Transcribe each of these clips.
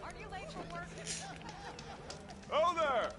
Aren't you late for work? Oh there!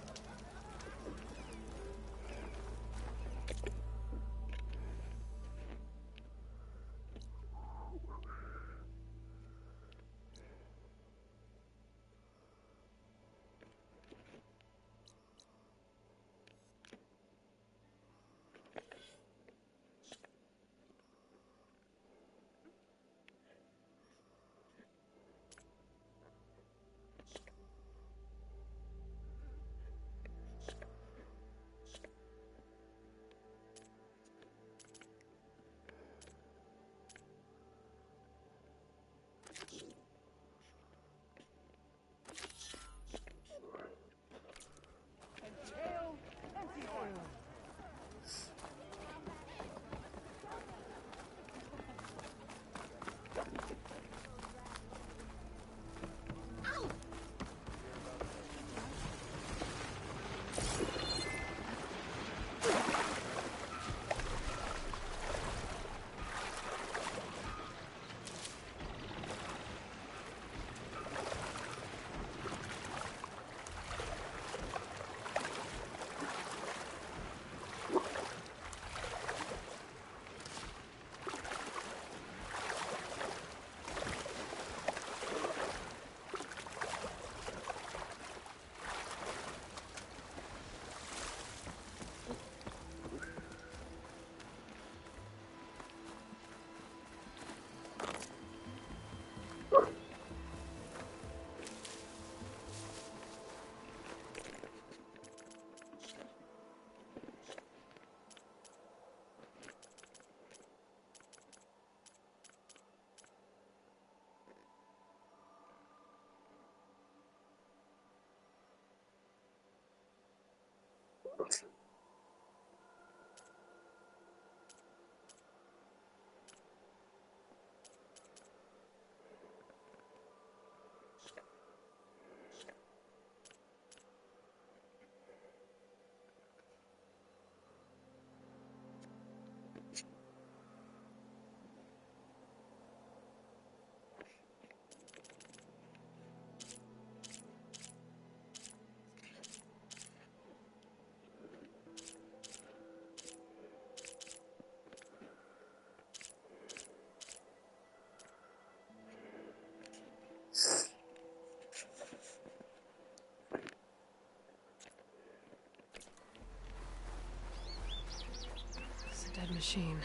It's a dead machine.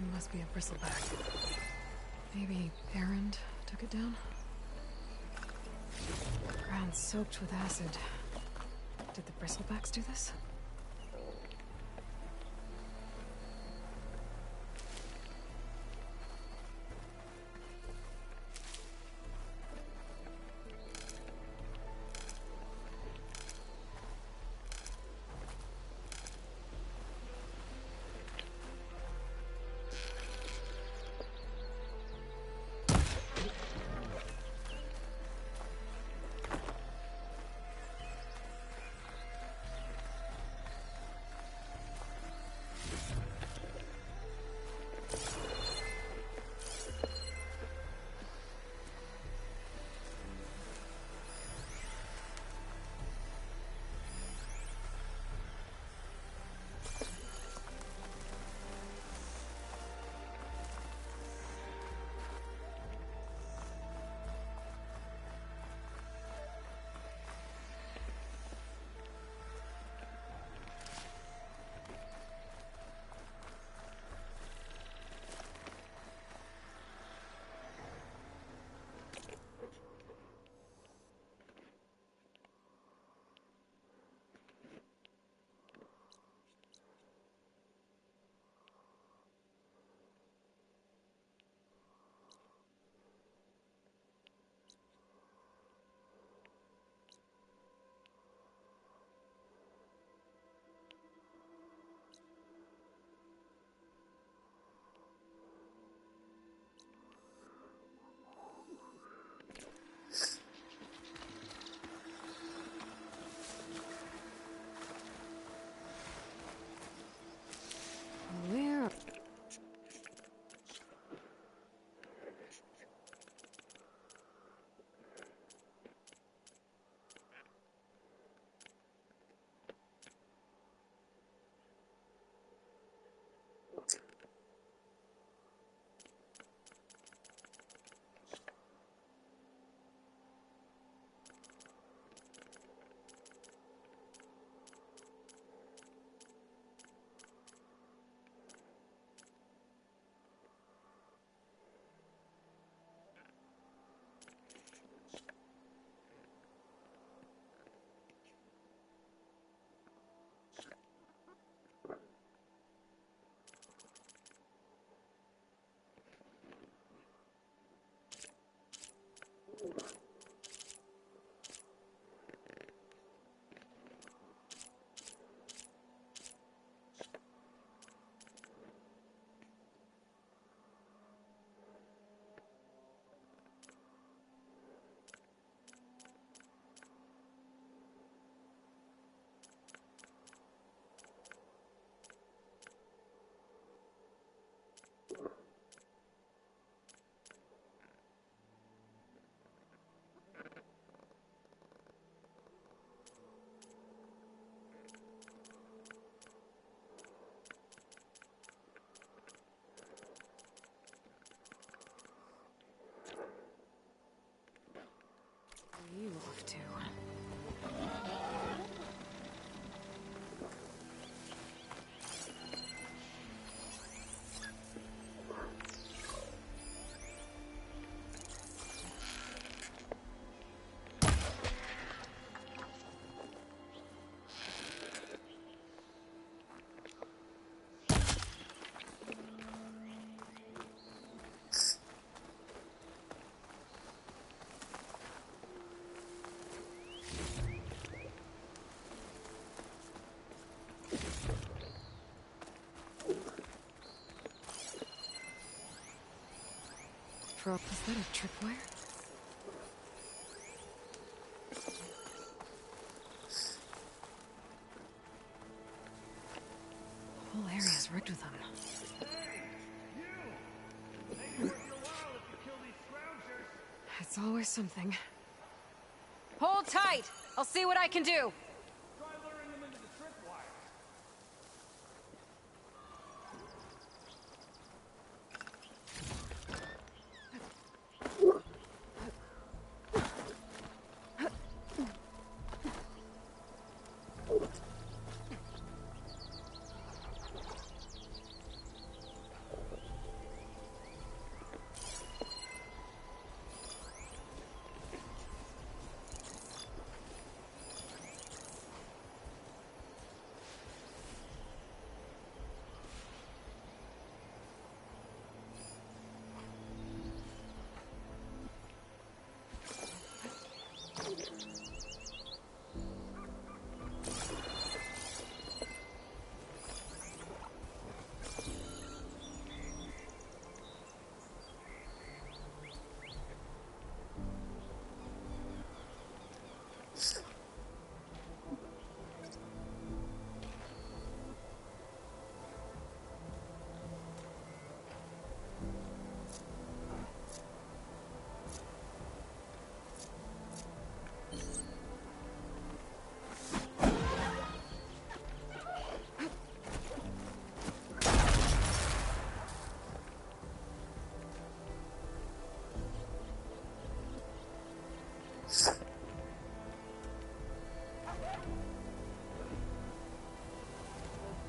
It must be a bristleback. Maybe Errand took it down? Ground soaked with acid. Did the bristlebacks do this? Where are you off to? Is that a tripwire? The whole area is rigged with them. It's always something. Hold tight! I'll see what I can do! Try luring them into the tripwire.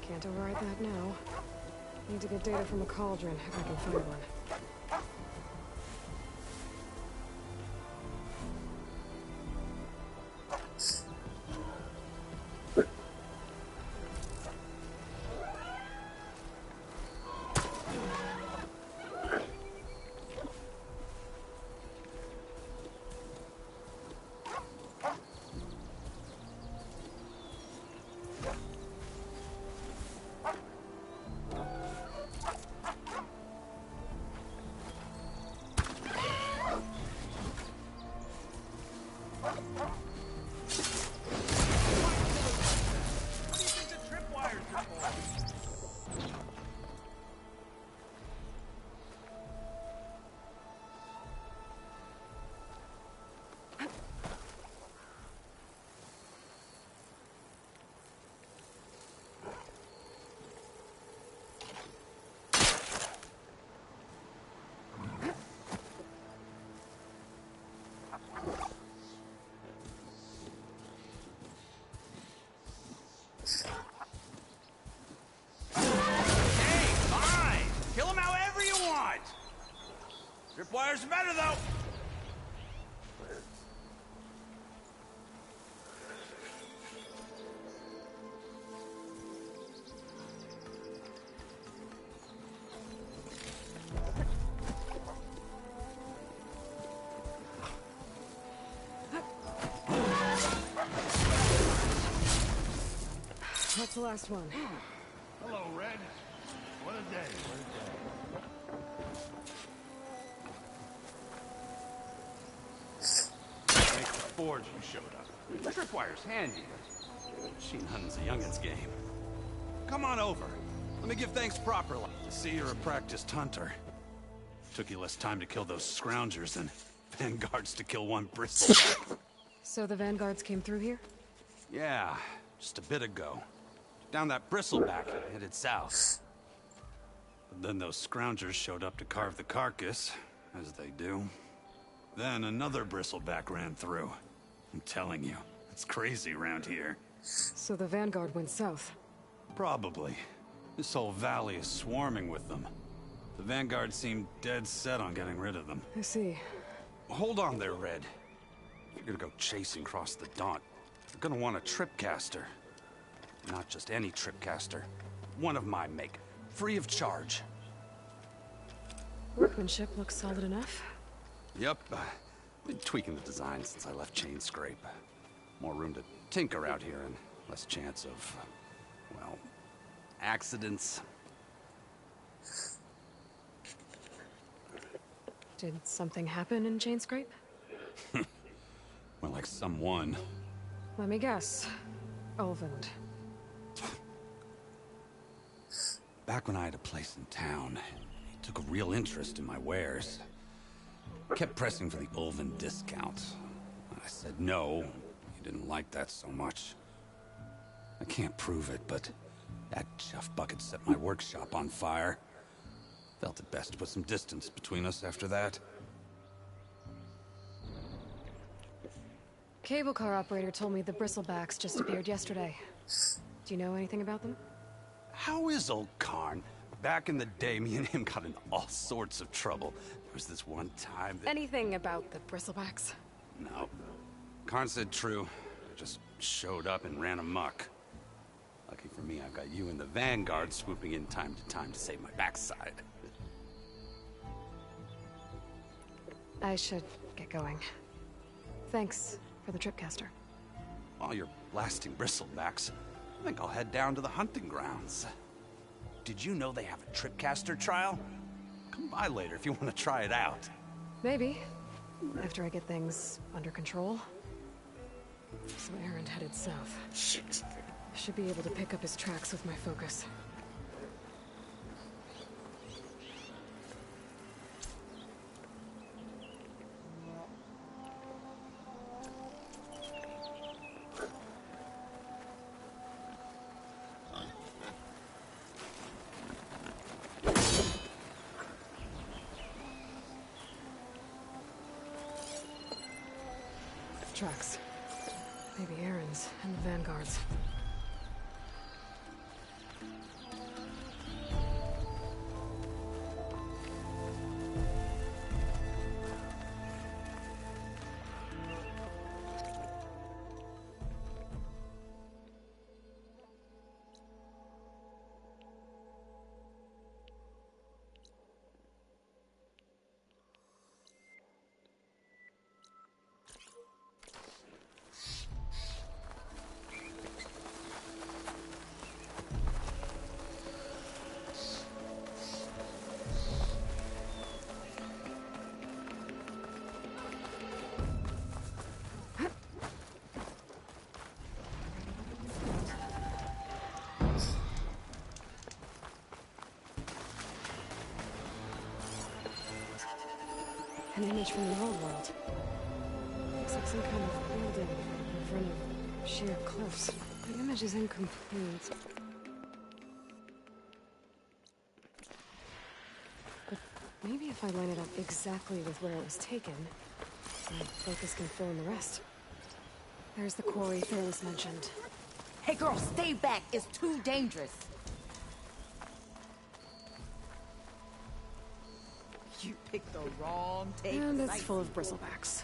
Can't override that now. Need to get data from a cauldron, if I can find one. Tripwire's better, though! That's the last one. Hello, Red. What a day, what a day. Thanks to Forge you showed up. Tripwire's handy. Machine hunting's a youngin's game. Come on over. Let me give thanks properly. To see you're a practiced hunter. Took you less time to kill those scroungers than vanguards to kill one bristleback. So the vanguards came through here? Yeah, just a bit ago. Down that bristleback, headed south. But then those scroungers showed up to carve the carcass, as they do. Then another bristleback ran through. I'm telling you, it's crazy around here. So the vanguard went south? Probably. This whole valley is swarming with them. The vanguard seemed dead set on getting rid of them. I see. Hold on there, Red. If you're gonna go chasing across the Daunt, you're gonna want a tripcaster. Not just any tripcaster. One of my make. Free of charge. Workmanship looks solid enough. Yep. Been tweaking the design since I left Chain Scrape. More room to tinker out here and less chance of, well, accidents. Did something happen in Chain Scrape? Well, like someone. Let me guess. Ulvund. Back when I had a place in town, he took a real interest in my wares. Kept pressing for the Ulvund discount. I said no. He didn't like that so much. I can't prove it, but that chuff bucket set my workshop on fire. Felt it best to put some distance between us after that. Cable car operator told me the bristlebacks just appeared yesterday. Do you know anything about them? How is old Karn? Back in the day, me and him got in all sorts of trouble. There was this one time that... Anything about the bristlebacks? No. Karn said true. Just showed up and ran amok. Lucky for me, I've got you and the Vanguard swooping in time to save my backside. I should get going. Thanks for the tripcaster. While you're blasting bristlebacks, I think I'll head down to the hunting grounds. Did you know they have a tripcaster trial? Come by later if you want to try it out. Maybe. After I get things under control. So Erend headed south. Should be able to pick up his tracks with my focus. Tracks. Maybe Erend's and the Vanguard's. An image from the old world. Looks like some kind of building in front of sheer cliffs. The image is incomplete. But maybe if I line it up exactly with where it was taken, my focus can fill in the rest. There's the quarry Thorless mentioned. Hey girl, stay back. It's too dangerous. You picked the wrong tape. And it's full of bristlebacks.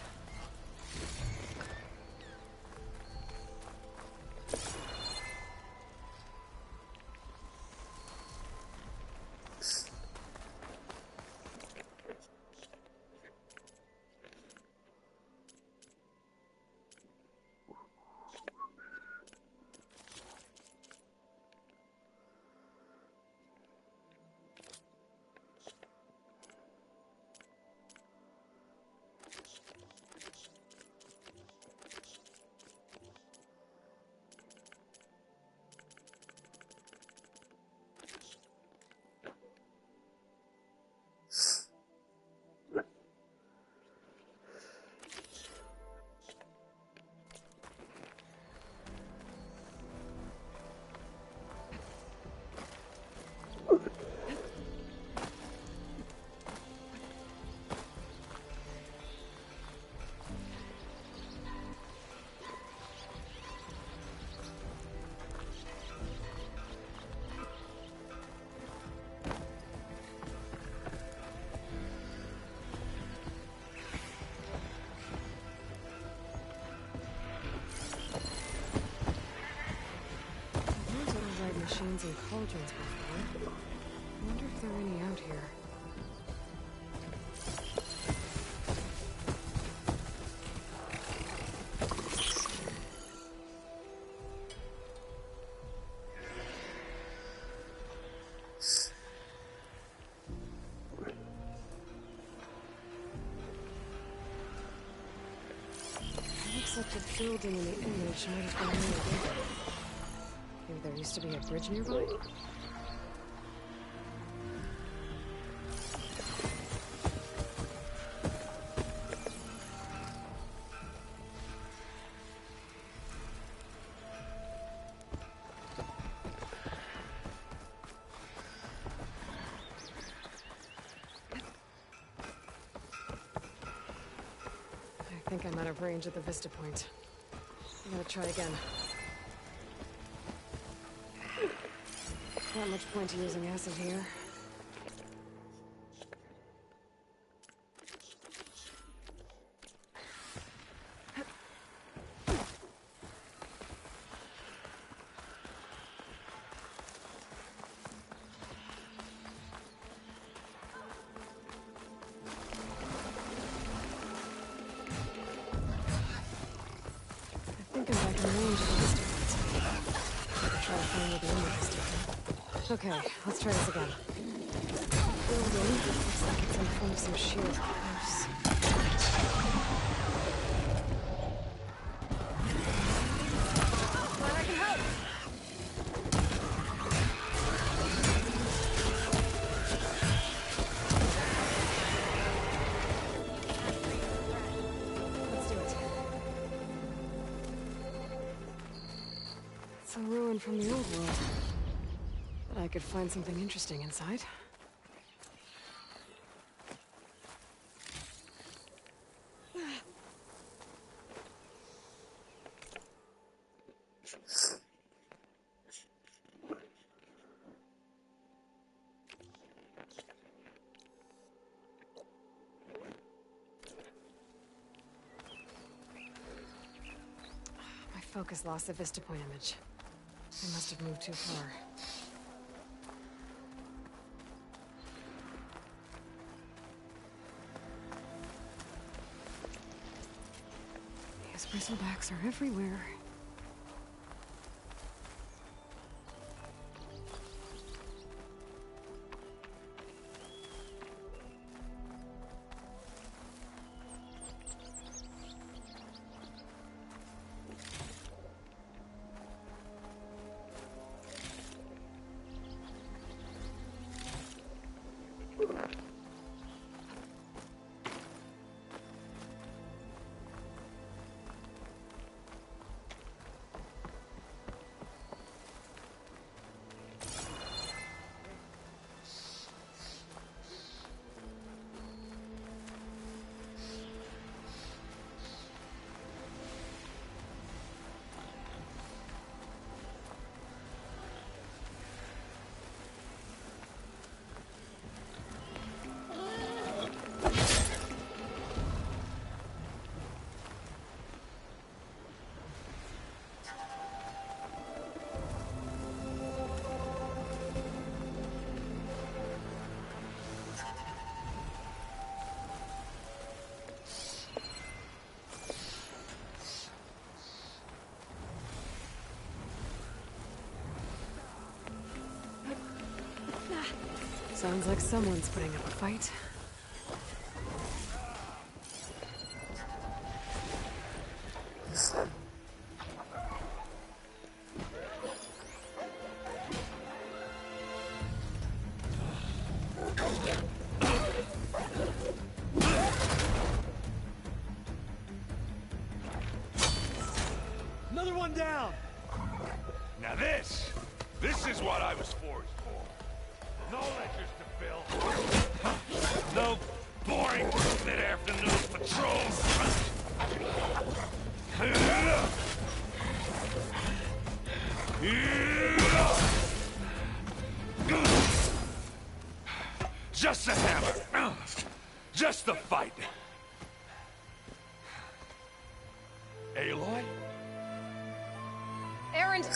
pans and cauldrons before. I wonder if there are any out here. Looks like the building in the image might have been made. Maybe there used to be a bridge nearby? I think I'm out of range at the vista point. I'm gonna try again. Not much point to using acid here. I think I'm back in range of the vista point. Try to find where the image is taken. Okay, let's try this again. Building looks like it's in front of some sheer cliffs. Glad I can help. Let's do it. It's a ruin from the old world. I could find something interesting inside. My focus lost the vista point image. I must have moved too far. These bristlebacks are everywhere. Sounds like someone's putting up a fight. Another one down! Now this is what I was forged for. No ledgers to fill. No boring mid-afternoon patrols. Just a hammer. Just the fight. Aloy? Errand!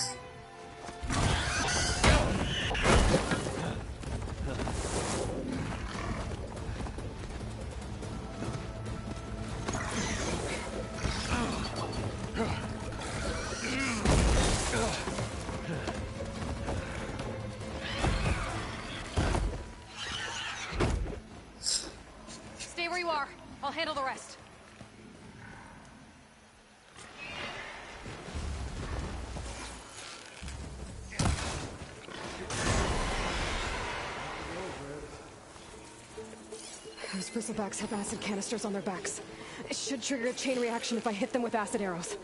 handle the rest. Those bristlebacks have acid canisters on their backs. It should trigger a chain reaction if I hit them with acid arrows.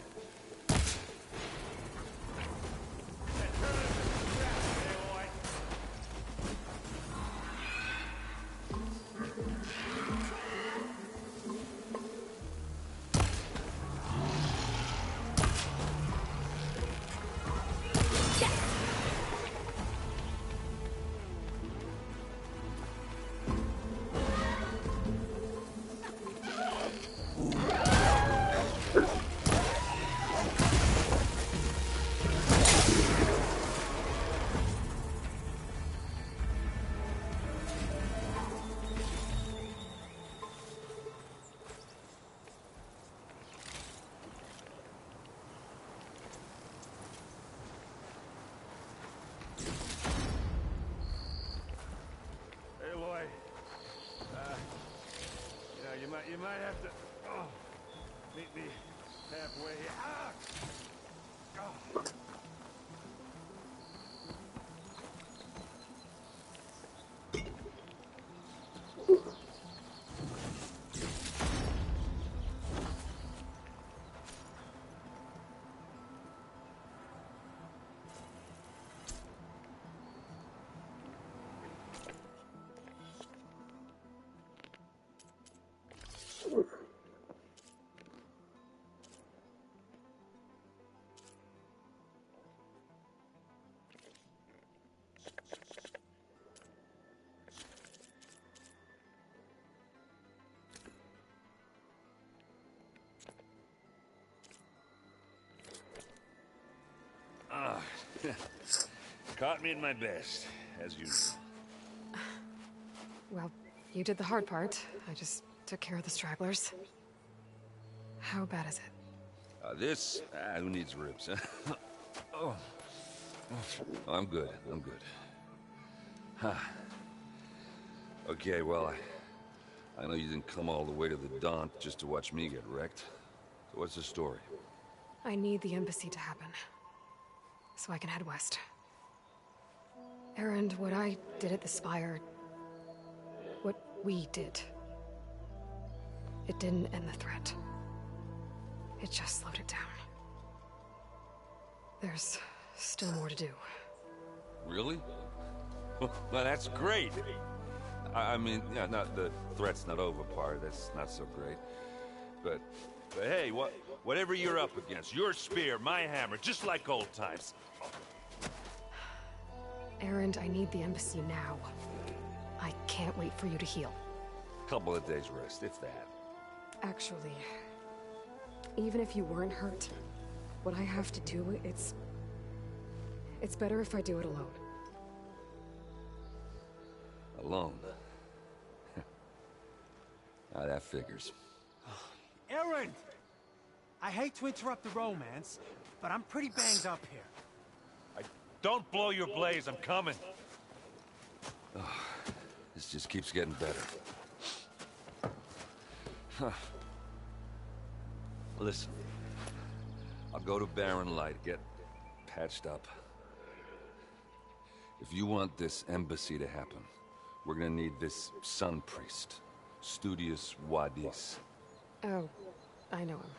You might have to meet me halfway here. Caught me in my best, as usual. Well, you did the hard part. I just took care of the stragglers. How bad is it? Who needs ribs, huh? Oh, I'm good. Huh. Okay, well, I know you didn't come all the way to the Daunt just to watch me get wrecked. So what's the story? I need the embassy to happen, so I can head west. Erend, what I did at the Spire... what we did... it didn't end the threat. It just slowed it down. There's still more to do. Really? Well, that's great. I mean, yeah, not the threat's not over part, that's not so great. But hey, whatever you're up against, your spear, my hammer, just like old times. Erend, I need the embassy now. I can't wait for you to heal. Couple of days rest, if that. Actually, even if you weren't hurt, what I have to do, it's better if I do it alone. Alone? Now that figures. Erend! I hate to interrupt the romance, but I'm pretty banged up here. Don't blow your blaze, I'm coming. Oh, this just keeps getting better. Huh. Listen, I'll go to Barren Light, get patched up. If you want this embassy to happen, we're gonna need this sun priest, Studius Wadis. Oh, I know him.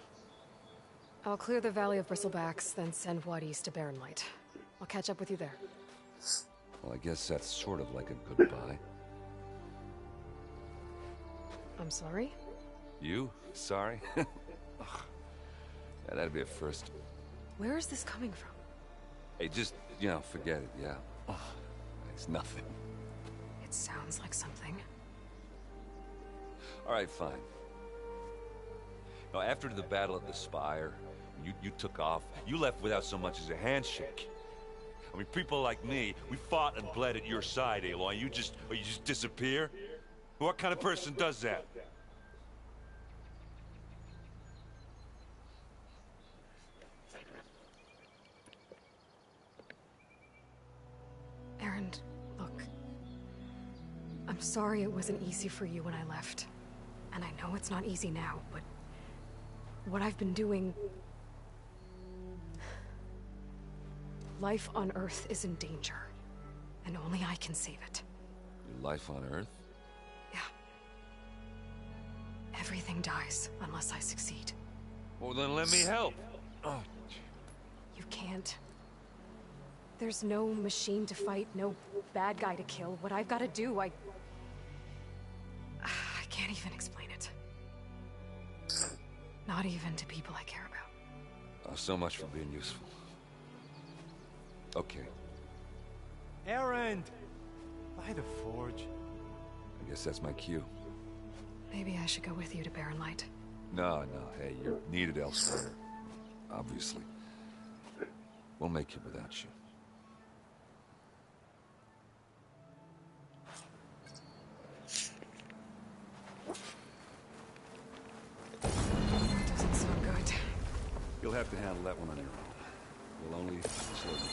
I'll clear the Valley of Bristlebacks, then send Wadis to Barren Light. I'll catch up with you there. Well, I guess that's sort of like a goodbye. I'm sorry? You? Sorry? Yeah, that'd be a first. Where is this coming from? Hey, just, forget it, yeah. Oh, it's nothing. It sounds like something. All right, fine. Now, after the battle at the Spire, you took off. You left without so much as a handshake. I mean, people like me, we fought and bled at your side, Aloy. You just disappear? What kind of person does that? Erend, look. I'm sorry it wasn't easy for you when I left. And I know it's not easy now, but what I've been doing... Life on Earth is in danger, and only I can save it. Your life on Earth? Yeah. Everything dies unless I succeed. Well, then let me help. Oh. You can't. There's no machine to fight, no bad guy to kill. What I've got to do, I can't even explain it. Not even to people I care about. Oh, so much for being useful. Okay, Errand! By the forge. I guess that's my cue. Maybe I should go with you to Barren Light. No, hey, you're needed elsewhere. Obviously. We'll make it without you. Doesn't sound good. You'll have to handle that one on your own. We'll only slow you down.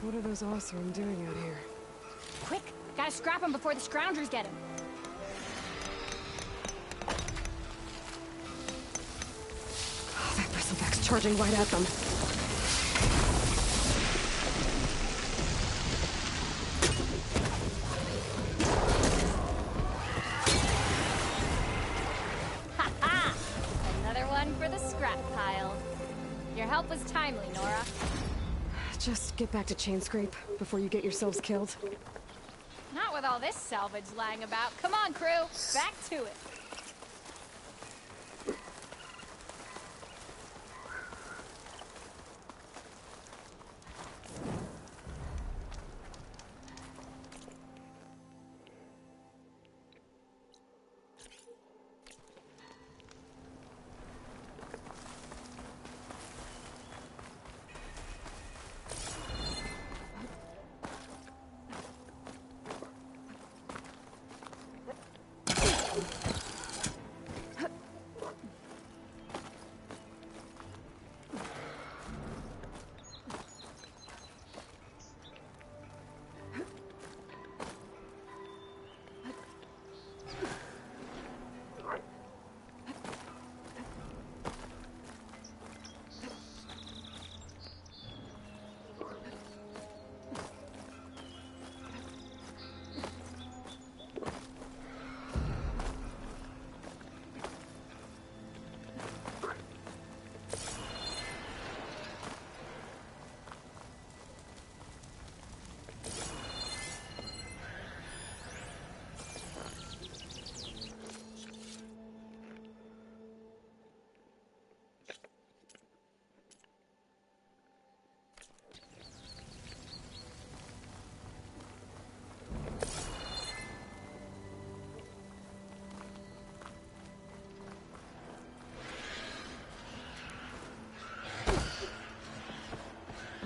What are those Oseram doing out here? Quick! Gotta scrap him before the Scroungers get him. Oh, that bristleback's charging right at them. Ha-ha! Another one for the scrap pile. Your help was timely, Nora. Just get back to Chainscrape before you get yourselves killed. Not with all this salvage lying about. Come on, crew! Back to it!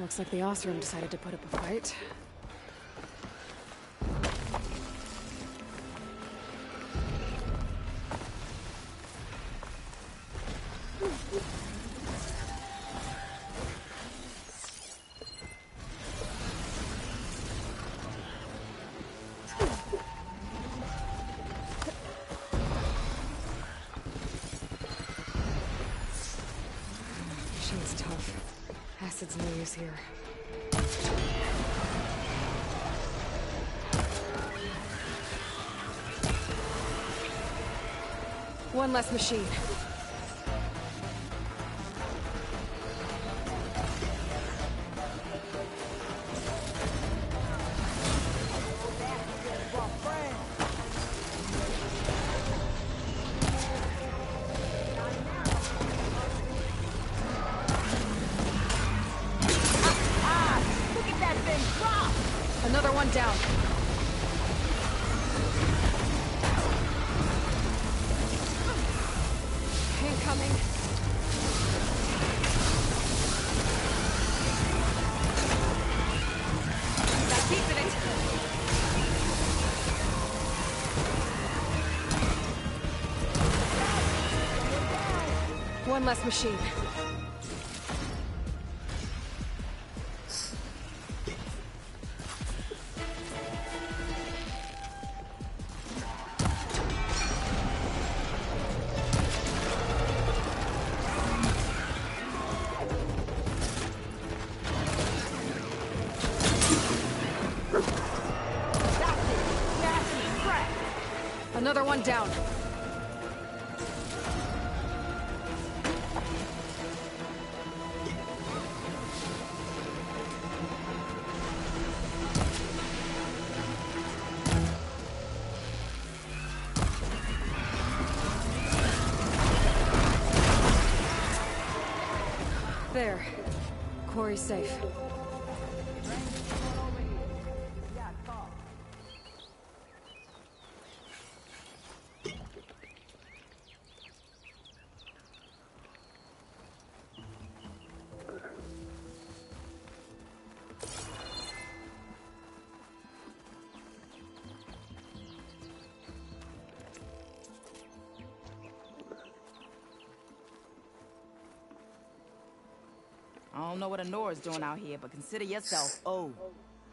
Looks like the Oseram decided to put up a fight. She's tough. Acid's no use here. One less machine. Look at that thing drop! Another one down. Incoming. Not keeping it. One less machine. Another one down. There. Quarry's safe. I don't know what Honora's doing out here, but consider yourself owed.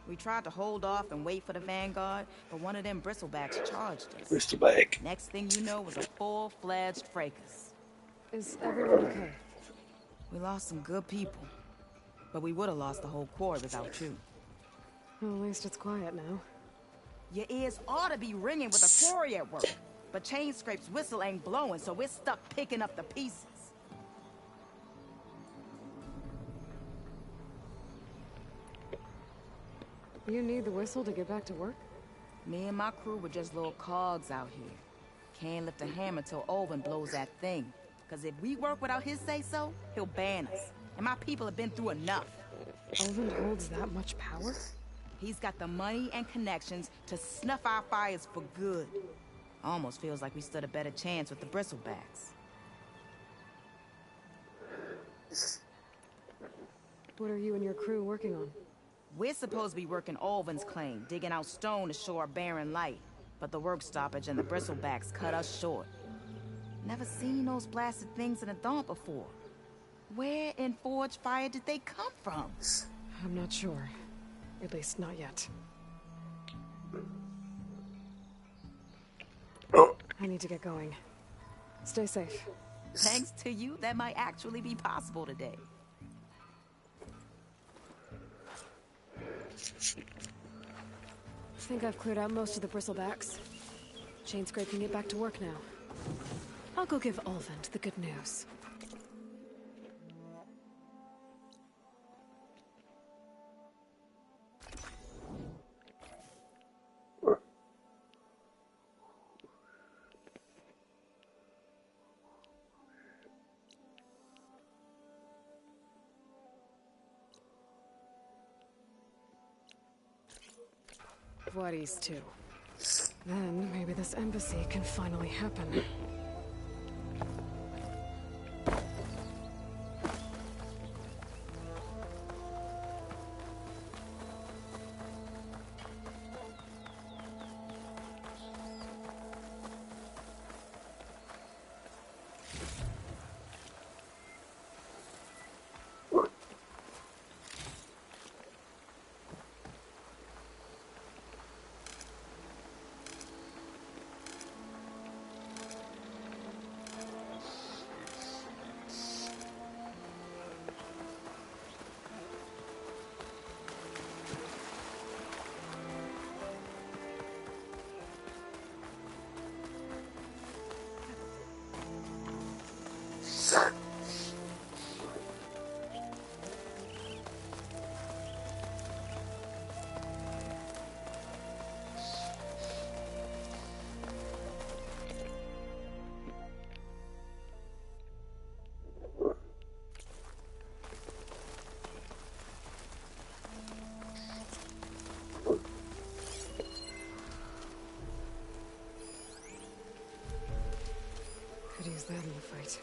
We tried to hold off and wait for the Vanguard, but one of them bristlebacks charged us. Bristleback. Next thing you know was a full-fledged fracas. Is everyone okay? We lost some good people, but we would have lost the whole quarry without you. Well, at least it's quiet now. Your ears ought to be ringing with a quarry at work, but Chain Scrape's whistle ain't blowing, so we're stuck picking up the pieces. You need the whistle to get back to work? Me and my crew were just little cogs out here. Can't lift a hammer till Olvin blows that thing. Cause if we work without his say-so, he'll ban us. And my people have been through enough. Olvin holds that much power? He's got the money and connections to snuff our fires for good. Almost feels like we stood a better chance with the bristlebacks. What are you and your crew working on? We're supposed to be working Olvin's claim, digging out stone to show our barren light. But the work stoppage and the bristlebacks cut us short. Never seen those blasted things in a dump before. Where in Forge Fire did they come from? I'm not sure. At least not yet. I need to get going. Stay safe. Thanks to you, that might actually be possible today. I think I've cleared out most of the bristlebacks. Chain Scrape can get back to work now. I'll go give Olvin the good news. Voorhees too. Then maybe this embassy can finally happen. bad in the fight.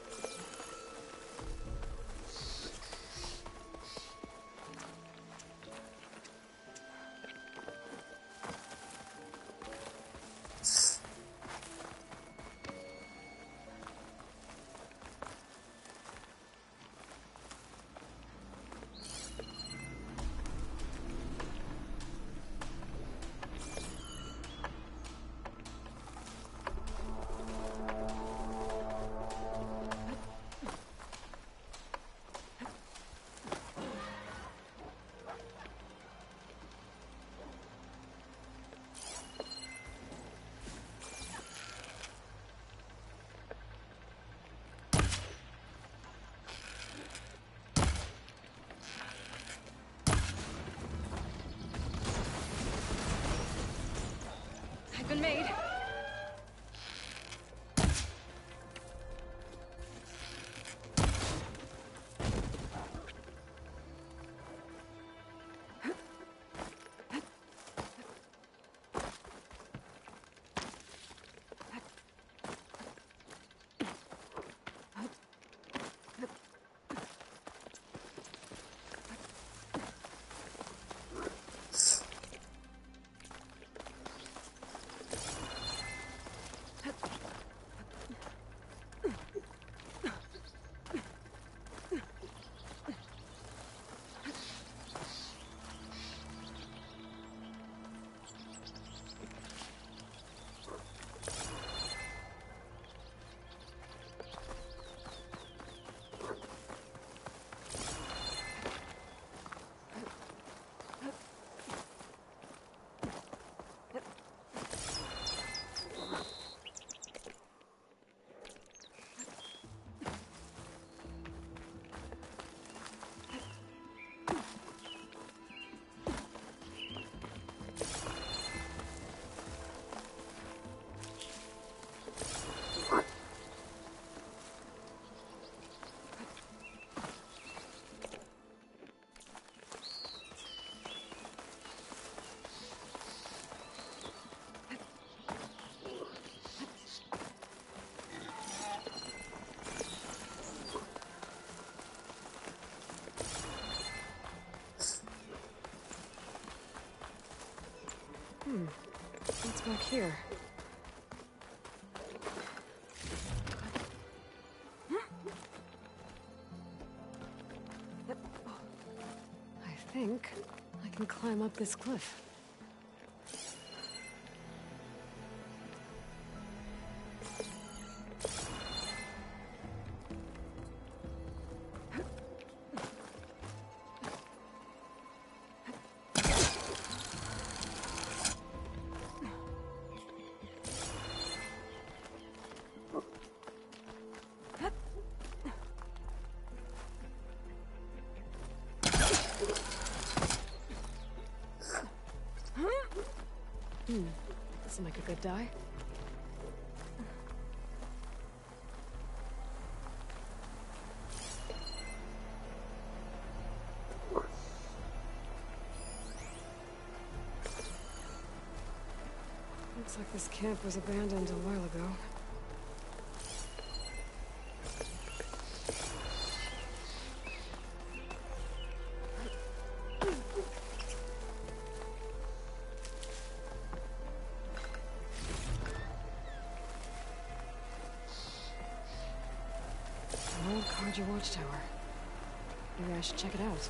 Been made. What's back here? I think I can climb up this cliff. This'll make a good die. Looks like this camp was abandoned a while ago. Your watchtower. Maybe I should check it out.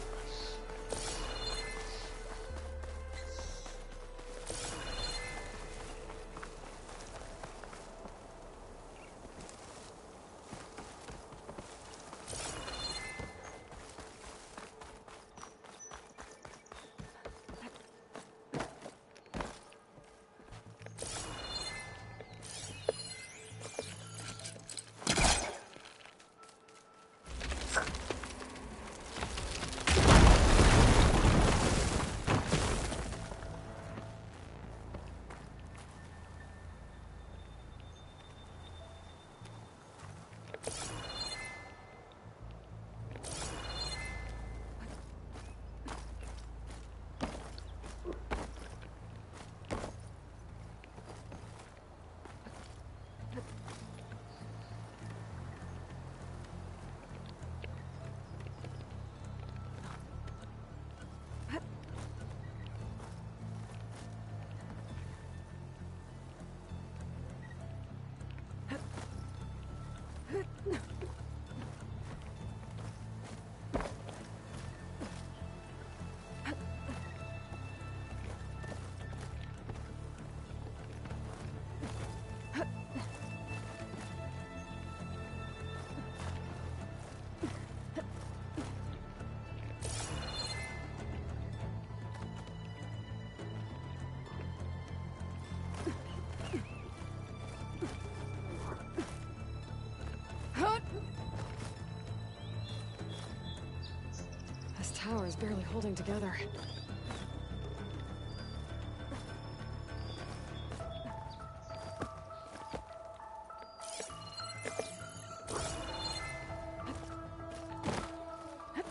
This tower is barely holding together.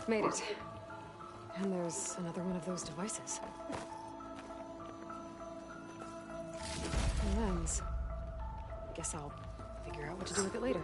Made it. And there's another one of those devices. A lens. Guess I'll figure out what to do with it later.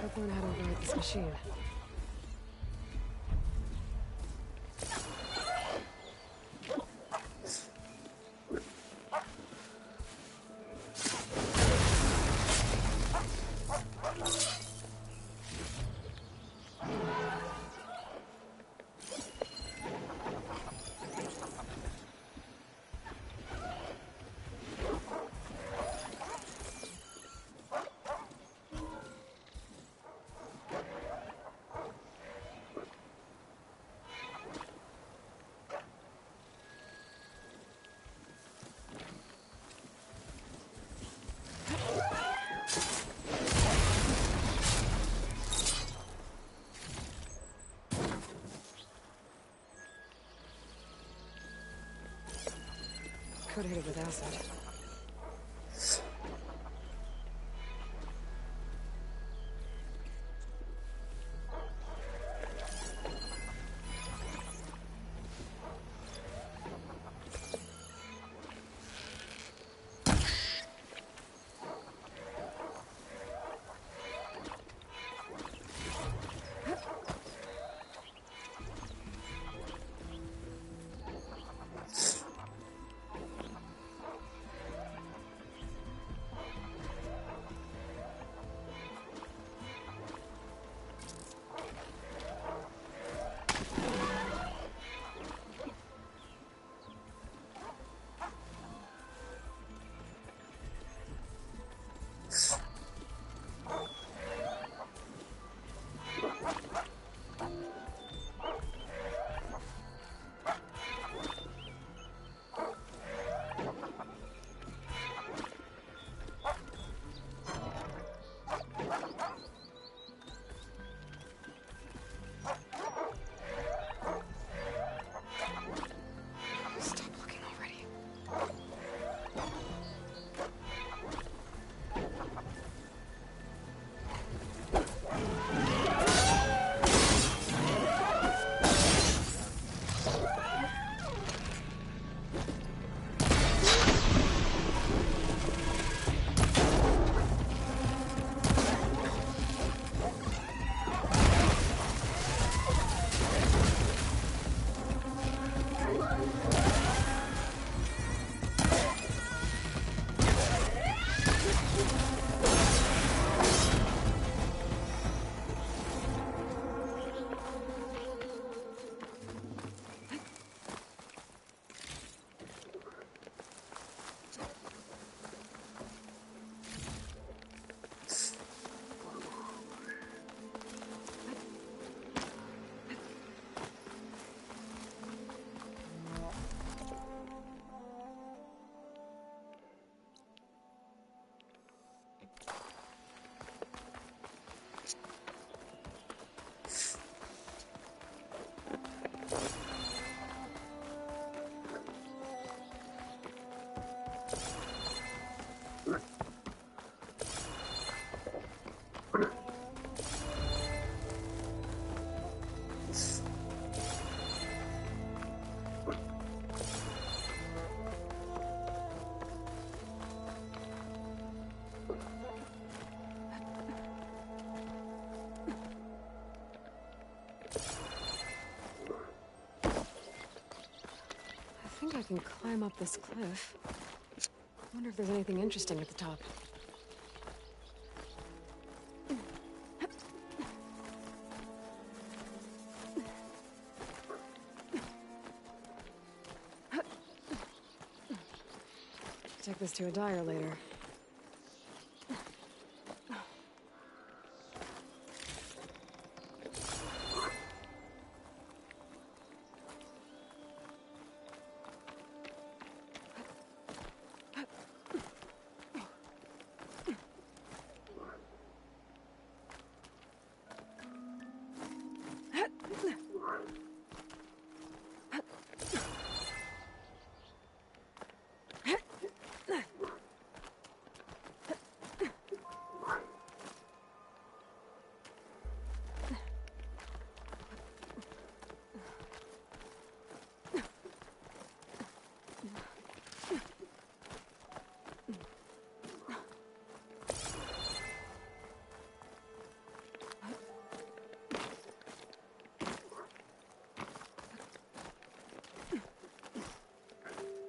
I've learned how to override this machine. could hit it with acid. Stop looking already. I think I can climb up this cliff. I wonder if there's anything interesting at the top. Take this to a dyer later.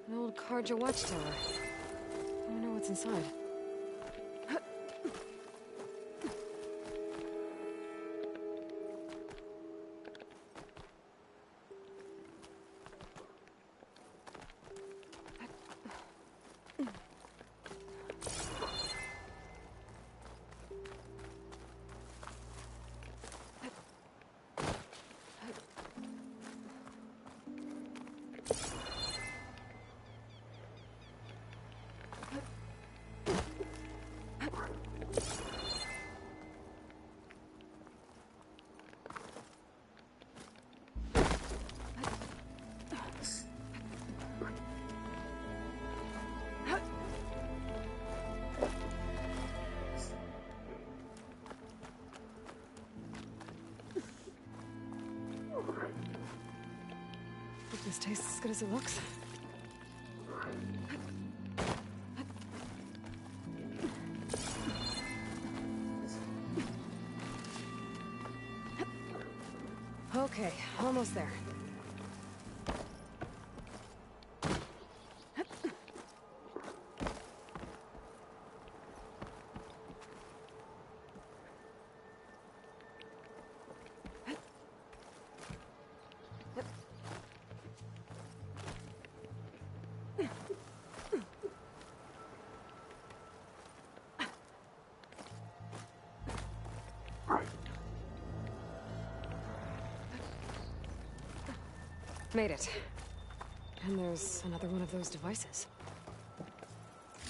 An old Karja watchtower. I wonder what's inside. This tastes as good as it looks. Okay, almost there. Made it. And there's another one of those devices.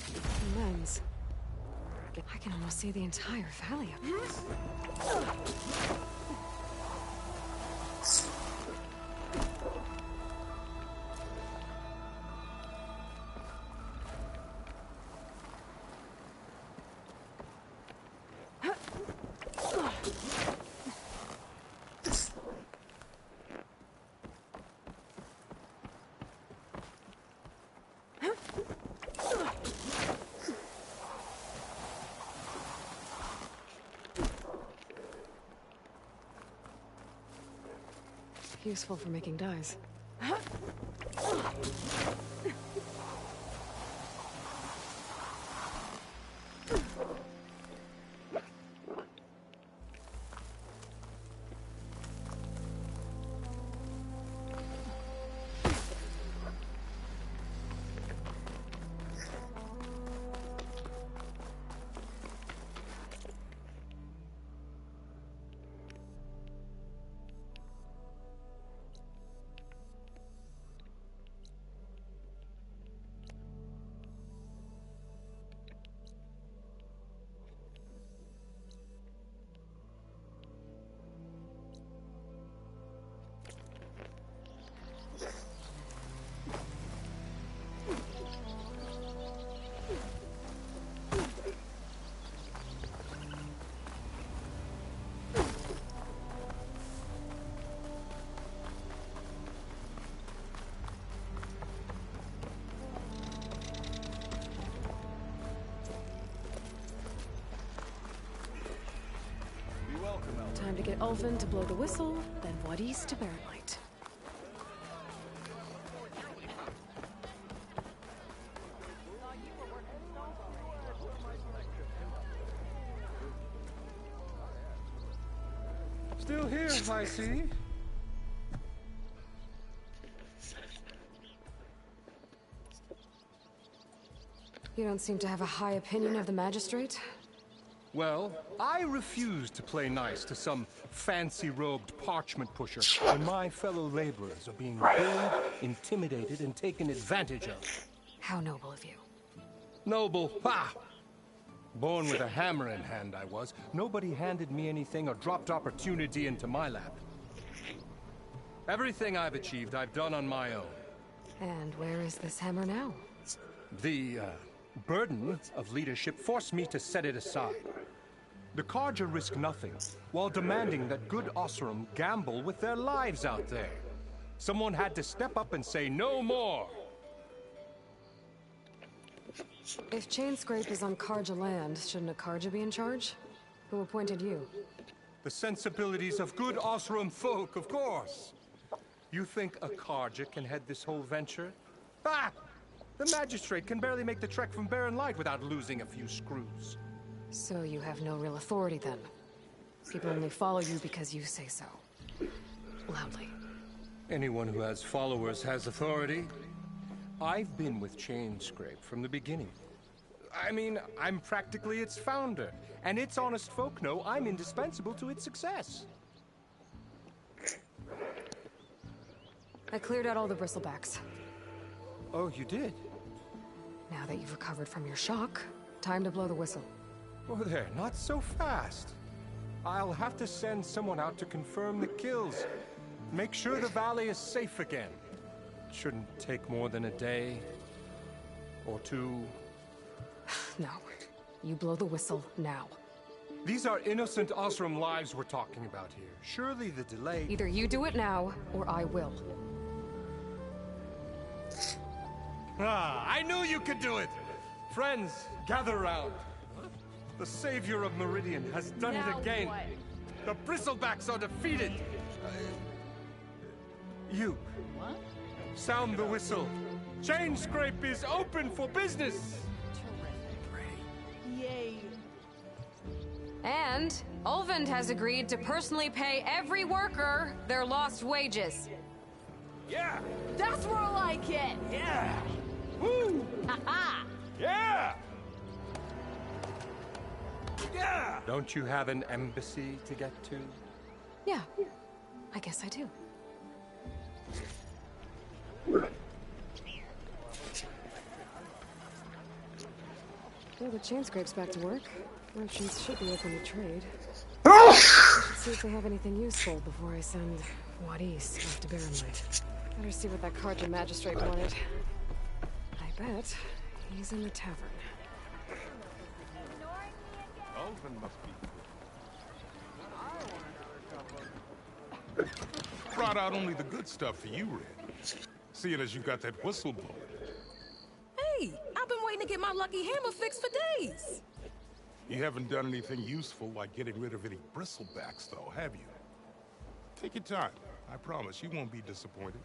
A lens. I can almost see the entire valley up here. Useful for making dyes. Time to get Ulvin to blow the whistle, then what east to Barren Light. Still here, I see. You don't seem to have a high opinion of the magistrate? Well, I refuse to play nice to some fancy-robed parchment pusher when my fellow laborers are being bullied, intimidated, and taken advantage of. How noble of you. Noble? Ha! Born with a hammer in hand, I was. Nobody handed me anything or dropped opportunity into my lap. Everything I've achieved, I've done on my own. And where is this hammer now? The, burden of leadership forced me to set it aside. The Carja risk nothing, while demanding that good Osram gamble with their lives out there. Someone had to step up and say no more! If Chainscrape is on Carja land, shouldn't a Carja be in charge? Who appointed you? The sensibilities of good Osram folk, of course! You think a Carja can head this whole venture? Ah! The magistrate can barely make the trek from Barren Light without losing a few screws. So you have no real authority then? People only follow you because you say so. Loudly. Anyone who has followers has authority. I've been with Chainscrape from the beginning. I mean, I'm practically its founder, and its honest folk know I'm indispensable to its success. I cleared out all the bristlebacks. Oh, you did? Now that you've recovered from your shock, time to blow the whistle. Oh there, not so fast. I'll have to send someone out to confirm the kills. Make sure the valley is safe again. It shouldn't take more than a day. Or two. No. You blow the whistle now. These are innocent Osram lives we're talking about here. Surely the delay... Either you do it now, or I will. Ah, I knew you could do it! Friends, gather round. The savior of Meridian has done it again. What? The Bristlebacks are defeated. You. What? Sound the whistle. Chain Scrape is open for business. Yay. And Ulvund has agreed to personally pay every worker their lost wages. Yeah! That's more like it. Yeah! Woo! Ha-ha. Yeah! Yeah! Don't you have an embassy to get to? Yeah, I guess I do. Well, the chain scrape's back to work. Merchants should be open to trade. I should see if they have anything useful before I send Wadis off to Barrenlight. Better see what that Carja magistrate wanted. I bet he's in the tavern. Ulvund must be. Brought out only the good stuff for you, Red. Seeing as you got that whistle blown. Hey, I've been waiting to get my lucky hammer fixed for days. You haven't done anything useful like getting rid of any bristlebacks, though, have you? Take your time. I promise you won't be disappointed.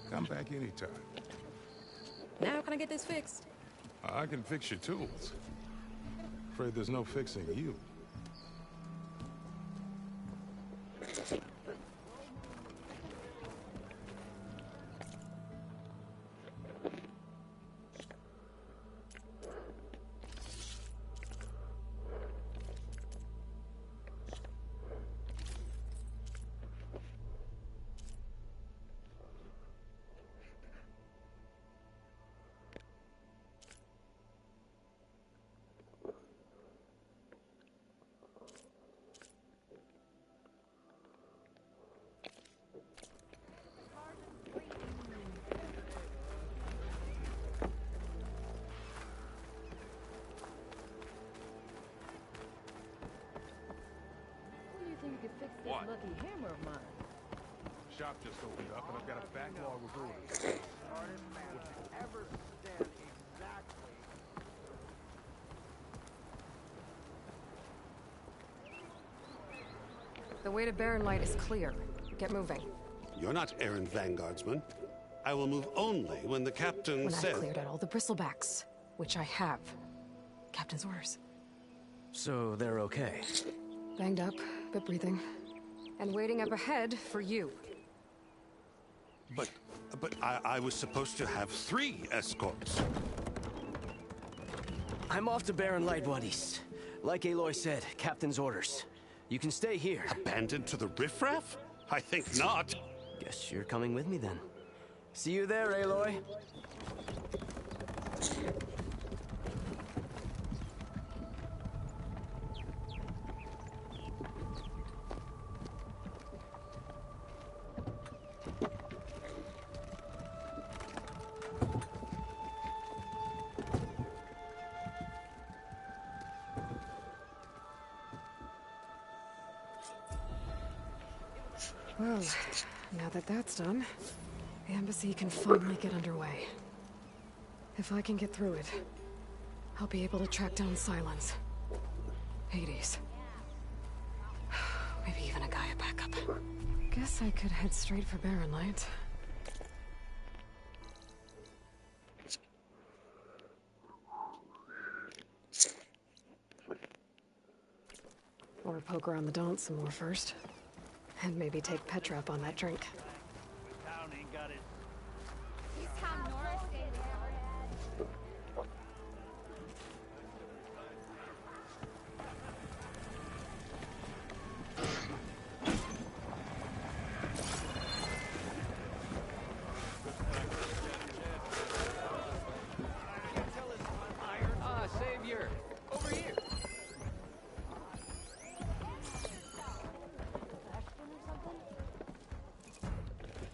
Come back anytime. Now can I get this fixed? I can fix your tools. Afraid there's no fixing you. What? Lucky hammer of mine. Shop just opened up, and I've got a backlog of orders. The way to Barrenlight is clear. Get moving. You're not errand vanguardsman. I will move only when the captain When says... I've cleared out all the bristlebacks, which I have. Captain's orders. So they're okay? Banged up, but breathing. And waiting up ahead for you. But I was supposed to have 3 escorts. I'm off to Barrenlight, Wadis. Like Aloy said, Captain's orders. You can stay here. Abandoned to the riffraff? I think not. Guess you're coming with me then. See you there, Aloy. Well, now that that's done, the embassy can finally get underway. If I can get through it, I'll be able to track down Silence. Hades. Maybe even a Gaia backup. Guess I could head straight for Barrenlight. Or want to poke around the Daunt some more first. And maybe take Petra up on that drink. He's Tom Norris stayed there. Ah, Savior! Over here!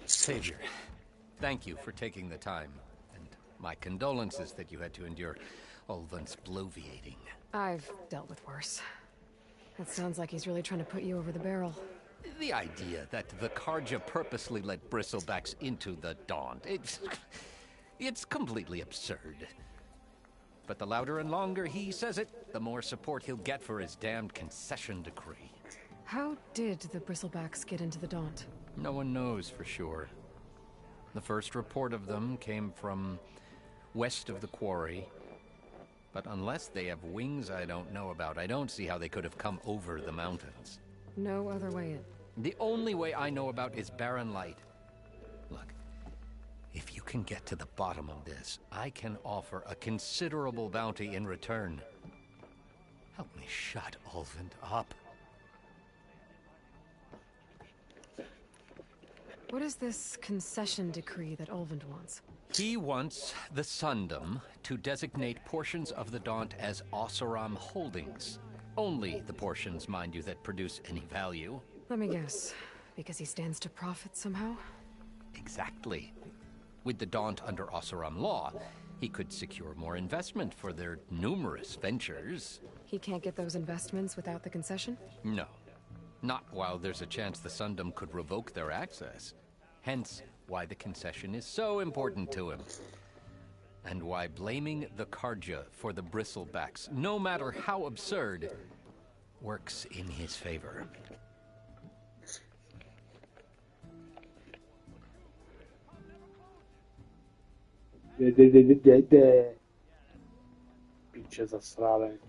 Savior, thank you for taking the time. And my condolences that you had to endure Ulvin's bloviating. I've dealt with worse. It sounds like he's really trying to put you over the barrel. The idea that the Karja purposely let bristlebacks into the Daunt, it's completely absurd. But the louder and longer he says it, the more support he'll get for his damned concession decree. How did the Bristlebacks get into the Daunt? No one knows for sure. The first report of them came from west of the quarry. But unless they have wings I don't know about, I don't see how they could have come over the mountains. No other way in. The only way I know about is barren light. Look, if you can get to the bottom of this, I can offer a considerable bounty in return. Help me shut Ulvin up. What is this concession decree that Ulvund wants? He wants the Sundom to designate portions of the Daunt as Oseram holdings. Only the portions, mind you, that produce any value. Let me guess. Because he stands to profit somehow? Exactly. With the Daunt under Oseram law, he could secure more investment for their numerous ventures. He can't get those investments without the concession? No. Not while there's a chance the Sundom could revoke their access. Hence, why the concession is so important to him. And why blaming the Karja for the bristlebacks, no matter how absurd, works in his favor. Pinche zasrane.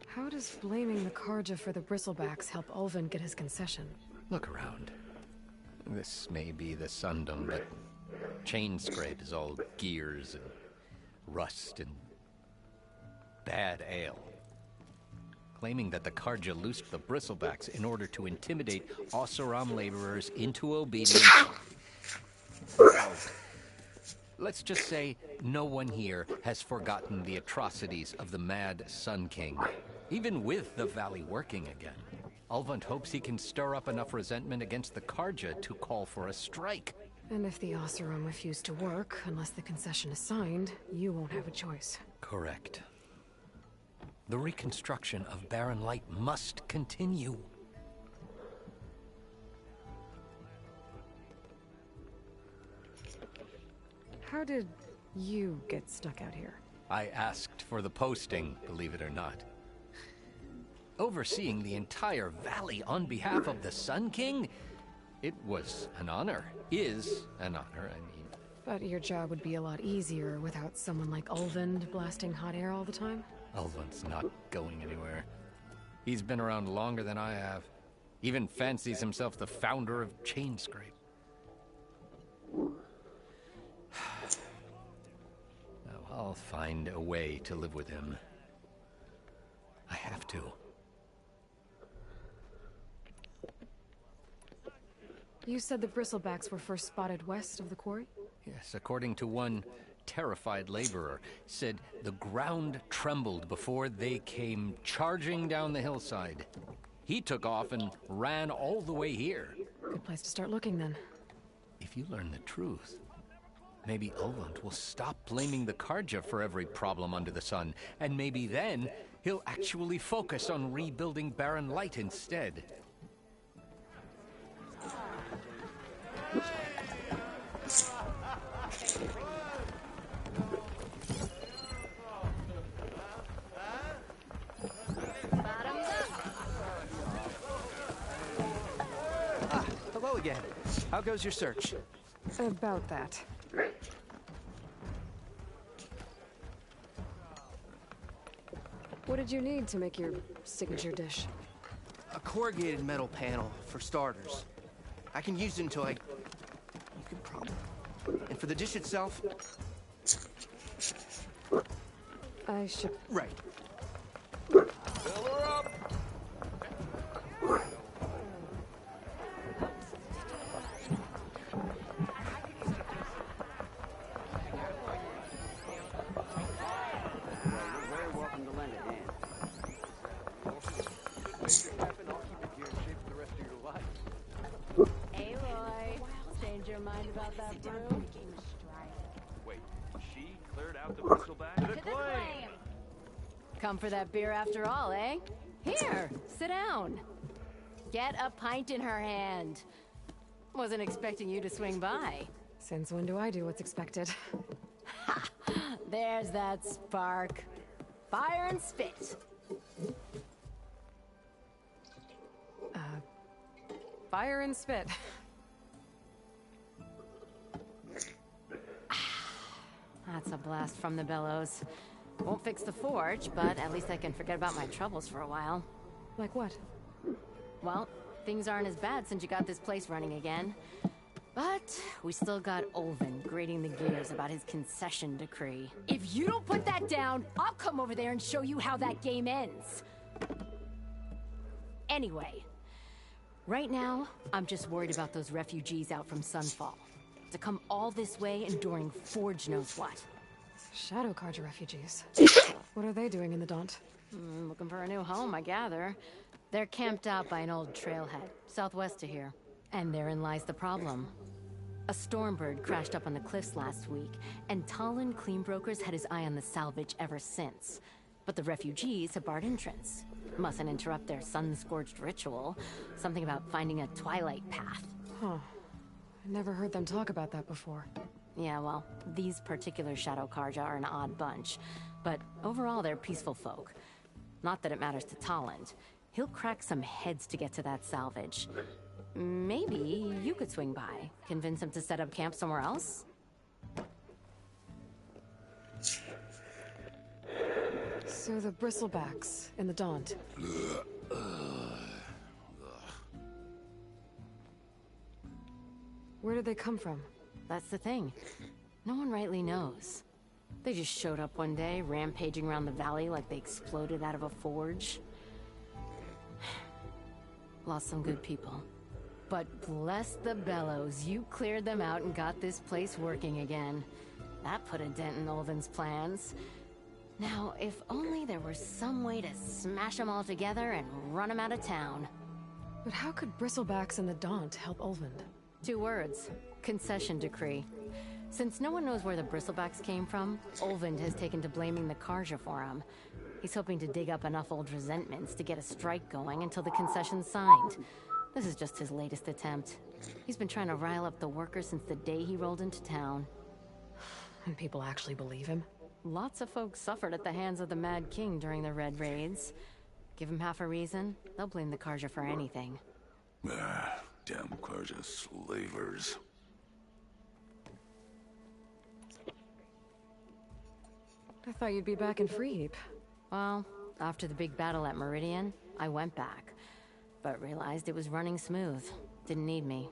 How does blaming the Karja for the Bristlebacks help Ulvin get his concession? Look around. This may be the Sundom, but Chain Scrape is all gears and rust and bad ale. Claiming that the Karja loosed the Bristlebacks in order to intimidate Oseram laborers into obedience Let's just say no one here has forgotten the atrocities of the Mad Sun King, even with the valley working again. Ulvund hopes he can stir up enough resentment against the Karja to call for a strike. And if the Oseram refuse to work, unless the concession is signed, you won't have a choice. Correct. The reconstruction of Barren Light must continue. How did you get stuck out here? I asked for the posting, believe it or not. Overseeing the entire valley on behalf of the Sun King? It was an honor. Is an honor, I mean. But your job would be a lot easier without someone like Ulvund blasting hot air all the time? Ulvund's not going anywhere. He's been around longer than I have. Even fancies himself the founder of Chainscrape. I'll find a way to live with him. I have to. You said the bristlebacks were first spotted west of the quarry? Yes, according to one terrified laborer, said the ground trembled before they came charging down the hillside. He took off and ran all the way here. Good place to start looking, then. If you learn the truth, maybe Ulvund will stop blaming the Karja for every problem under the sun, and maybe then he'll actually focus on rebuilding Barren Light instead. Hello again. How goes your search? About that. What did you need to make your signature dish? A corrugated metal panel, for starters. I can use it until I... You can probably... And for the dish itself... I should... Right. Fill her up! Aloy, change your mind about that brew? Wait, she cleared out the bristleback? To the Flame! Come for that beer after all, eh? Here, sit down. Get a pint in her hand. Wasn't expecting you to swing by. Since when do I do what's expected? Ha! There's that spark. Fire and spit. Fire and spit. That's a blast from the bellows. Won't fix the forge, but at least I can forget about my troubles for a while. Like what? Well, things aren't as bad since you got this place running again. But we still got Ulvund grating the gears about his concession decree. If you don't put that down, I'll come over there and show you how that game ends. Anyway, right now, I'm just worried about those refugees out from Sunfall. To come all this way enduring Forge knows what. Shadow Karja refugees. What are they doing in the Daunt? Looking for a new home, I gather. They're camped out by an old trailhead, southwest of here. And therein lies the problem. A stormbird crashed up on the cliffs last week, and Talon Cleanbrokers had his eye on the salvage ever since. But the refugees have barred entrance. Mustn't interrupt their sun-scorched ritual. Something about finding a twilight path. Huh. I never heard them talk about that before. Yeah, well, these particular Shadow Karja are an odd bunch. But overall, they're peaceful folk. Not that it matters to Talon. He'll crack some heads to get to that salvage. Maybe you could swing by. Convince him to set up camp somewhere else? So the bristlebacks in the Daunt. Where did they come from? That's the thing. No one rightly knows. They just showed up one day, rampaging around the valley like they exploded out of a forge. Lost some good people. But bless the bellows, you cleared them out and got this place working again. That put a dent in Olvin's plans. Now, if only there were some way to smash them all together and run them out of town. But how could Bristlebacks and the Daunt help Olvind? 2 words. Concession decree. Since no one knows where the Bristlebacks came from, Olvind has taken to blaming the Karja for them. He's hoping to dig up enough old resentments to get a strike going until the concession's signed. This is just his latest attempt. He's been trying to rile up the workers since the day he rolled into town. And people actually believe him? Lots of folks suffered at the hands of the Mad King during the Red Raids. Give him half a reason, they'll blame the Karja for anything. Damn Karja slavers. I thought you'd be back in Freeheap. Well, after the big battle at Meridian, I went back. But realized it was running smooth. Didn't need me.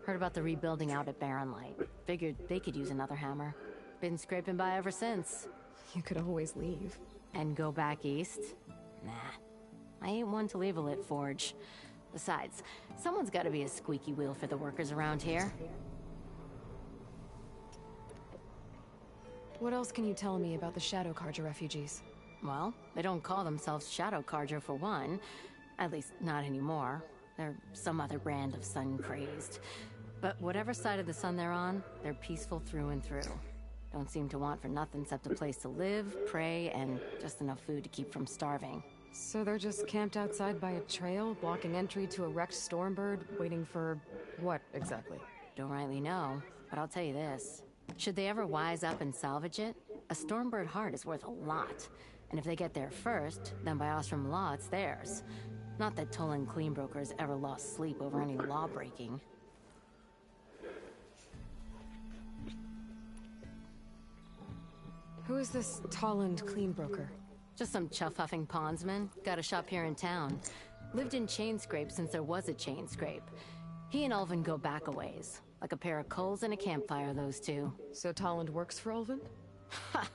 Heard about the rebuilding out at Barren Light. Figured they could use another hammer. Been scraping by ever since. You could always leave. And go back east? Nah. I ain't one to leave a lit forge. Besides, someone's gotta be a squeaky wheel for the workers around here. What else can you tell me about the Shadow Karja refugees? Well, they don't call themselves Shadow Karja for one. At least, not anymore. They're some other brand of sun-crazed. But whatever side of the sun they're on, they're peaceful through and through. Don't seem to want for nothing except a place to live, pray, and just enough food to keep from starving. So they're just camped outside by a trail, blocking entry to a wrecked Stormbird, waiting for... what, exactly? Don't rightly know, but I'll tell you this. Should they ever wise up and salvage it, a Stormbird heart is worth a lot. And if they get there first, then by Ostrom law, it's theirs. Not that Tolan Cleanbrokers ever lost sleep over any law-breaking. Who is this Tolland Cleanbroker? Just some chuff-huffing pondsman. Got a shop here in town. Lived in Chainscrape since there was a Chainscrape. He and Ulvin go back a ways. Like a pair of coals and a campfire, those two. So Tolland works for Ulvin? Ha!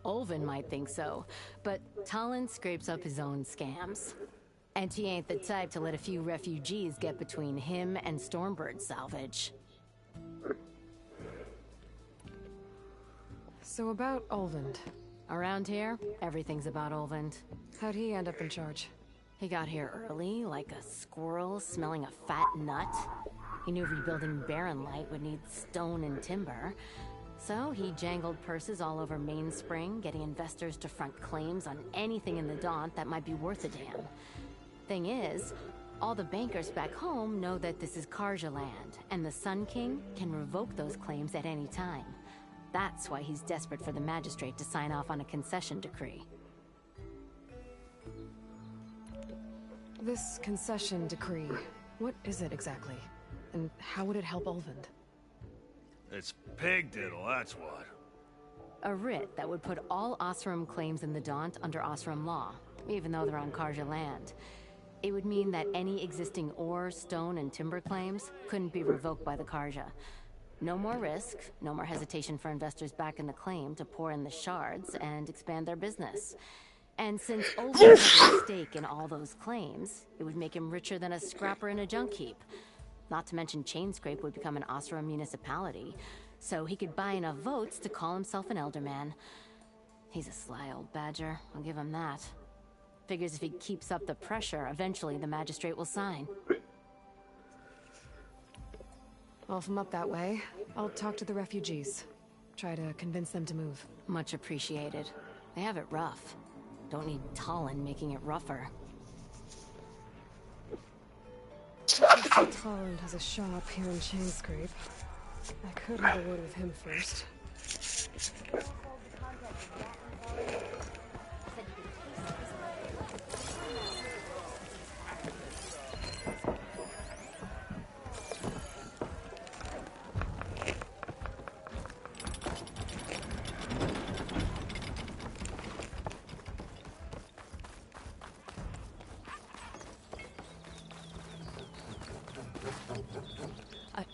Ulvin might think so, but Tolland scrapes up his own scams. And he ain't the type to let a few refugees get between him and Stormbird salvage. So about Ulvin. Around here, everything's about Ulvin. How'd he end up in charge? He got here early, like a squirrel smelling a fat nut. He knew rebuilding Barren Light would need stone and timber. So he jangled purses all over Mainspring, getting investors to front claims on anything in the Daunt that might be worth a damn. Thing is, all the bankers back home know that this is Karja land, and the Sun King can revoke those claims at any time. That's why he's desperate for the magistrate to sign off on a concession decree. This concession decree, what is it exactly? And how would it help Ulvin? It's pig diddle, that's what. A writ that would put all Osram claims in the Daunt under Osram law, even though they're on Karja land. It would mean that any existing ore, stone, and timber claims couldn't be revoked by the Karja. No more risk, no more hesitation for investors back in the claim to pour in the shards and expand their business. And since Ulvin has a stake in all those claims, it would make him richer than a scrapper in a junk heap. Not to mention Chainscrape would become an Osram municipality, so he could buy enough votes to call himself an Elderman. He's a sly old badger, I'll give him that. Figures if he keeps up the pressure, eventually the magistrate will sign. Well, if I'm up that way, I'll talk to the refugees. Try to convince them to move. Much appreciated. They have it rough. Don't need Tolland making it rougher. Tolland has a shop here in Chainscrape. I could have a word with him first.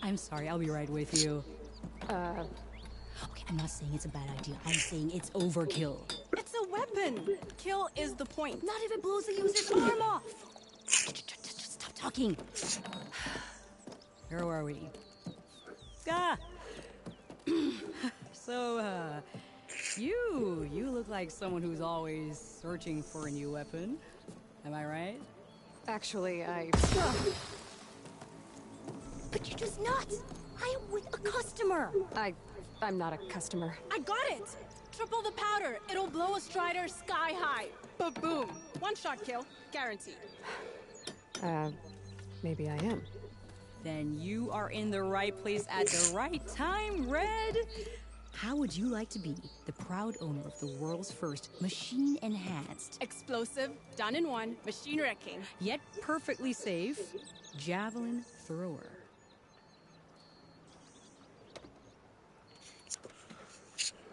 I'm sorry, I'll be right with you. Okay, I'm not saying it's a bad idea. I'm saying it's overkill. It's a weapon! Kill is the point. Not if it blows the user's arm off! Just stop talking. Where are we? Ah! So, you look like someone who's always searching for a new weapon. Am I right? Actually, But you're just nuts! I am with a customer! I'm not a customer. I got it! Triple the powder. It'll blow a Strider sky high. Ba-boom. One shot kill. Guaranteed. Maybe I am. Then you are in the right place at the right time, Red! How would you like to be the proud owner of the world's first machine-enhanced, Explosive, done in one, machine wrecking. yet perfectly safe, javelin thrower?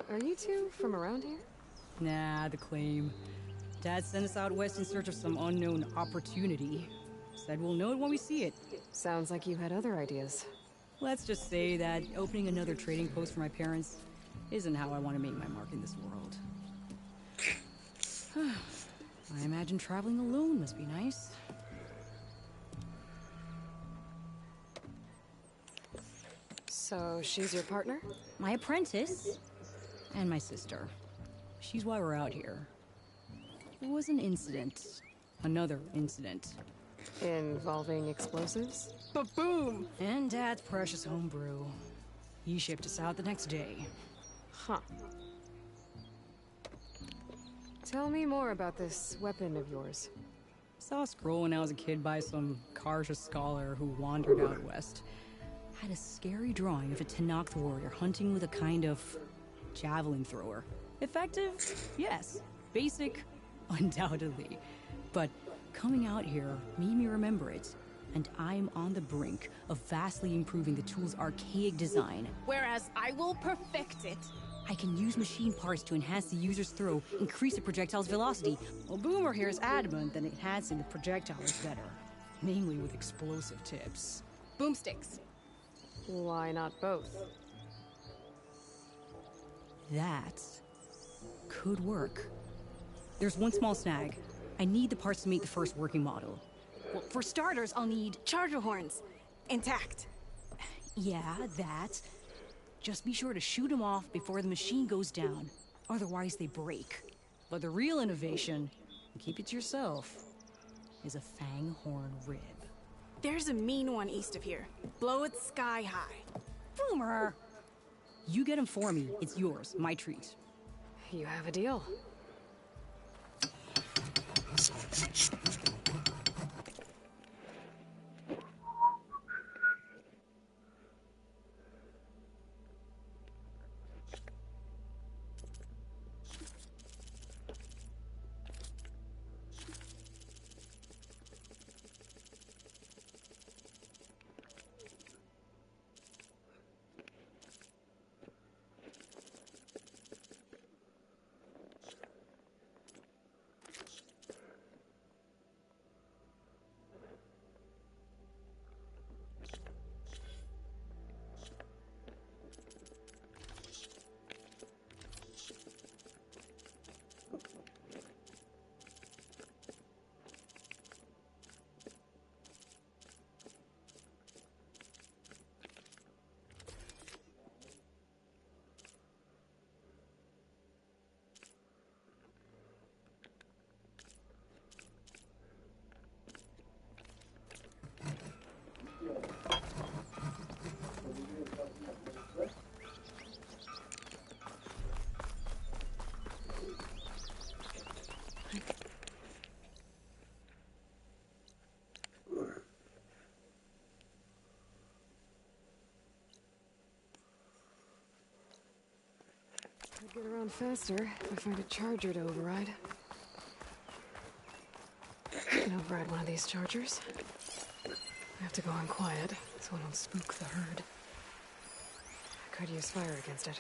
Are you two from around here? Nah, the claim. Dad sent us out west in search of some unknown opportunity. Said we'll know it when we see it. Sounds like you had other ideas. Let's just say that opening another trading post for my parents isn't how I want to make my mark in this world. I imagine traveling alone must be nice. So she's your partner? My apprentice and my sister. She's why we're out here. There was an incident. Another incident. Involving explosives? Ba-boom! And Dad's precious homebrew. He shipped us out the next day. Huh. Tell me more about this weapon of yours. Saw a scroll when I was a kid by some Karja scholar who wandered out west. Had a scary drawing of a Tenakth warrior hunting with a kind of javelin thrower. Effective? Yes. Basic? Undoubtedly. But coming out here made me remember it, and I'm on the brink of vastly improving the tool's archaic design. Whereas I will perfect it. I can use machine parts to enhance the user's throw, increase the projectile's velocity. Well, Boomer here is adamant that enhancing the projectile is better, namely with explosive tips. Boomsticks. Why not both? That could work. There's one small snag. I need the parts to make the first working model. Well, for starters, I'll need charger horns. Intact. Yeah, that. Just be sure to shoot them off before the machine goes down. Otherwise, they break. But the real innovation, and keep it to yourself, is a fang horn rib. There's a mean one east of here. Blow it sky high. Boomer! You get him for me. It's yours. My treat. You have a deal. I'd get around faster if I find a charger to override. I can override one of these chargers. I have to go on quiet, so I don't spook the herd. I could use fire against it.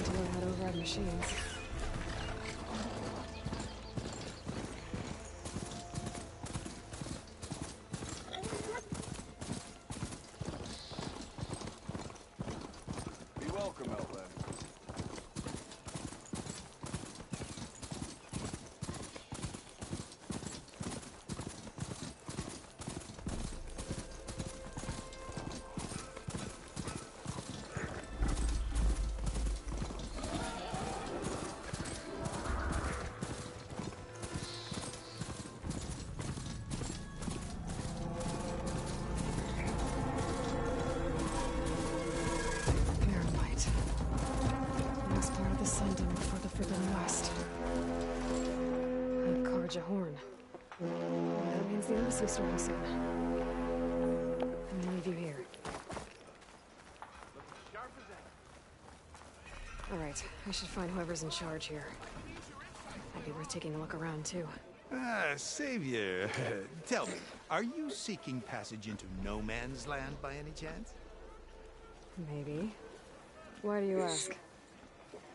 to know how to override machines. Be welcome, Outlander. Horn. That means the embassy store is soon. I'm gonna leave you here. Alright, I should find whoever's in charge here. Might be worth taking a look around, too. Ah, Savior. Tell me, are you seeking passage into no man's land by any chance? Maybe. Why do you ask?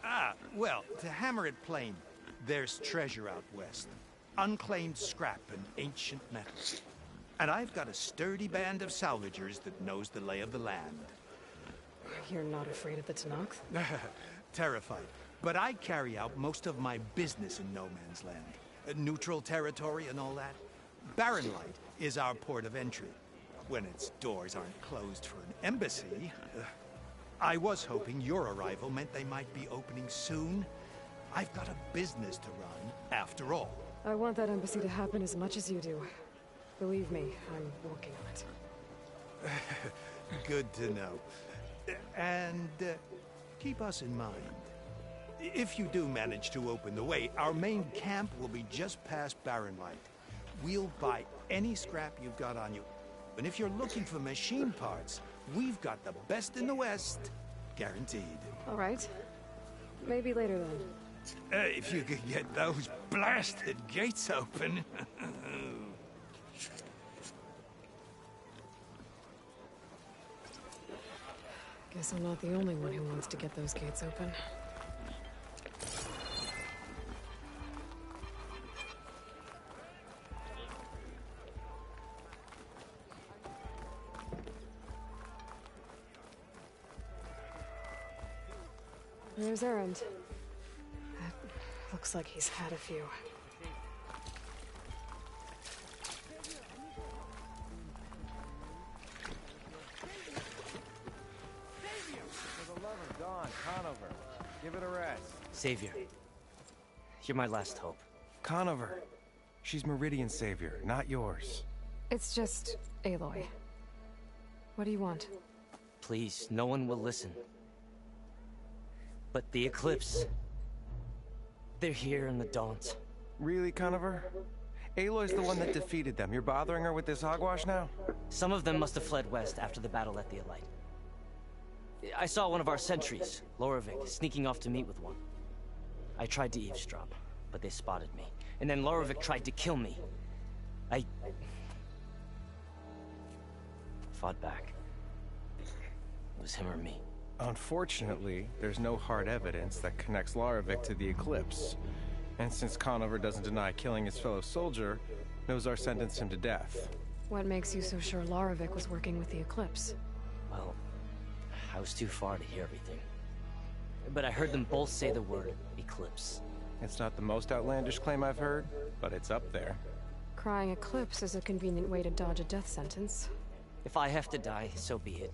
Ah, well, to hammer it plain, there's treasure out west. Unclaimed scrap and ancient metal. And I've got a sturdy band of salvagers that knows the lay of the land. You're not afraid of the Tenakth? Terrified. But I carry out most of my business in no man's land. Neutral territory and all that. Barren Light is our port of entry. When its doors aren't closed for an embassy. I was hoping your arrival meant they might be opening soon. I've got a business to run, after all. I want that embassy to happen as much as you do. Believe me, I'm working on it. Good to know. And keep us in mind. If you do manage to open the way, our main camp will be just past Barren Light. We'll buy any scrap you've got on you. And if you're looking for machine parts, we've got the best in the West. Guaranteed. All right. Maybe later then. If you could get those blasted gates open. Guess I'm not the only one who wants to get those gates open. There's Erend. Looks like he's had a few. For the love of Dawn, Conover, give it a rest. Savior, you're my last hope. Conover. She's Meridian's savior, not yours. It's just Aloy. What do you want? Please, no one will listen. But the Eclipse... they're here in the Daunt. Really, Conover? Aloy's the one that defeated them. You're bothering her with this hogwash now? Some of them must have fled west after the battle at the Elite. I saw one of our sentries, Lorevic, sneaking off to meet with one. I tried to eavesdrop, but they spotted me. And then Lorevic tried to kill me. I... fought back. It was him or me. Unfortunately, there's no hard evidence that connects Lorevic to the Eclipse. And since Conover doesn't deny killing his fellow soldier, Nozar sentenced him to death. What makes you so sure Lorevic was working with the Eclipse? Well, I was too far to hear everything. But I heard them both say the word Eclipse. It's not the most outlandish claim I've heard, but it's up there. Crying Eclipse is a convenient way to dodge a death sentence. If I have to die, so be it.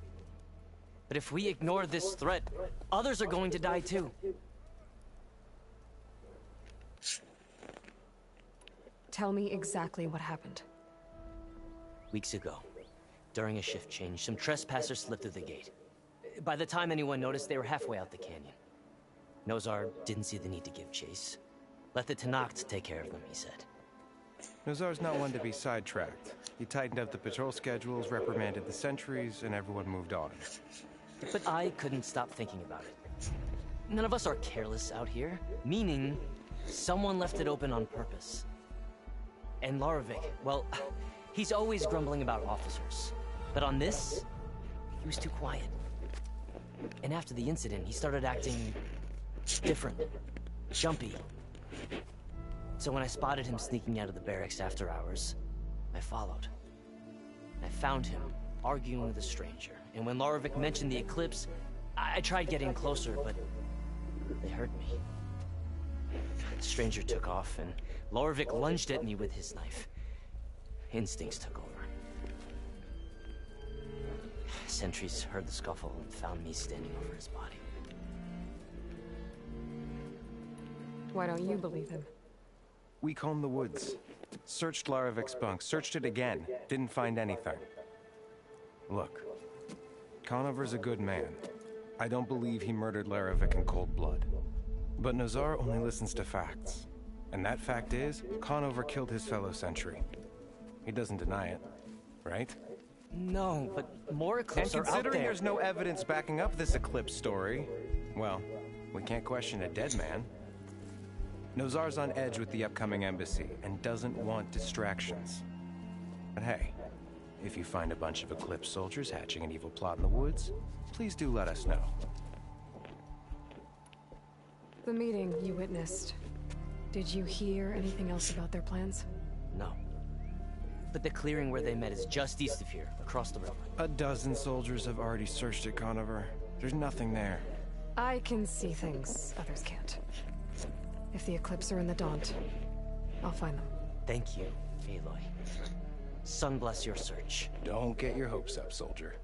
But if we ignore this threat, others are going to die too. Tell me exactly what happened. Weeks ago, during a shift change, some trespassers slipped through the gate. By the time anyone noticed, they were halfway out the canyon. Nozar didn't see the need to give chase. Let the Tenakth take care of them, he said. Nozar's not one to be sidetracked. He tightened up the patrol schedules, reprimanded the sentries, and everyone moved on. But I couldn't stop thinking about it. None of us are careless out here, meaning someone left it open on purpose. And Lorevic, well, he's always grumbling about officers. But on this, he was too quiet. And after the incident, he started acting different. Jumpy. So when I spotted him sneaking out of the barracks after hours, I followed. I found him, arguing with a stranger. And when Larovic mentioned the eclipse, I tried getting closer, but they heard me. The stranger took off, and Larovic lunged at me with his knife. Instincts took over. Sentries heard the scuffle and found me standing over his body. Why don't you believe him? We combed the woods. Searched Larovic's bunk. Searched it again. Didn't find anything. Look. Conover's a good man. I don't believe he murdered Larovic in cold blood. But Nazar only listens to facts. And that fact is, Conover killed his fellow sentry. He doesn't deny it, right? No, but more eclipses are out there. And considering there's no evidence backing up this eclipse story, well, we can't question a dead man. Nozar's on edge with the upcoming embassy and doesn't want distractions. But hey, if you find a bunch of Eclipse soldiers hatching an evil plot in the woods, please do let us know. The meeting you witnessed. Did you hear anything else about their plans? No. But the clearing where they met is just east of here, across the river. A dozen soldiers have already searched it, Conover. There's nothing there. I can see things others can't. If the Eclipse are in the Daunt, I'll find them. Thank you, Aloy. Sun bless your search. Don't get your hopes up, soldier.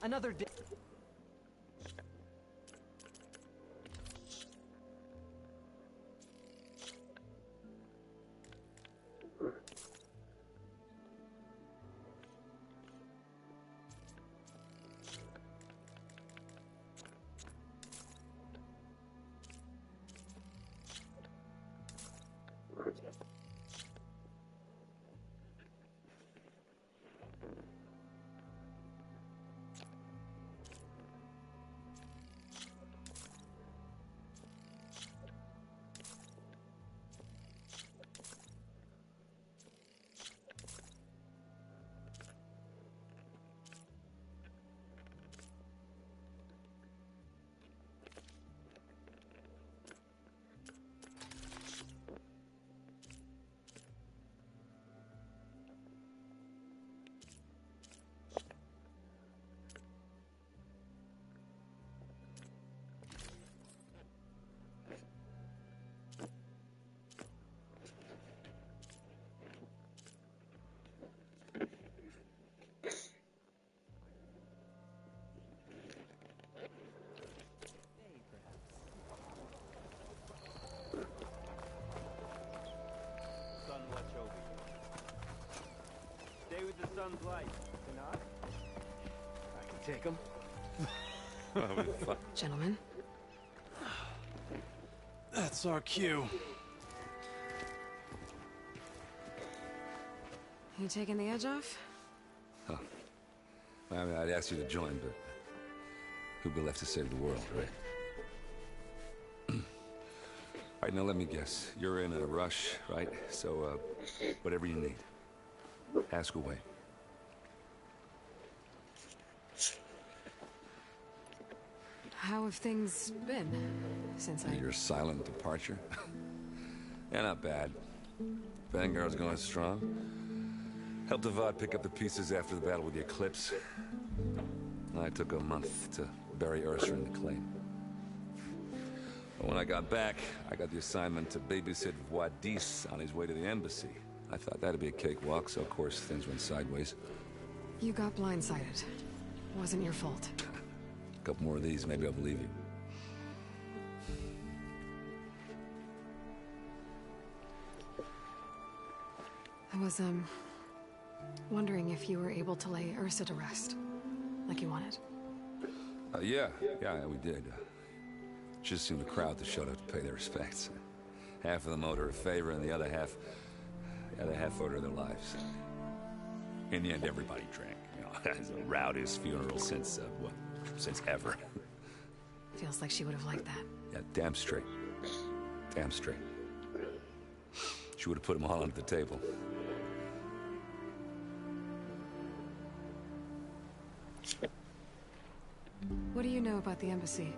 Another day. The sun's light. Cannot? I can take him. Gentlemen. That's our cue. You taking the edge off? Huh. I mean, I'd ask you to join, but who'd be left to save the world, right? All right, now let me guess. You're in a rush, right? So, whatever you need. Ask away. How have things been since Your silent departure? Yeah, not bad. Vanguard's going strong. Helped Avad pick up the pieces after the battle with the Eclipse. I took a month to bury Ursa in the claim. But when I got back, I got the assignment to babysit Wadis on his way to the embassy. I thought that'd be a cakewalk, so of course things went sideways. You got blindsided. Wasn't your fault. A couple more of these, maybe I'll believe you. I was, wondering if you were able to lay Ursa to rest, like you wanted. Yeah, we did. Just seemed the crowd that showed up to pay their respects. Half of them owed her a favor, and the other half owed her their lives. In the end, everybody drank. You know, it's the rowdiest funeral since ever. Feels like she would have liked that. Yeah, damn straight. Damn straight. She would have put them all under the table. What do you know about the embassy?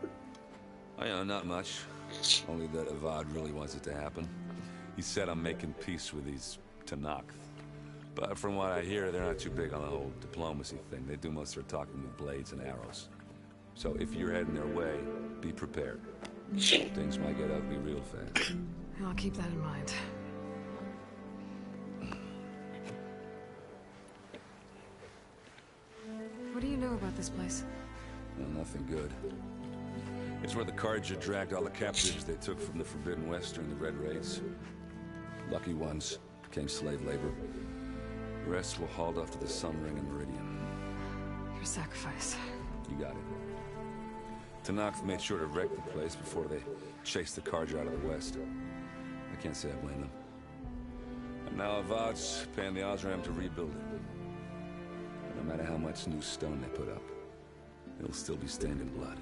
I know not much. Only that Avad really wants it to happen. He said I'm making peace with these Tanakh. But from what I hear, they're not too big on the whole diplomacy thing. They do most of their talking with blades and arrows. So if you're heading their way, be prepared. Things might get ugly real fast. I'll keep that in mind. What do you know about this place? Well, nothing good. It's where the Carja dragged all the captives they took from the Forbidden West during the Red Raids. Lucky ones became slave labor. The rest were hauled off to the Sun Ring and Meridian. Your sacrifice. You got it. Tanakh made sure to wreck the place before they chased the Carja out of the West. I can't say I blame them. And now Avad's paying the Osram to rebuild it. And no matter how much new stone they put up, it'll still be stained in blood.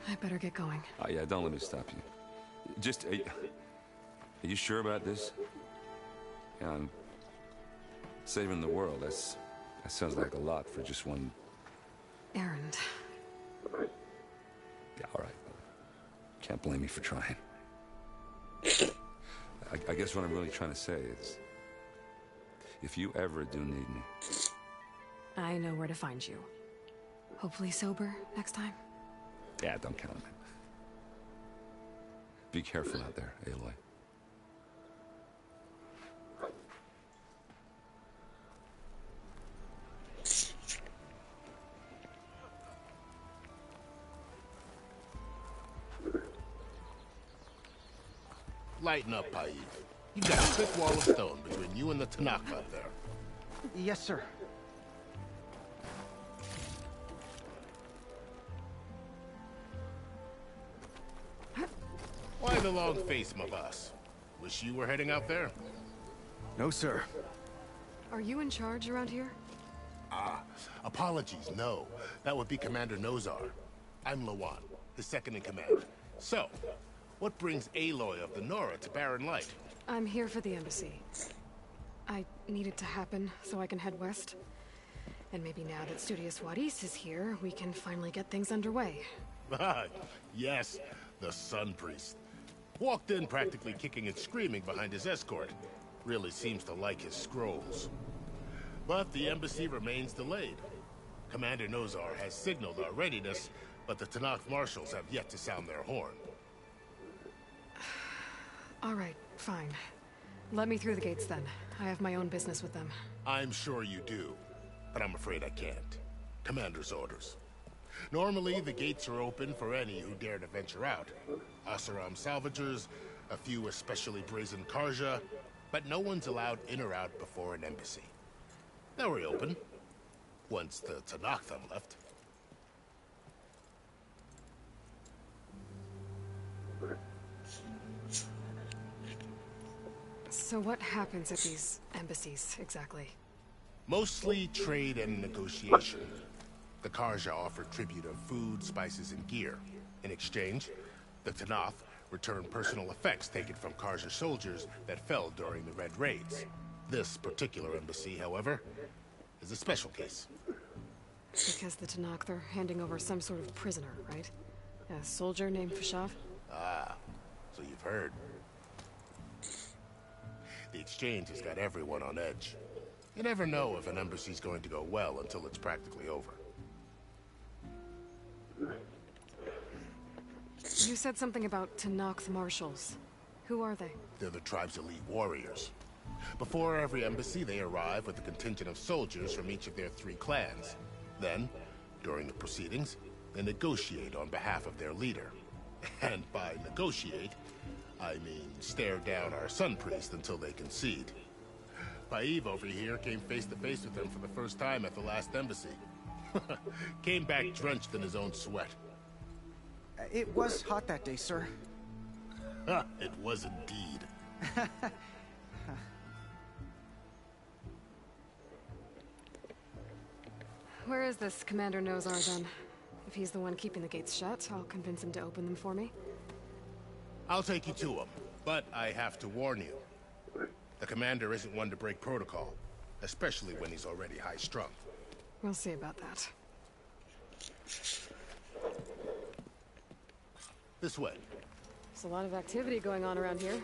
I better get going. Oh, yeah, don't let me stop you. Just, are you sure about this? Yeah, I'm saving the world. That sounds like a lot for just one... errand. Yeah, all right. Can't blame me for trying. I guess what I'm really trying to say is, if you ever do need me... I know where to find you. Hopefully sober next time. Yeah, don't count on it. Be careful out there, Aloy. Lighten up, Paid. You've got a thick wall of stone between you and the Tanakh out there. Yes, sir. Why the long face, my boss? Wish you were heading out there? No, sir. Are you in charge around here? Ah, apologies, no. That would be Commander Nozar. I'm Lawan, his second in command. So, what brings Aloy of the Nora to Barren Light? I'm here for the embassy. I need it to happen so I can head west. And maybe now that Studious Wadis is here, we can finally get things underway. Ah, yes, the Sun Priest. Walked in practically kicking and screaming behind his escort. Really seems to like his scrolls. But the embassy remains delayed. Commander Nozar has signaled our readiness, but the Tanakh marshals have yet to sound their horn. All right, fine. Let me through the gates then. I have my own business with them. I'm sure you do, but I'm afraid I can't. Commander's orders. Normally, the gates are open for any who dare to venture out. Asaram salvagers, a few especially brazen Karja, but no one's allowed in or out before an embassy. They'll reopen, once the Tanakh left. So what happens at these embassies, exactly? Mostly trade and negotiation. The Karja offer tribute of food, spices, and gear. In exchange, the Tanakh return personal effects taken from Karja soldiers that fell during the Red Raids. This particular embassy, however, is a special case. Because the Tanakh, they're handing over some sort of prisoner, right? A soldier named Fashav? Ah, so you've heard. The exchange has got everyone on edge. You never know if an embassy's going to go well until it's practically over. You said something about Tanakh marshals. Who are they? They're the tribe's elite warriors. Before every embassy, they arrive with a contingent of soldiers from each of their 3 clans. Then, during the proceedings, they negotiate on behalf of their leader. And by negotiate, I mean stare down our sun priest until they concede. Paiv over here came face to face with them for the first time at the last embassy. Came back drenched in his own sweat. It was hot that day, sir. It was indeed. Where is this Commander Nozar, then? If he's the one keeping the gates shut, I'll convince him to open them for me. I'll take you to him, but I have to warn you. The commander isn't one to break protocol, especially when he's already high-strung. We'll see about that. This way. There's a lot of activity going on around here.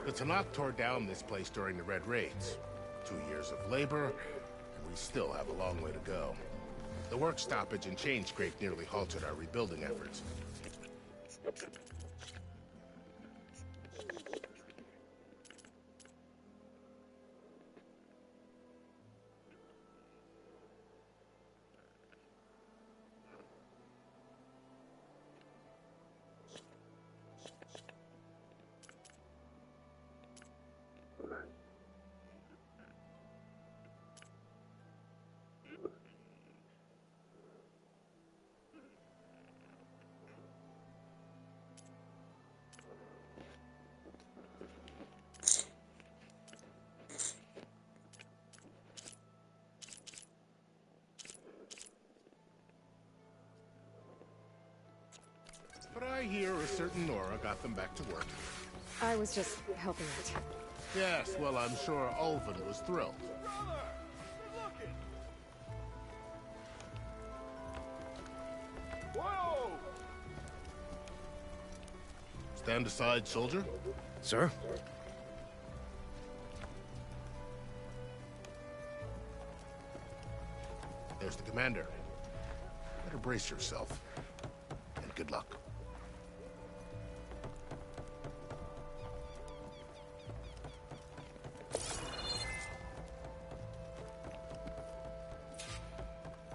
The Tanakh tore down this place during the Red Raids. 2 years of labor, and we still have a long way to go. The work stoppage and chain scrape nearly halted our rebuilding efforts. But I hear a certain Nora got them back to work. I was just helping out. Yes, well, I'm sure Ulvin was thrilled. Whoa! Stand aside, soldier. Sir? There's the commander. Better brace yourself. And good luck.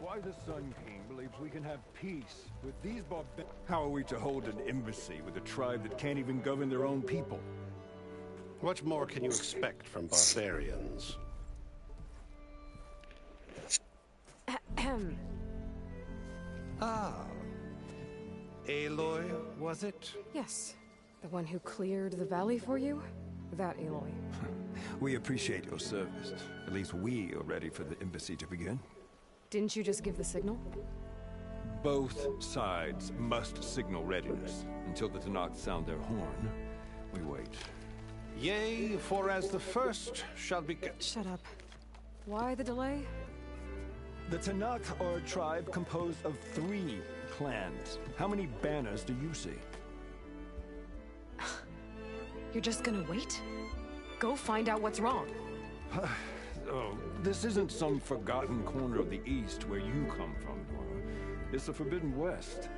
Why the Sun King believes we can have peace with these barbarians. How are we to hold an embassy with a tribe that can't even govern their own people? What more can you expect from barbarians? Ah. Aloy, was it? Yes. The one who cleared the valley for you? That Aloy. We appreciate your service. At least we are ready for the embassy to begin. Didn't you just give the signal? Both sides must signal readiness. Until the Tanakh sound their horn, we wait. Yea, for as the first shall be... Shut up. Why the delay? The Tanakh are a tribe composed of 3 clans. How many banners do you see? You're just gonna wait? Go find out what's wrong. Oh, this isn't some forgotten corner of the East where you come from, Nora. It's the Forbidden West.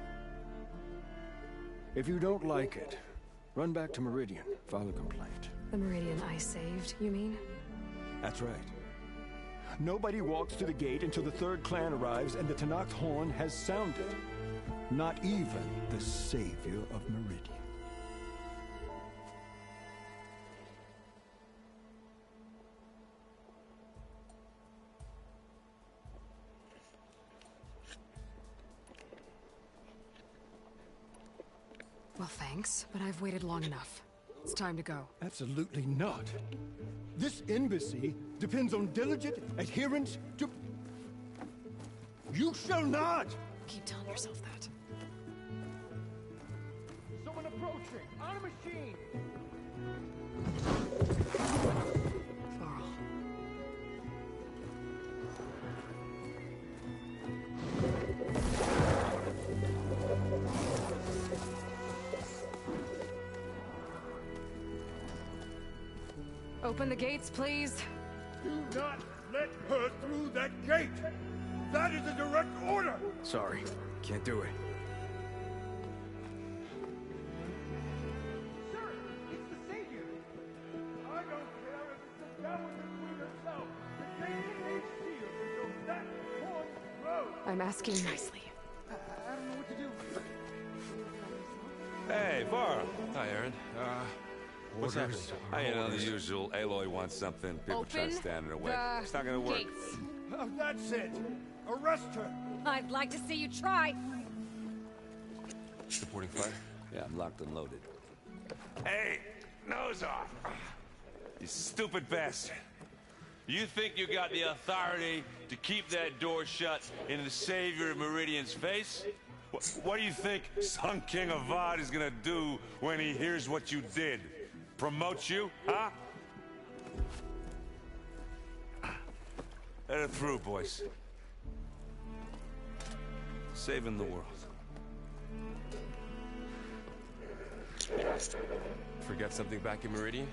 If you don't like it, run back to Meridian, file a complaint. The Meridian I saved, you mean? That's right. Nobody walks to the gate until the 3rd clan arrives and the Tanakh horn has sounded. Not even the savior of Meridian. Well, thanks, but I've waited long enough. It's time to go. Absolutely not. This embassy depends on diligent adherence to... You shall not! Keep telling yourself that. Someone approaching! On a machine! Varl. Open the gates, please. Do not let her through that gate! That is a direct order! Sorry, can't do it. I'm asking nicely. I don't know what to do. Hey, Varl. Hi, Aaron. What's happening? You know, the usual. Aloy wants something. People try to stand in her way. It's not gonna work. Gates. Oh, that's it. Arrest her. I'd like to see you try. Supporting fire? Yeah, I'm locked and loaded. Hey, nose off. You stupid bastard. You think you got the authority to keep that door shut in the Savior of Meridian's face? What do you think Sun King Avad is gonna do when he hears what you did? Promote you, huh? Let her through, boys. Saving the world. Forget something back in Meridian?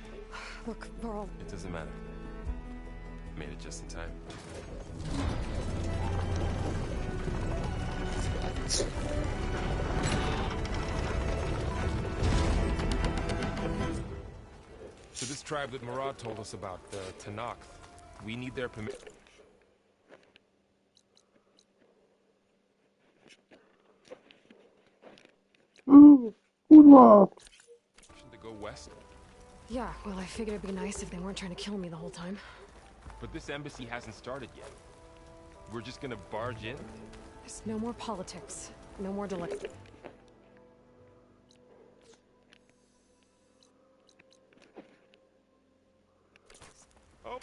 Look, Varl. It doesn't matter. Made it just in time. So this tribe that Murad told us about, the Tanakh, we need their permission to go west. Yeah, well, I figured it'd be nice if they weren't trying to kill me the whole time. But this embassy hasn't started yet. We're just gonna barge in? There's no more politics. No more delay. Oh.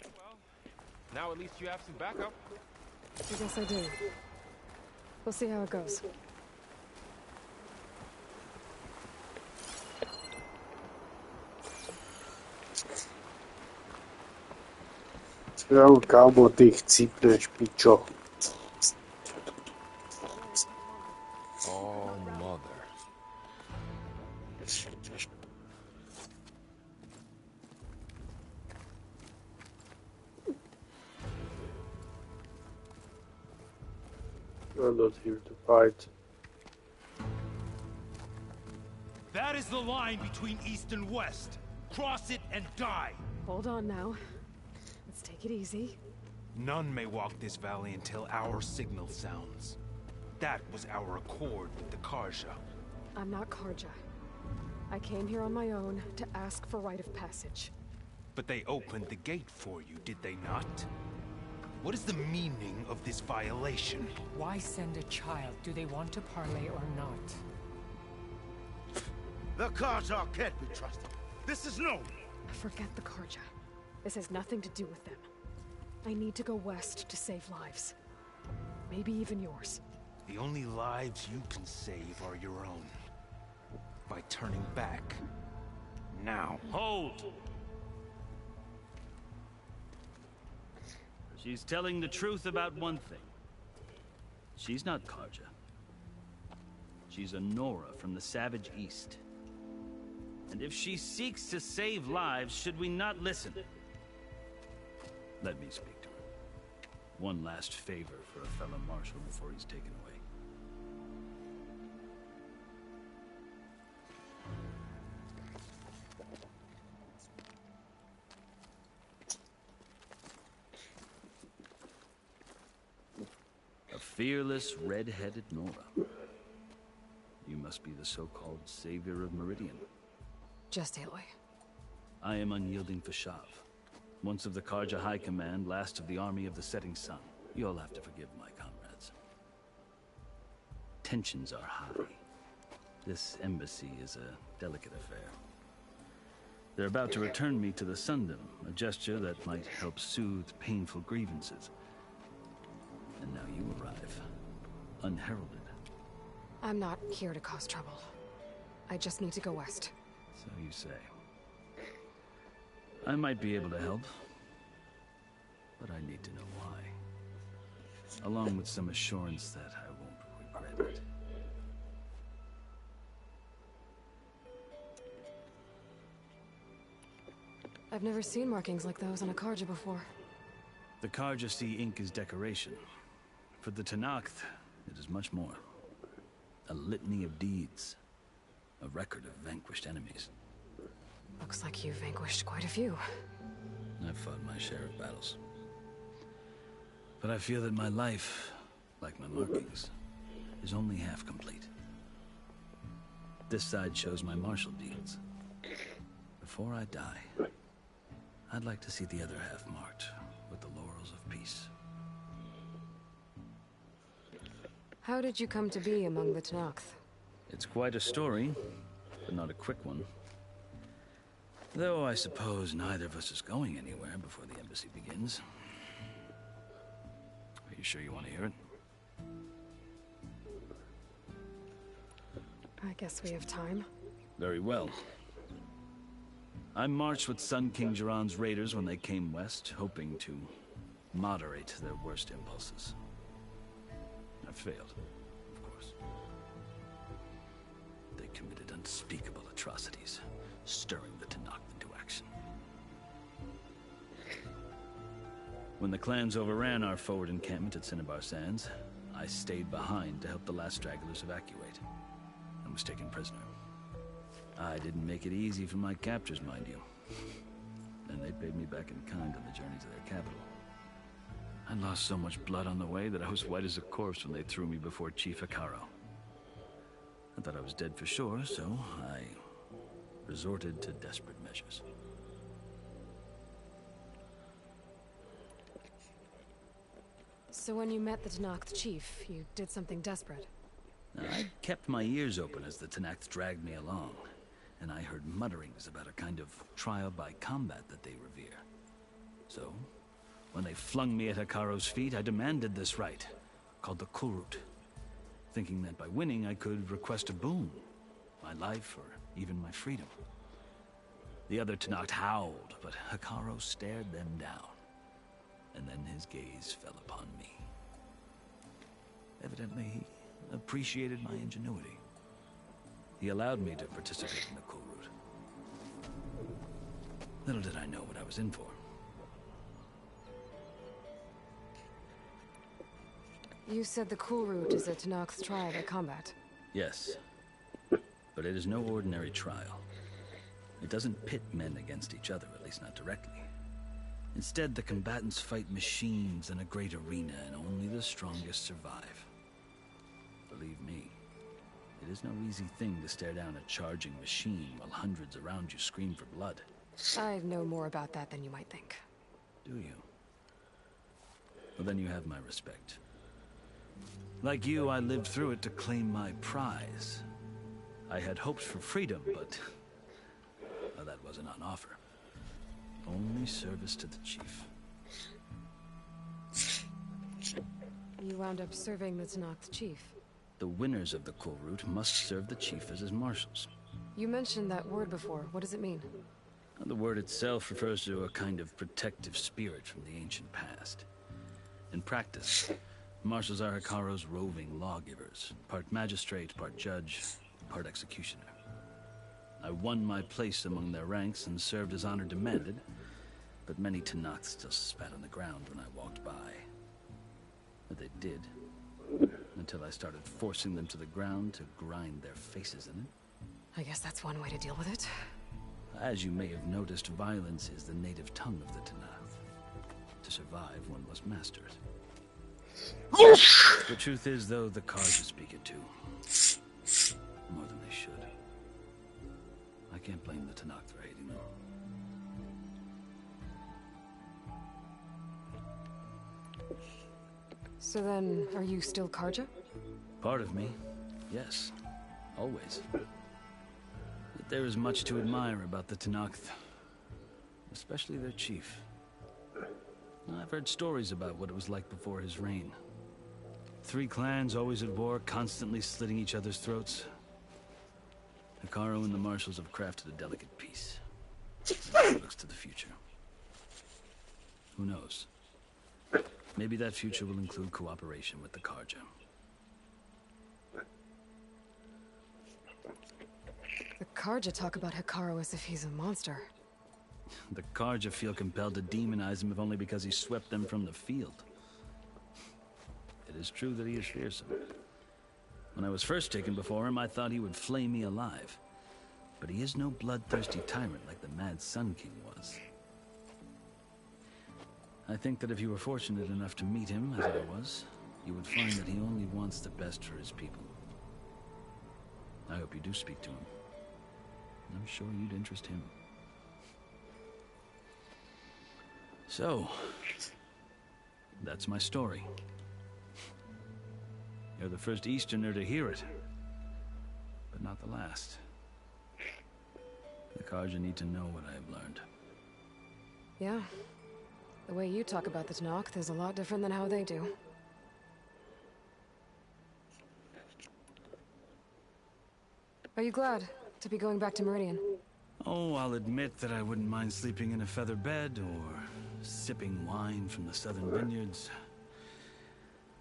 Well, now at least you have some backup. I guess I do. We'll see how it goes. Čau, kámo, ty chcípneš, pičo. Oh, mother. You're not here to fight. That is the line between East and West. Cross it and die. Hold on now. Let's take it easy. None may walk this valley until our signal sounds. That was our accord with the Karja. I'm not Karja. I came here on my own to ask for rite of passage. But they opened the gate for you, did they not? What is the meaning of this violation? Why send a child? Do they want to parley or not? The Karja can't be trusted. This is Nove. Forget the Karja. This has nothing to do with them. I need to go west to save lives. Maybe even yours. The only lives you can save are your own. By turning back. Now. Hold! She's telling the truth about one thing. She's not Karja. She's a Nora from the Savage East. And if she seeks to save lives, should we not listen? Let me speak to her. One last favor for a fellow marshal before he's taken away. A fearless, red-headed Nora. You must be the so-called savior of Meridian. Just Aloy. I am unyielding Fashav. Once of the Karja High Command, last of the army of the setting sun. You'll have to forgive my comrades. Tensions are high. This embassy is a delicate affair. They're about to return me to the Sundom, a gesture that might help soothe painful grievances. And now you arrive, unheralded. I'm not here to cause trouble. I just need to go west. So you say. I might be able to help, but I need to know why. Along with some assurance that I won't regret it. I've never seen markings like those on a Karja before. The Karja see ink as decoration. For the Tanakh, it is much more. A litany of deeds. A record of vanquished enemies. Looks like you vanquished quite a few. I've fought my share of battles. But I feel that my life, like my markings, is only half complete. This side shows my martial deeds. Before I die, I'd like to see the other half marked with the laurels of peace. How did you come to be among the Tenakth? It's quite a story, but not a quick one. Though I suppose neither of us is going anywhere before the embassy begins. Are you sure you want to hear it? I guess we have time. Very well. I marched with Sun King Jiran's raiders when they came west, hoping to moderate their worst impulses. I failed, of course. They committed unspeakable atrocities, stirring the Tenakth into action. When the clans overran our forward encampment at Cinnabar Sands, I stayed behind to help the last stragglers evacuate, and was taken prisoner. I didn't make it easy for my captors, mind you. And they paid me back in kind on the journey to their capital. I lost so much blood on the way that I was white as a corpse when they threw me before Chief Hekaro. I thought I was dead for sure, so I resorted to desperate measures. So when you met the Tenakth chief, you did something desperate? I kept my ears open as the Tenakth dragged me along, and I heard mutterings about a kind of trial by combat that they revere. So, when they flung me at Hekaro's feet, I demanded this right, called the Kulrut, thinking that by winning I could request a boon, my life or even my freedom. The other Tenakth howled, but Hekaro stared them down, and then his gaze fell upon me. Evidently, he appreciated my ingenuity. He allowed me to participate in the Kulrut. Little did I know what I was in for. You said the Kulrut is a Tenakth's trial by combat. Yes, but it is no ordinary trial. It doesn't pit men against each other, at least not directly. Instead, the combatants fight machines in a great arena, and only the strongest survive. Believe me, it is no easy thing to stare down a charging machine while hundreds around you scream for blood. I know more about that than you might think. Do you? Well, then you have my respect. Like you, I lived through it to claim my prize. I had hopes for freedom, but well, that wasn't on offer. Only service to the chief. You wound up serving the Tenakth chief. The winners of the Kulrut must serve the chief as his marshals. You mentioned that word before. What does it mean? The word itself refers to a kind of protective spirit from the ancient past. In practice, marshals are Hekaro's roving lawgivers, part magistrate, part judge, part executioner. I won my place among their ranks and served as honor demanded, but many Tenakth still spat on the ground when I walked by. But they did, until I started forcing them to the ground to grind their faces in it. I guess that's one way to deal with it. As you may have noticed, violence is the native tongue of the Tenakth. To survive, one must master it. The truth is, though, the Karja speak it too. More than they should. I can't blame the Tenakth for hating them. So then, are you still Karja? Part of me, yes. Always. But there is much to admire about the Tenakth. Especially their chief. I've heard stories about what it was like before his reign. 3 clans always at war, constantly slitting each other's throats. Hekaro and the marshals have crafted a delicate peace. It looks to the future. Who knows? Maybe that future will include cooperation with the Karja. The Karja talk about Hekaro as if he's a monster. The Karja feel compelled to demonize him if only because he swept them from the field. It is true that he is fearsome. When I was first taken before him, I thought he would flay me alive. But he is no bloodthirsty tyrant like the Mad Sun King was. I think that if you were fortunate enough to meet him, as I was, you would find that he only wants the best for his people. I hope you do speak to him. I'm sure you'd interest him. So, that's my story. You're the first Easterner to hear it, but not the last. The Karja need to know what I have learned. Yeah. The way you talk about the Tenakth is a lot different than how they do. Are you glad to be going back to Meridian? Oh, I'll admit that I wouldn't mind sleeping in a feather bed or sipping wine from the southern vineyards.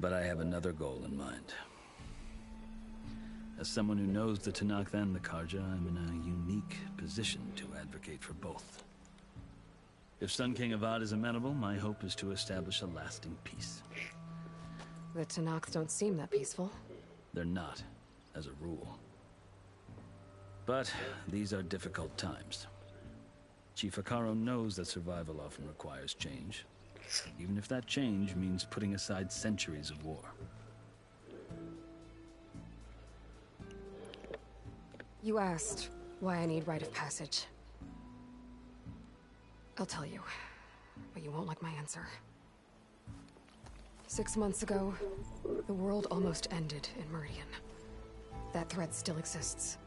But I have another goal in mind. As someone who knows the Tenakth and the Karja, I'm in a unique position to advocate for both. If Sun King Avad is amenable, my hope is to establish a lasting peace. The Tenakth don't seem that peaceful. They're not, as a rule. But these are difficult times. Chief Akaro knows that survival often requires change, even if that change means putting aside centuries of war. You asked why I need rite of passage. I'll tell you, but you won't like my answer. 6 months ago, the world almost ended in Meridian. That threat still exists.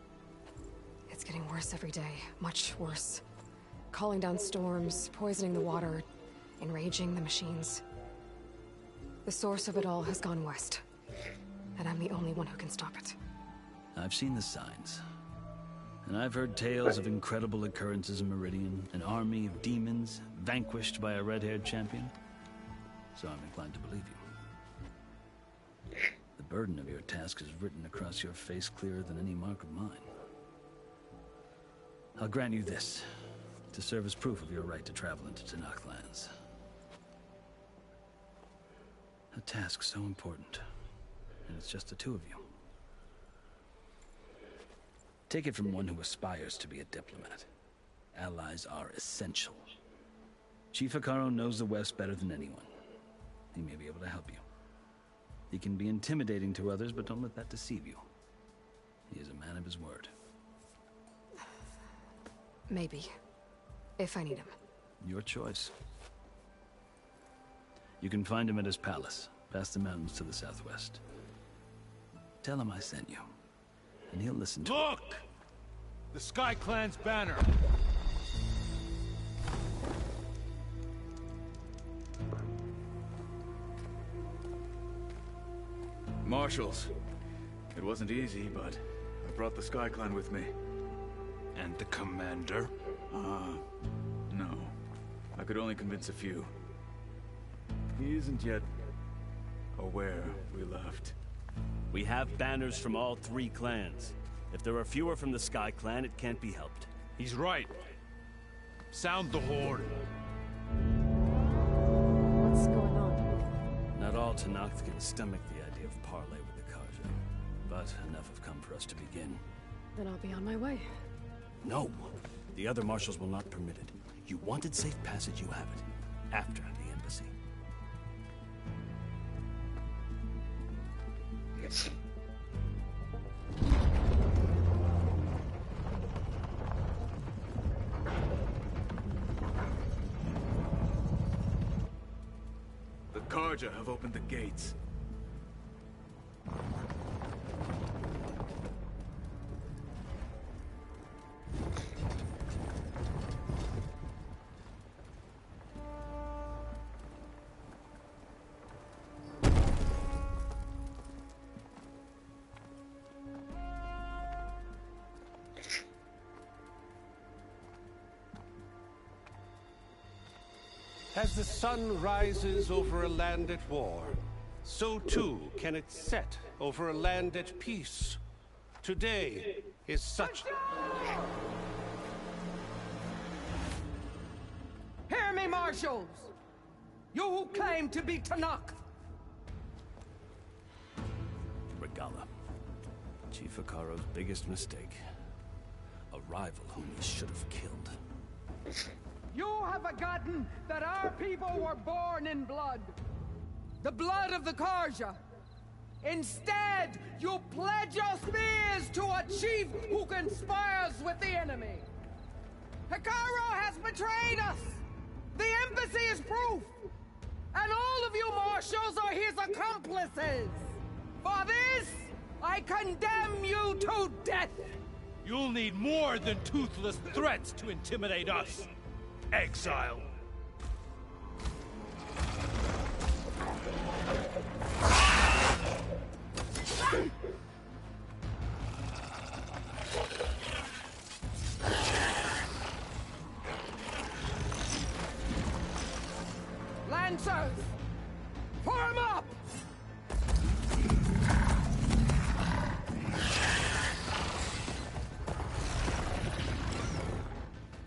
It's getting worse every day, much worse. Calling down storms, poisoning the water, enraging the machines. The source of it all has gone west, and I'm the only one who can stop it. I've seen the signs. And I've heard tales of incredible occurrences in Meridian, an army of demons vanquished by a red-haired champion. So I'm inclined to believe you. The burden of your task is written across your face clearer than any mark of mine. I'll grant you this, to serve as proof of your right to travel into Tenakth lands. A task so important, and it's just the two of you. Take it from one who aspires to be a diplomat. Allies are essential. Chief Akaro knows the West better than anyone. He may be able to help you. He can be intimidating to others, but don't let that deceive you. He is a man of his word. Maybe. If I need him. Your choice. You can find him at his palace, past the mountains to the southwest. Tell him I sent you, and he'll listen to Look! The Sky Clan's banner! Marshals. It wasn't easy, but I brought the Sky Clan with me. And the commander? No. I could only convince a few. He isn't yet aware we left. We have banners from all 3 clans. If there are fewer from the Sky Clan, it can't be helped. He's right. Sound the horn. What's going on? Not all Tenakth can stomach the idea of parley with the Karja, but enough have come for us to begin. Then I'll be on my way. No. The other marshals will not permit it. You wanted safe passage, you have it. After the embassy. Yes. The Karja have opened the gates. As the sun rises over a land at war, so too can it set over a land at peace. Today is such... Hear me, marshals! You who claim to be Tenakth! Regala. Chief Akaro's biggest mistake. A rival whom he should have killed. You have forgotten that our people were born in blood. The blood of the Karja. Instead, you pledge your spears to a chief who conspires with the enemy. Hikaru has betrayed us! The embassy is proof! And all of you marshals are his accomplices! For this, I condemn you to death! You'll need more than toothless threats to intimidate us. Exile. Lancers! Form up!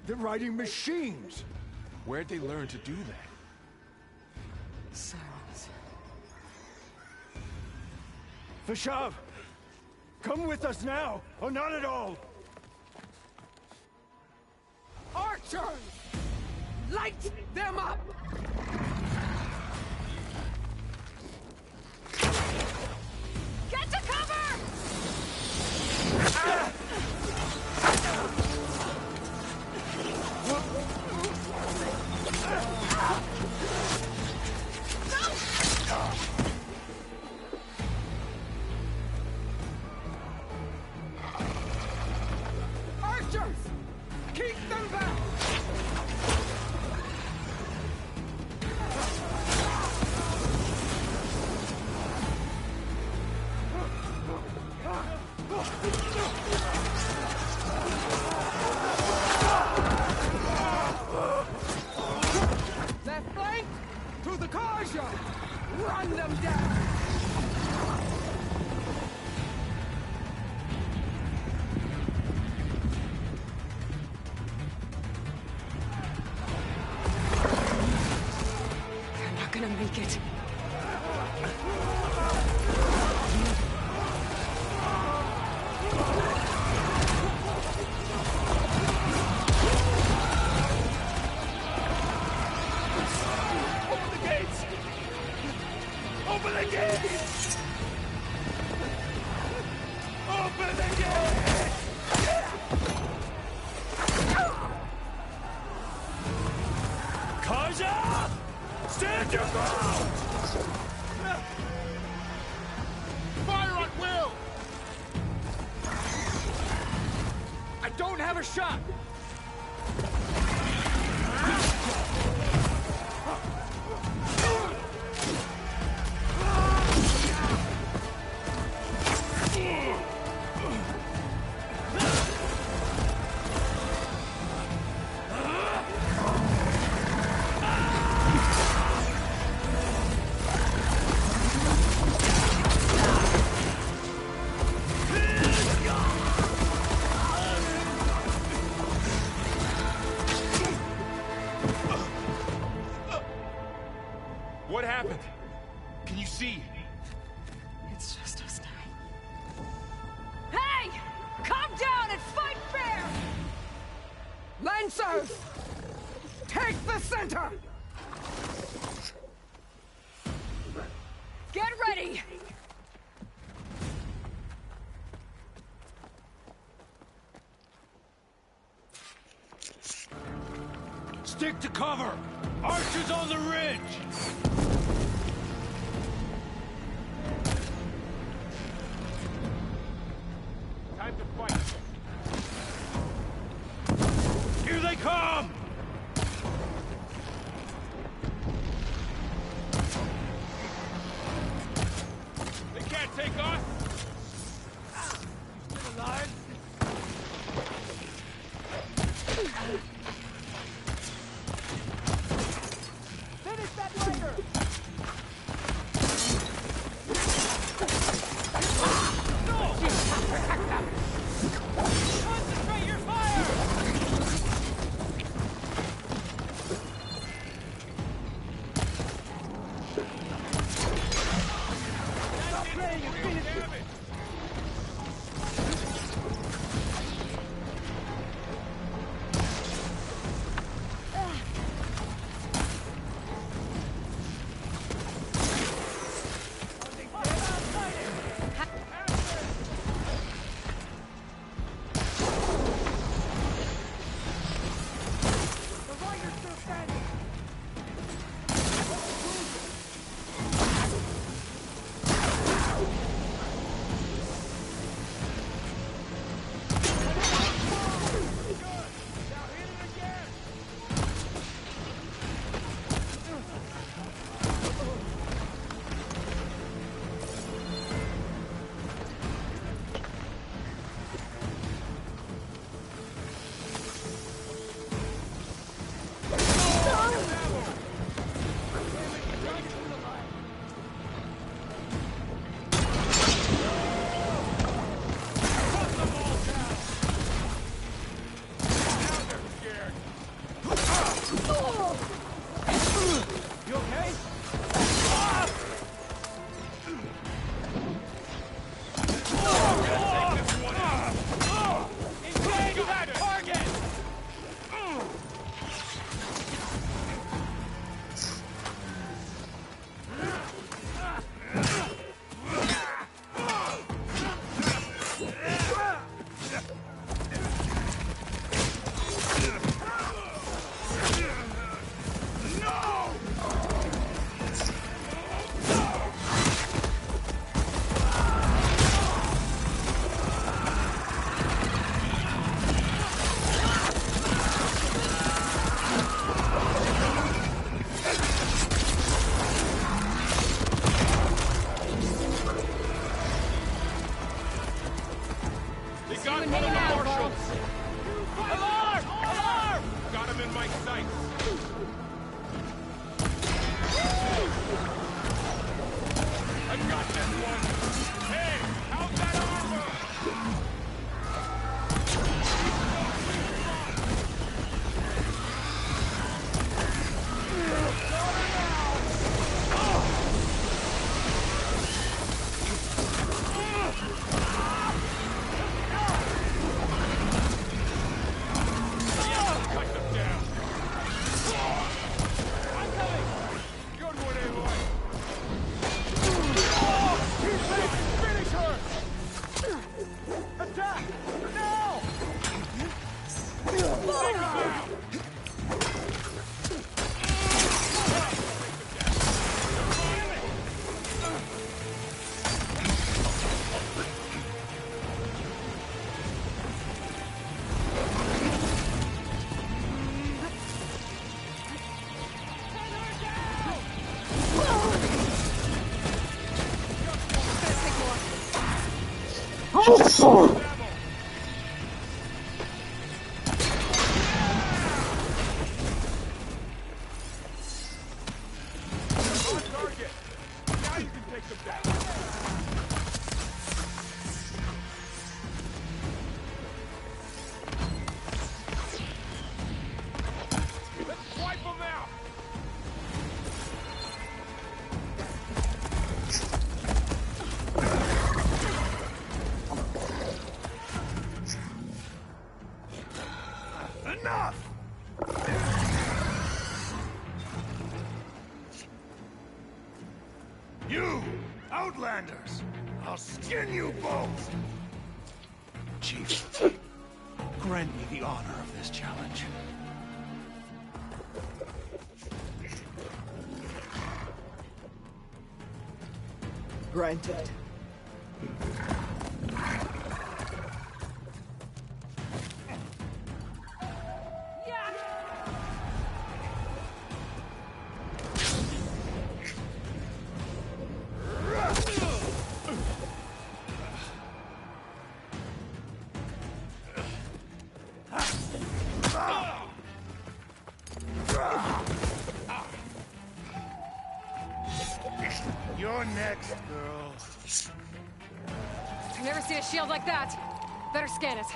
They're riding machines! Where'd they learn to do that? Silence. Vashav! Come with us now, or not at all! Archers! Light them up! Get to cover! Archers! Keep them back! Left flank! To the Karja! Run them down! They're not gonna make it. Open the gates! Open the gates! Open the gates! Karja! Stand your ground! Fire at will! I don't have a shot! What happened? Can you see? It's just us now. Hey! Calm down and fight fair! Lancers! Take the center! Get ready! Stick to cover! Archers on the ridge! Time to fight. Here they come! They can't take us! Still alive? Finish that rider! We got You and one me of the now, marshals! Alarm! Alarm! Got him in my sights! I've got this one! Hey, how's that armor? You, Outlanders! I'll skin you both! Chief, grant me the honor of this challenge. Granted. You're next, girl. I've never seen a shield like that. Better scan it.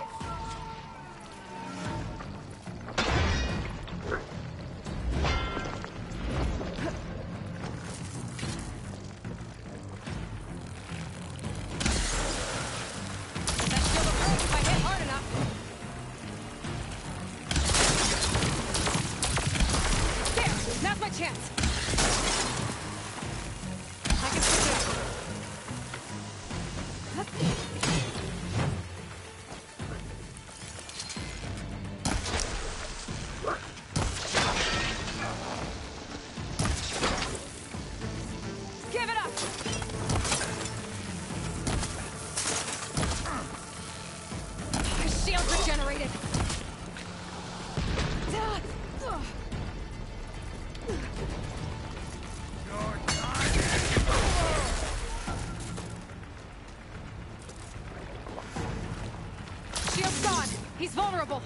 Shield's gone. He's vulnerable.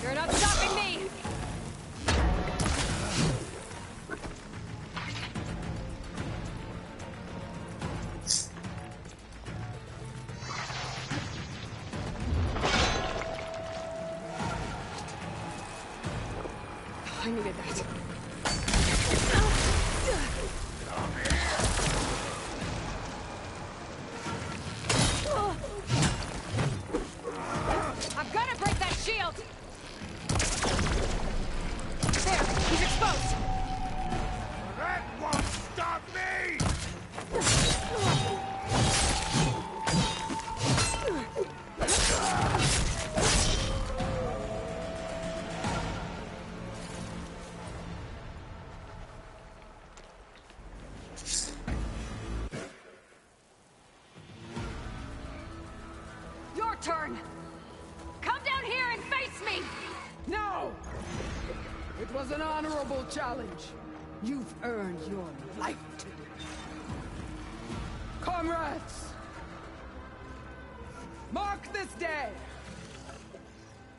You're not stopping me. I needed that. I've got to break that shield! There, he's exposed! That won't stop me! Your turn! Come down here and face me! No! It was an honorable challenge. You've earned your life today. Comrades! Mark this day!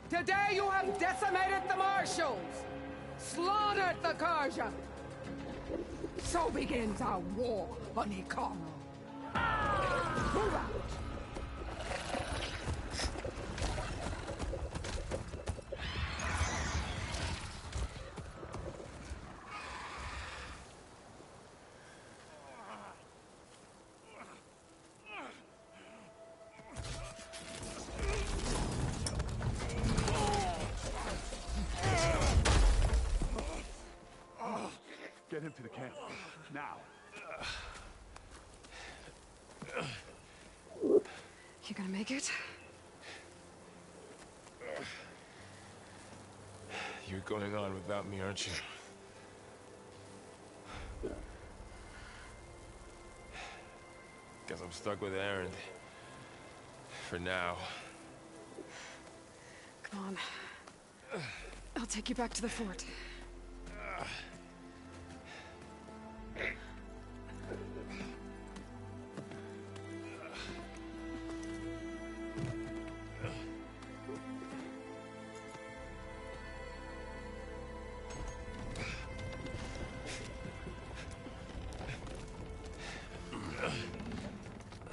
Today you have decimated the Marshals! Slaughtered the Karja! So begins our war on Ikaru. Move out! Get him to the camp. Now. You gonna make it? You're going on without me, aren't you? Guess I'm stuck with Aaron. For now. Come on. I'll take you back to the fort.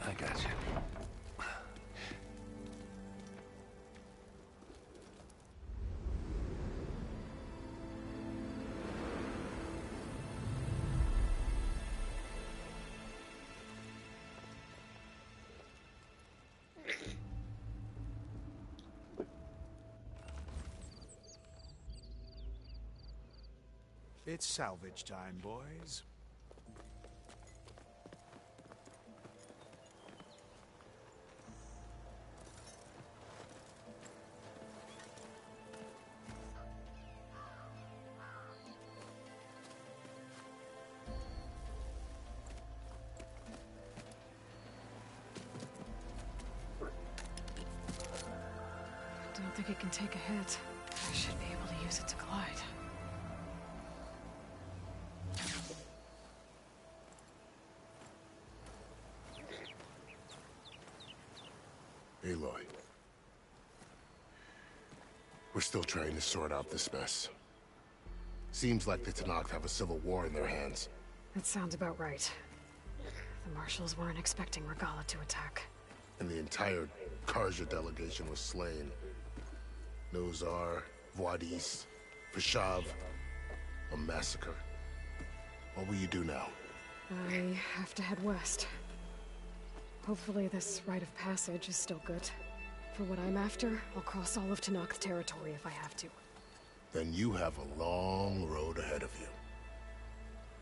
I got you. It's salvage time, boys. I don't think it can take a hit. I should be able to use it to glide. Aloy. We're still trying to sort out this mess. Seems like the Tenakth have a civil war in their hands. That sounds about right. The Marshals weren't expecting Regala to attack. And the entire Karja delegation was slain. Nozar, Voidis, Vashav. A massacre. What will you do now? I have to head west. Hopefully this rite of passage is still good. For what I'm after, I'll cross all of Tenakth territory if I have to. Then you have a long road ahead of you.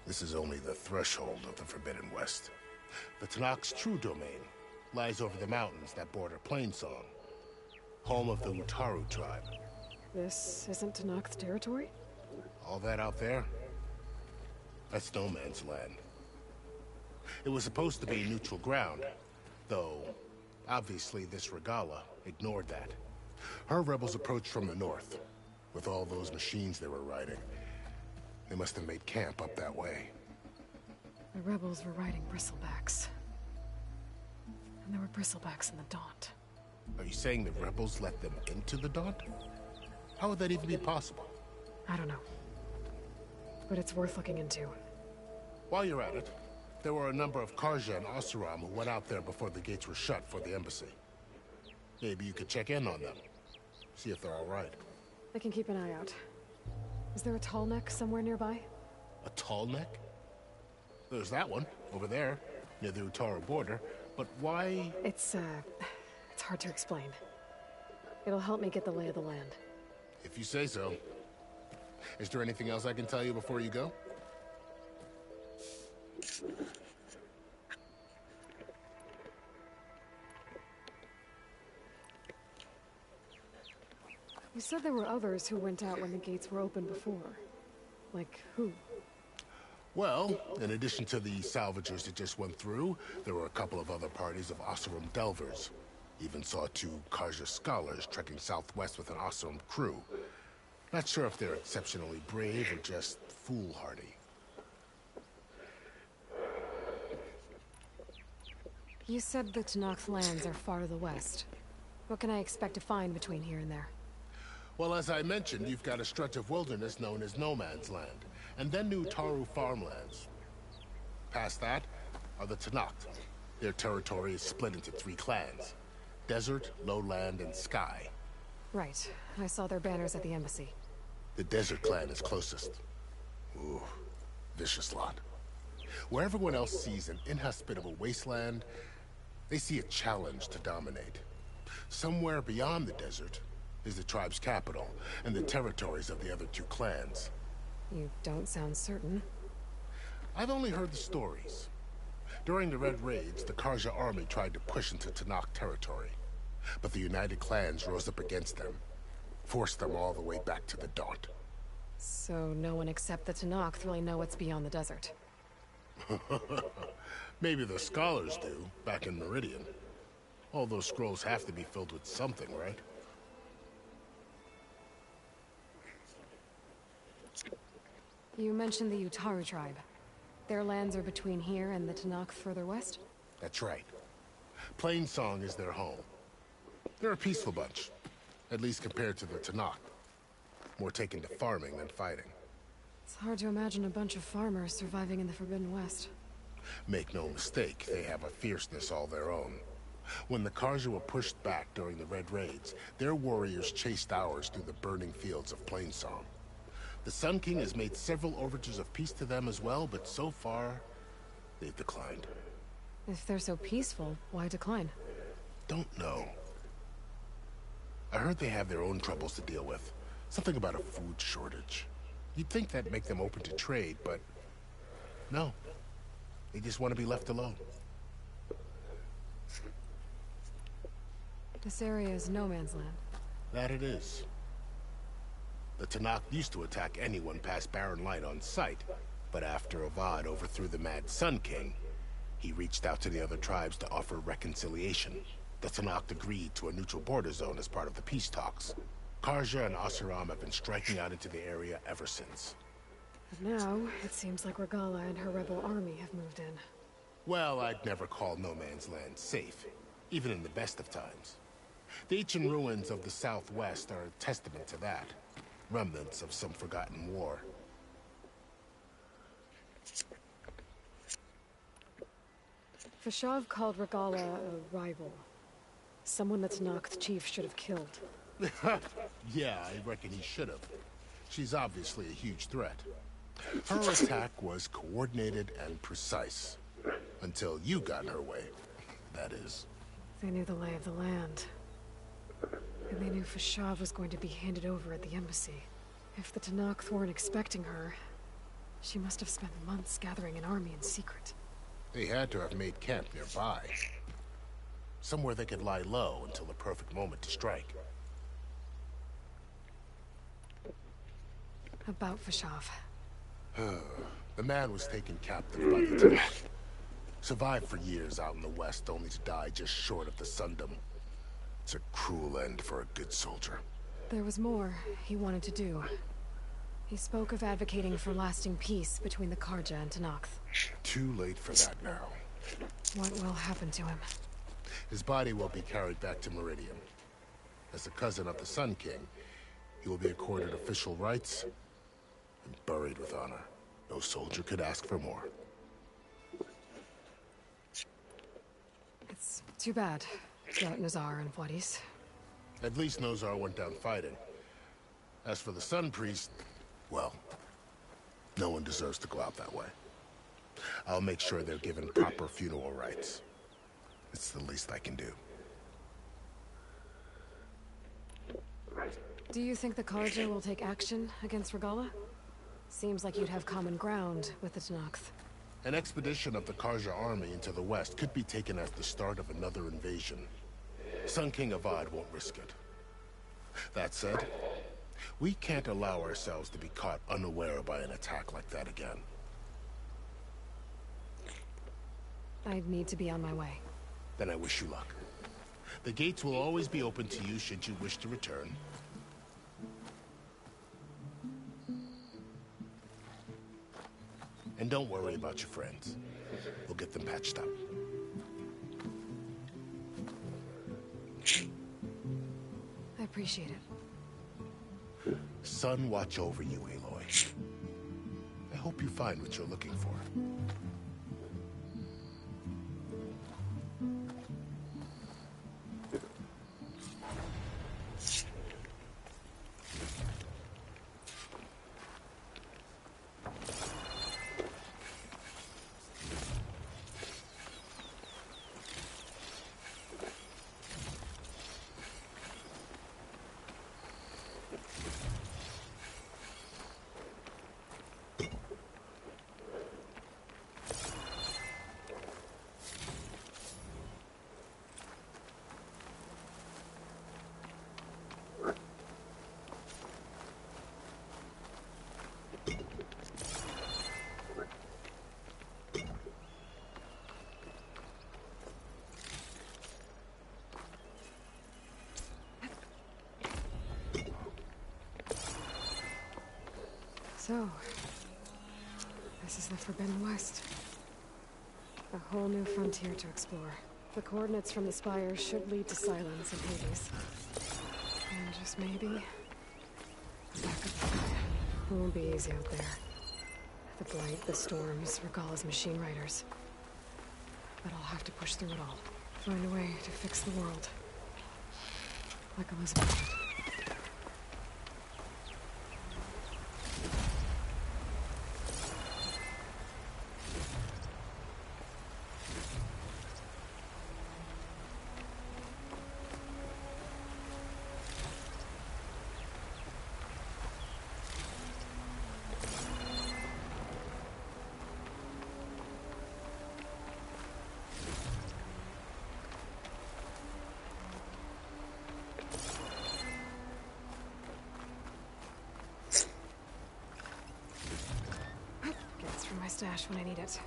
This is only the threshold of the Forbidden West. The Tenakth's true domain lies over the mountains that border Plainsong, home of the Utaru tribe. This isn't Tenakth territory? All that out there? That's no man's land. It was supposed to be neutral ground, though obviously this Regala ignored that. Her rebels approached from the north, with all those machines they were riding. They must have made camp up that way. The rebels were riding bristlebacks. And there were bristlebacks in the Daunt. Are you saying the rebels let them into the Daunt? How would that even be possible? I don't know. But it's worth looking into. While you're at it, there were a number of Karja and Oseram who went out there before the gates were shut for the embassy. Maybe you could check in on them. See if they're all right. I can keep an eye out. Is there a tall neck somewhere nearby? A tall neck? There's that one, over there, near the Utaru border. But why? It's hard to explain. It'll help me get the lay of the land. If you say so. Is there anything else I can tell you before you go? You said there were others who went out when the gates were open before. Like who? Well, in addition to the salvagers that just went through, there were a couple of other parties of Oseram delvers. Even saw 2 Karja scholars trekking southwest with an Oseram crew. Not sure if they're exceptionally brave or just foolhardy. You said the Tenakth lands are far to the west. What can I expect to find between here and there? Well, as I mentioned, you've got a stretch of wilderness known as No Man's Land, and then new Taru farmlands. Past that are the Tenakth. Their territory is split into 3 clans: Desert, Lowland, and Sky. Right. I saw their banners at the embassy. The Desert clan is closest. Ooh, vicious lot. Where everyone else sees an inhospitable wasteland, they see a challenge to dominate. Somewhere beyond the desert is the tribe's capital and the territories of the other 2 clans. You don't sound certain. I've only heard the stories. During the Red Raids, the Karja army tried to push into Tenakth territory, but the United Clans rose up against them, forced them all the way back to the Daunt. So no one except the Tenakth really know what's beyond the desert. Maybe the scholars do, back in Meridian. All those scrolls have to be filled with something, right? You mentioned the Utaru tribe. Their lands are between here and the Tenakth further west? That's right. Plainsong is their home. They're a peaceful bunch, at least compared to the Tenakth. More taken to farming than fighting. It's hard to imagine a bunch of farmers surviving in the Forbidden West. Make no mistake, they have a fierceness all their own. When the Karja were pushed back during the Red Raids, their warriors chased ours through the burning fields of Plainsong. The Sun King has made several overtures of peace to them as well, but so far, they've declined. If they're so peaceful, why decline? Don't know. I heard they have their own troubles to deal with. Something about a food shortage. You'd think that'd make them open to trade, but no. They just want to be left alone. This area is no man's land. That it is. The Tenakth used to attack anyone past Barren Light on sight, but after Avad overthrew the Mad Sun King, he reached out to the other tribes to offer reconciliation. The Tenakth agreed to a neutral border zone as part of the peace talks. Karja and Asuram have been striking out into the area ever since. But now, it seems like Regala and her rebel army have moved in. Well, I'd never call No Man's Land safe, even in the best of times. The ancient ruins of the southwest are a testament to that. Remnants of some forgotten war. Fashav called Regala a rival. Someone the Tenakth chief should have killed. Yeah, I reckon he should have. She's obviously a huge threat. Her attack was coordinated and precise. Until you got in her way, that is. They knew the lay of the land. And they knew Fashav was going to be handed over at the embassy. If the Tenakth weren't expecting her, she must have spent months gathering an army in secret. They had to have made camp nearby. Somewhere they could lie low until the perfect moment to strike. About Fashav. The man was taken captive by the Tenakth. Survived for years out in the west, only to die just short of the Sundom. It's a cruel end for a good soldier. There was more he wanted to do. He spoke of advocating for lasting peace between the Karja and Tenakth. Too late for that now. What will happen to him? His body will be carried back to Meridian. As a cousin of the Sun King, he will be accorded official rights and buried with honor. No soldier could ask for more. It's too bad about Nazar and Wadis. At least Nozar went down fighting. As for the Sun Priest, well, no one deserves to go out that way. I'll make sure they're given proper funeral rites. It's the least I can do. Do you think the Karja will take action against Regala? Seems like you'd have common ground with the Tenakth. An expedition of the Karja army into the west could be taken as the start of another invasion. Sun King Avad won't risk it. That said, we can't allow ourselves to be caught unaware by an attack like that again. I'd need to be on my way. Then I wish you luck. The gates will always be open to you should you wish to return. And don't worry about your friends. We'll get them patched up. I appreciate it. Sun watch over you, Aloy. I hope you find what you're looking for. So, this is the Forbidden West. A whole new frontier to explore. The coordinates from the spires should lead to Silence and Hades. And just maybe, back of the flood. It won't be easy out there. The blight, the storms, Regalla's machine riders. But I'll have to push through it all. Find a way to fix the world. Like Elizabeth did. My stash when I need it.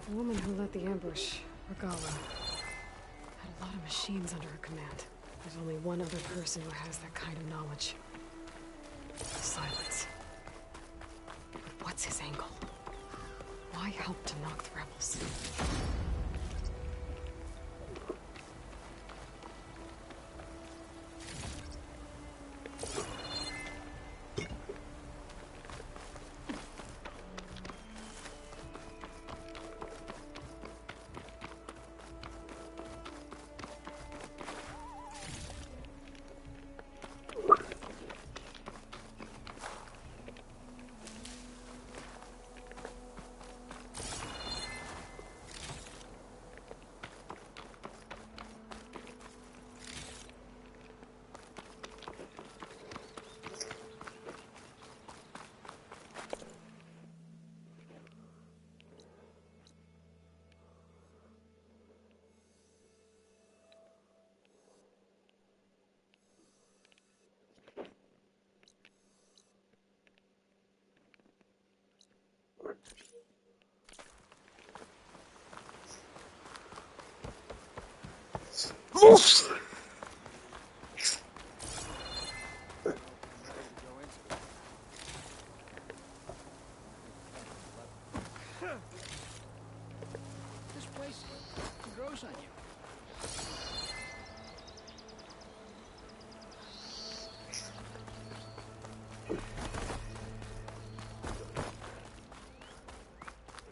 The woman who led the ambush, Regalla, had a lot of machines under her command. There's only one other person who has that kind of knowledge. Silence. But what's his angle? Why help to knock the rebels? Oof! This place grows on you.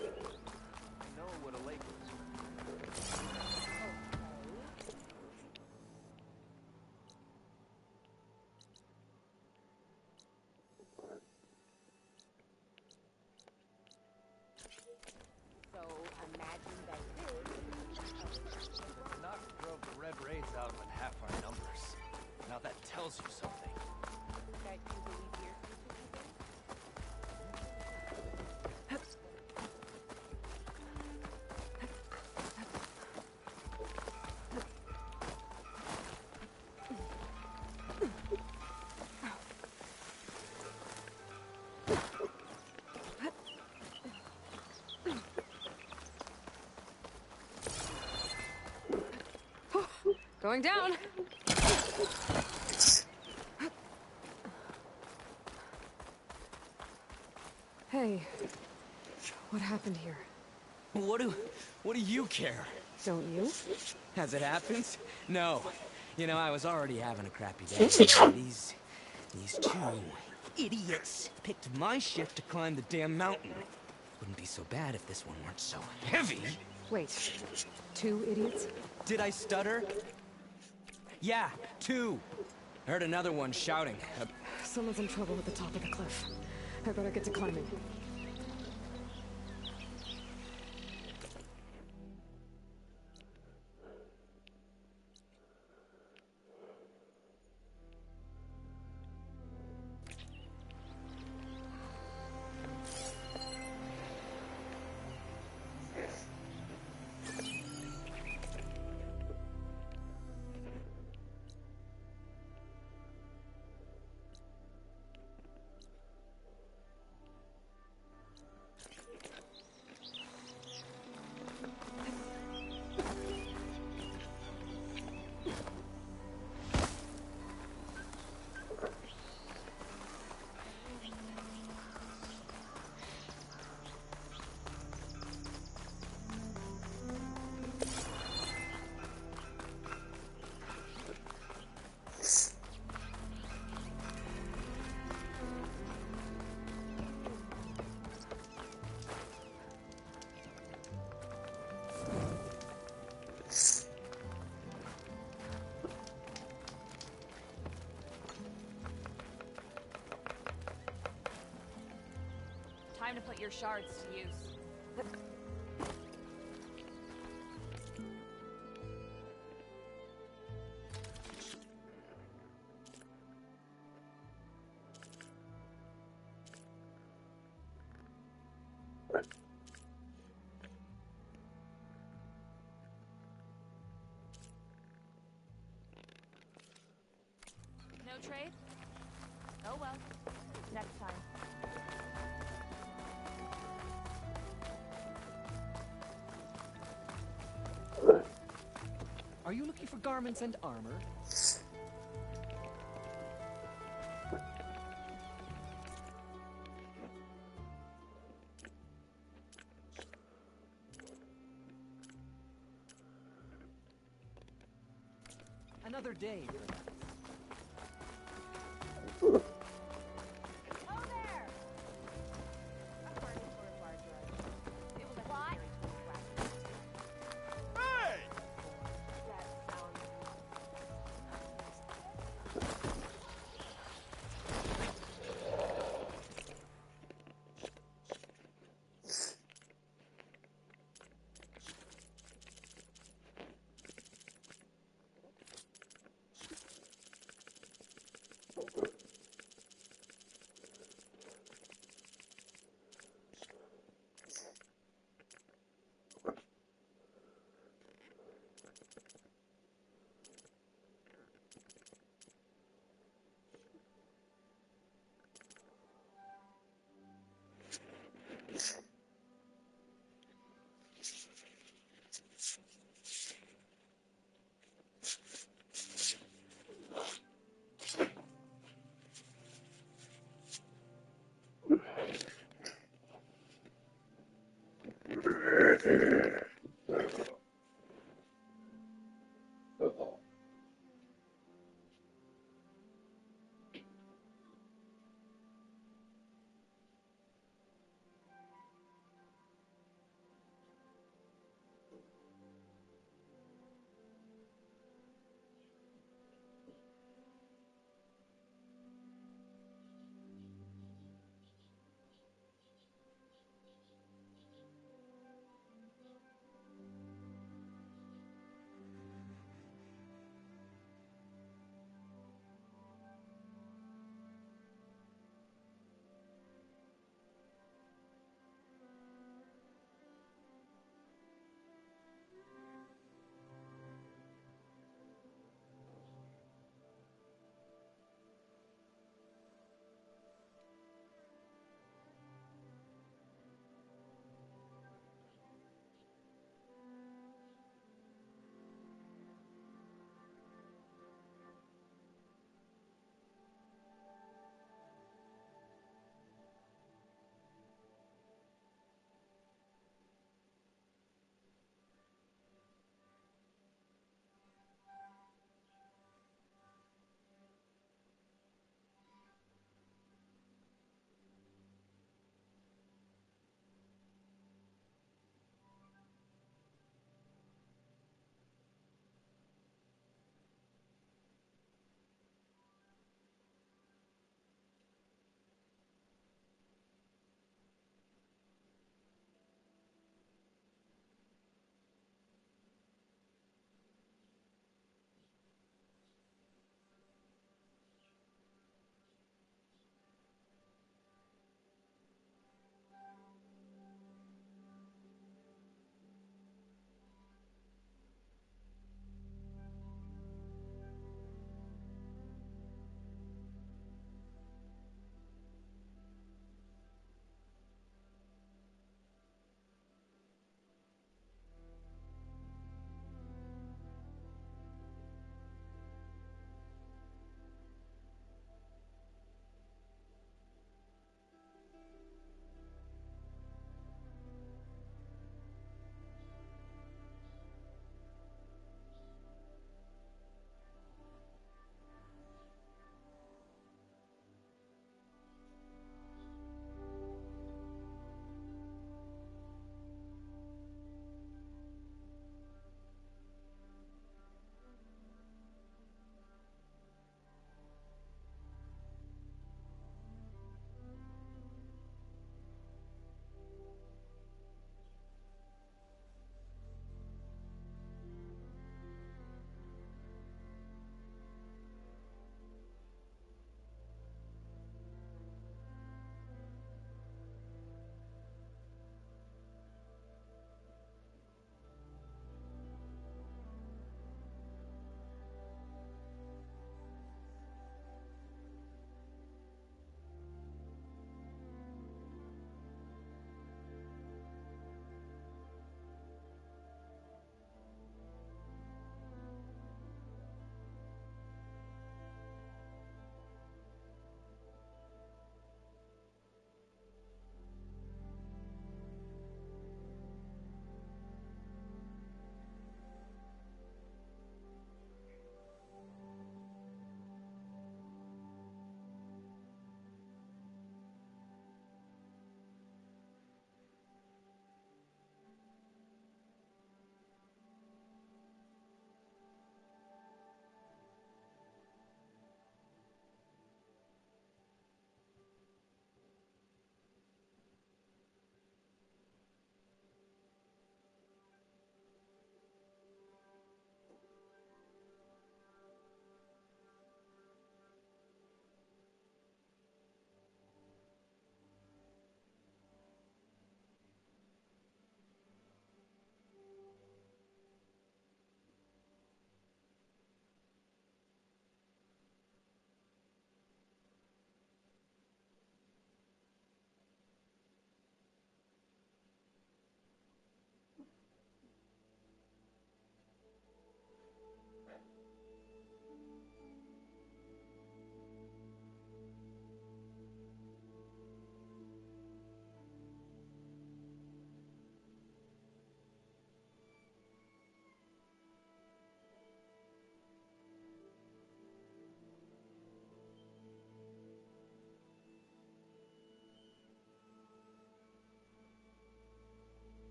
I know what a lake is. So imagine that this. The Knox drove the Red Raids out with half our numbers. Now that tells you something. That you believe your Going down. Hey, What happened here? What do you care? Don't you? As it happens? No. You know, I was already having a crappy day. These two idiots picked my shift to climb the damn mountain. Wouldn't be so bad if this one weren't so heavy. Wait, 2 idiots? Did I stutter? Yeah, 2. I heard another one shouting. Someone's in trouble at the top of the cliff. I better get to climbing. Time to put your shards to use. No trade? Oh well. Next time. Are you looking for garments and armor? Another day, perhaps.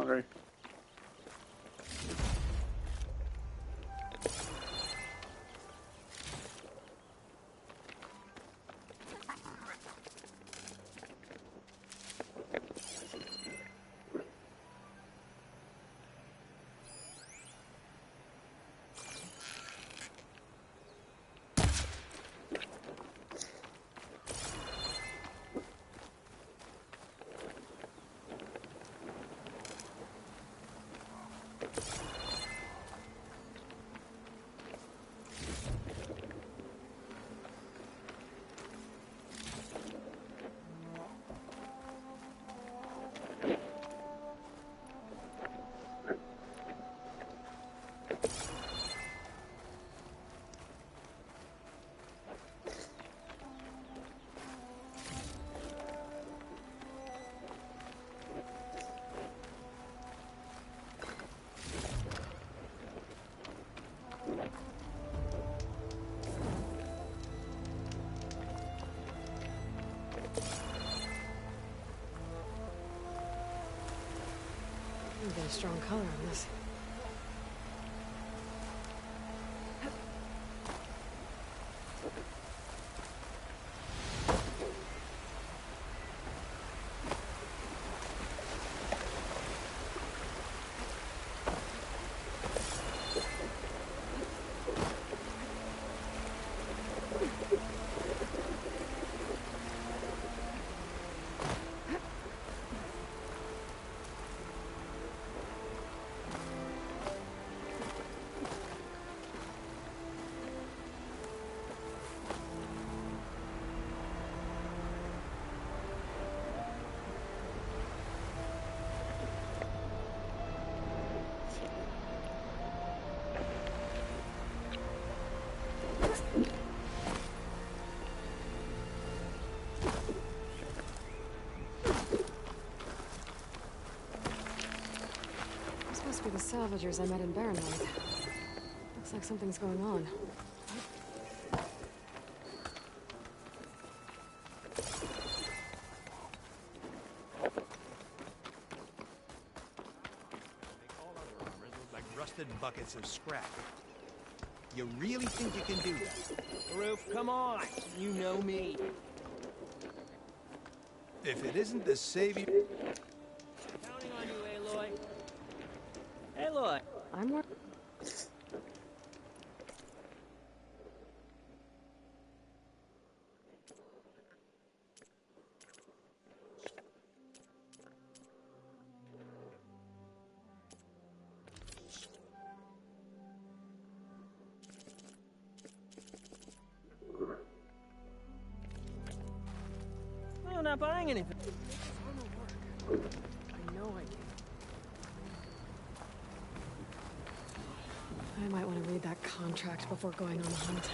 Sorry. Very strong color on this. Must be the salvagers I met in Barrenlight. Looks like something's going on. Like rusted buckets of scrap. You really think you can do that? Roof, come on. You know me. If it isn't the savior... Counting on you, Aloy. Aloy. I'm working. Oh, not buying anything. I know I can. I might want to read that contract before going on the hunt.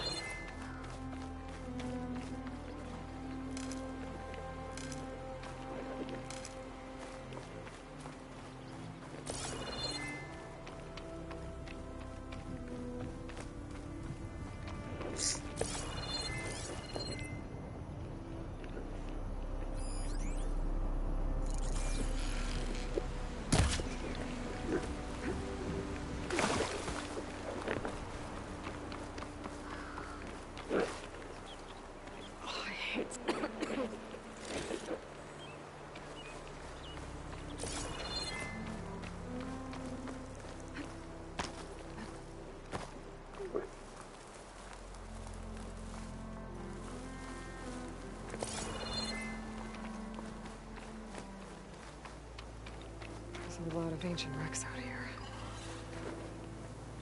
There's a lot of ancient wrecks out here.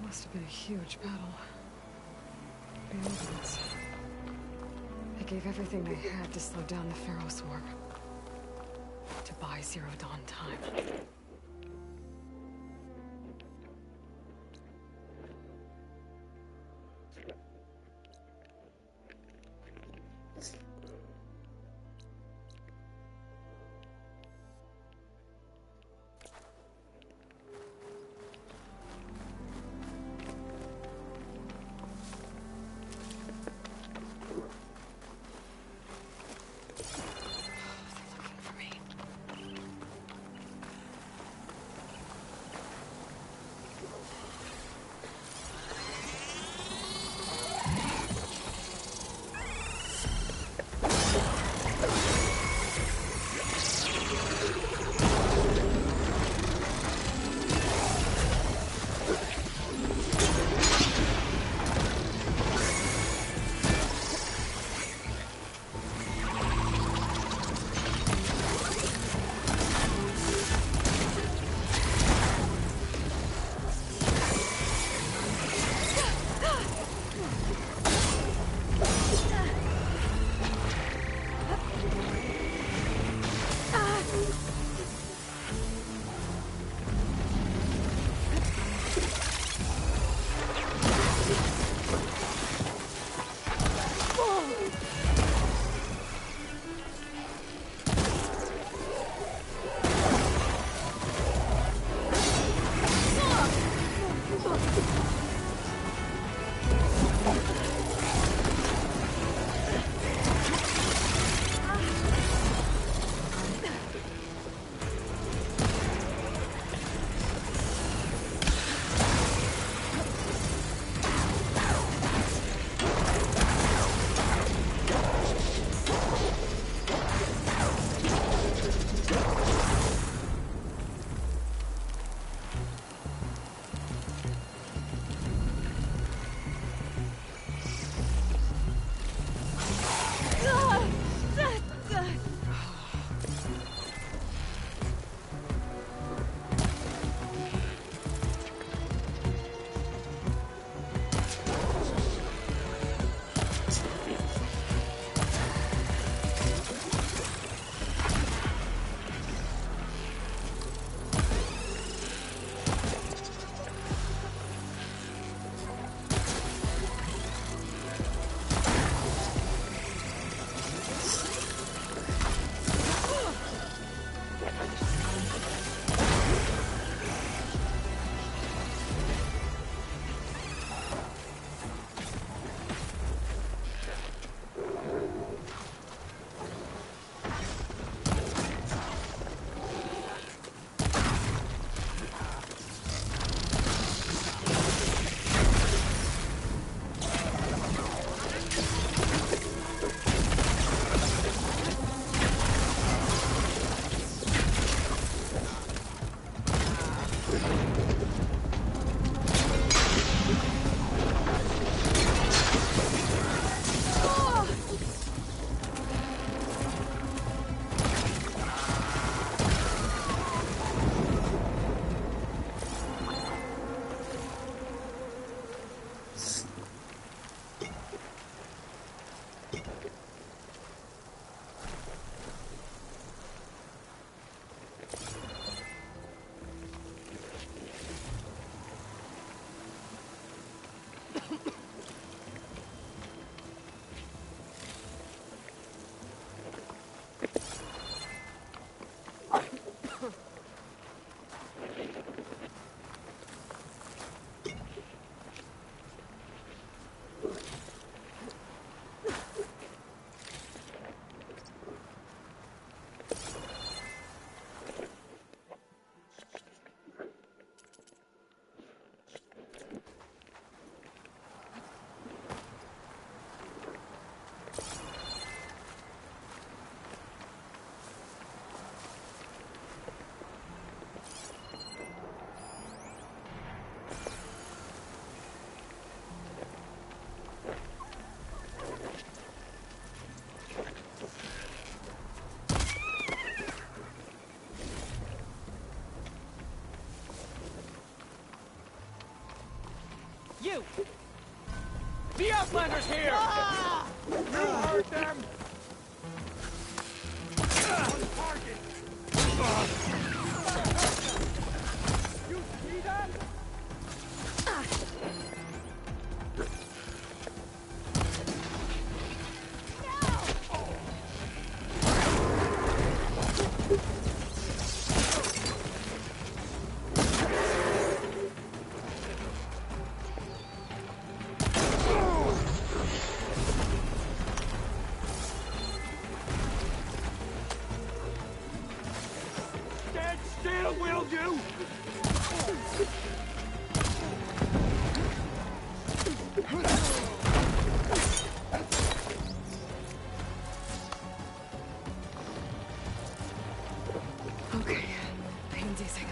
Must have been a huge battle. The Others. They gave everything they had to slow down the Pharaoh swarm. To buy Zero Dawn time. Wastelanders here! You heard them! On target! You see that? Stand still, will you? Okay, pain's easing.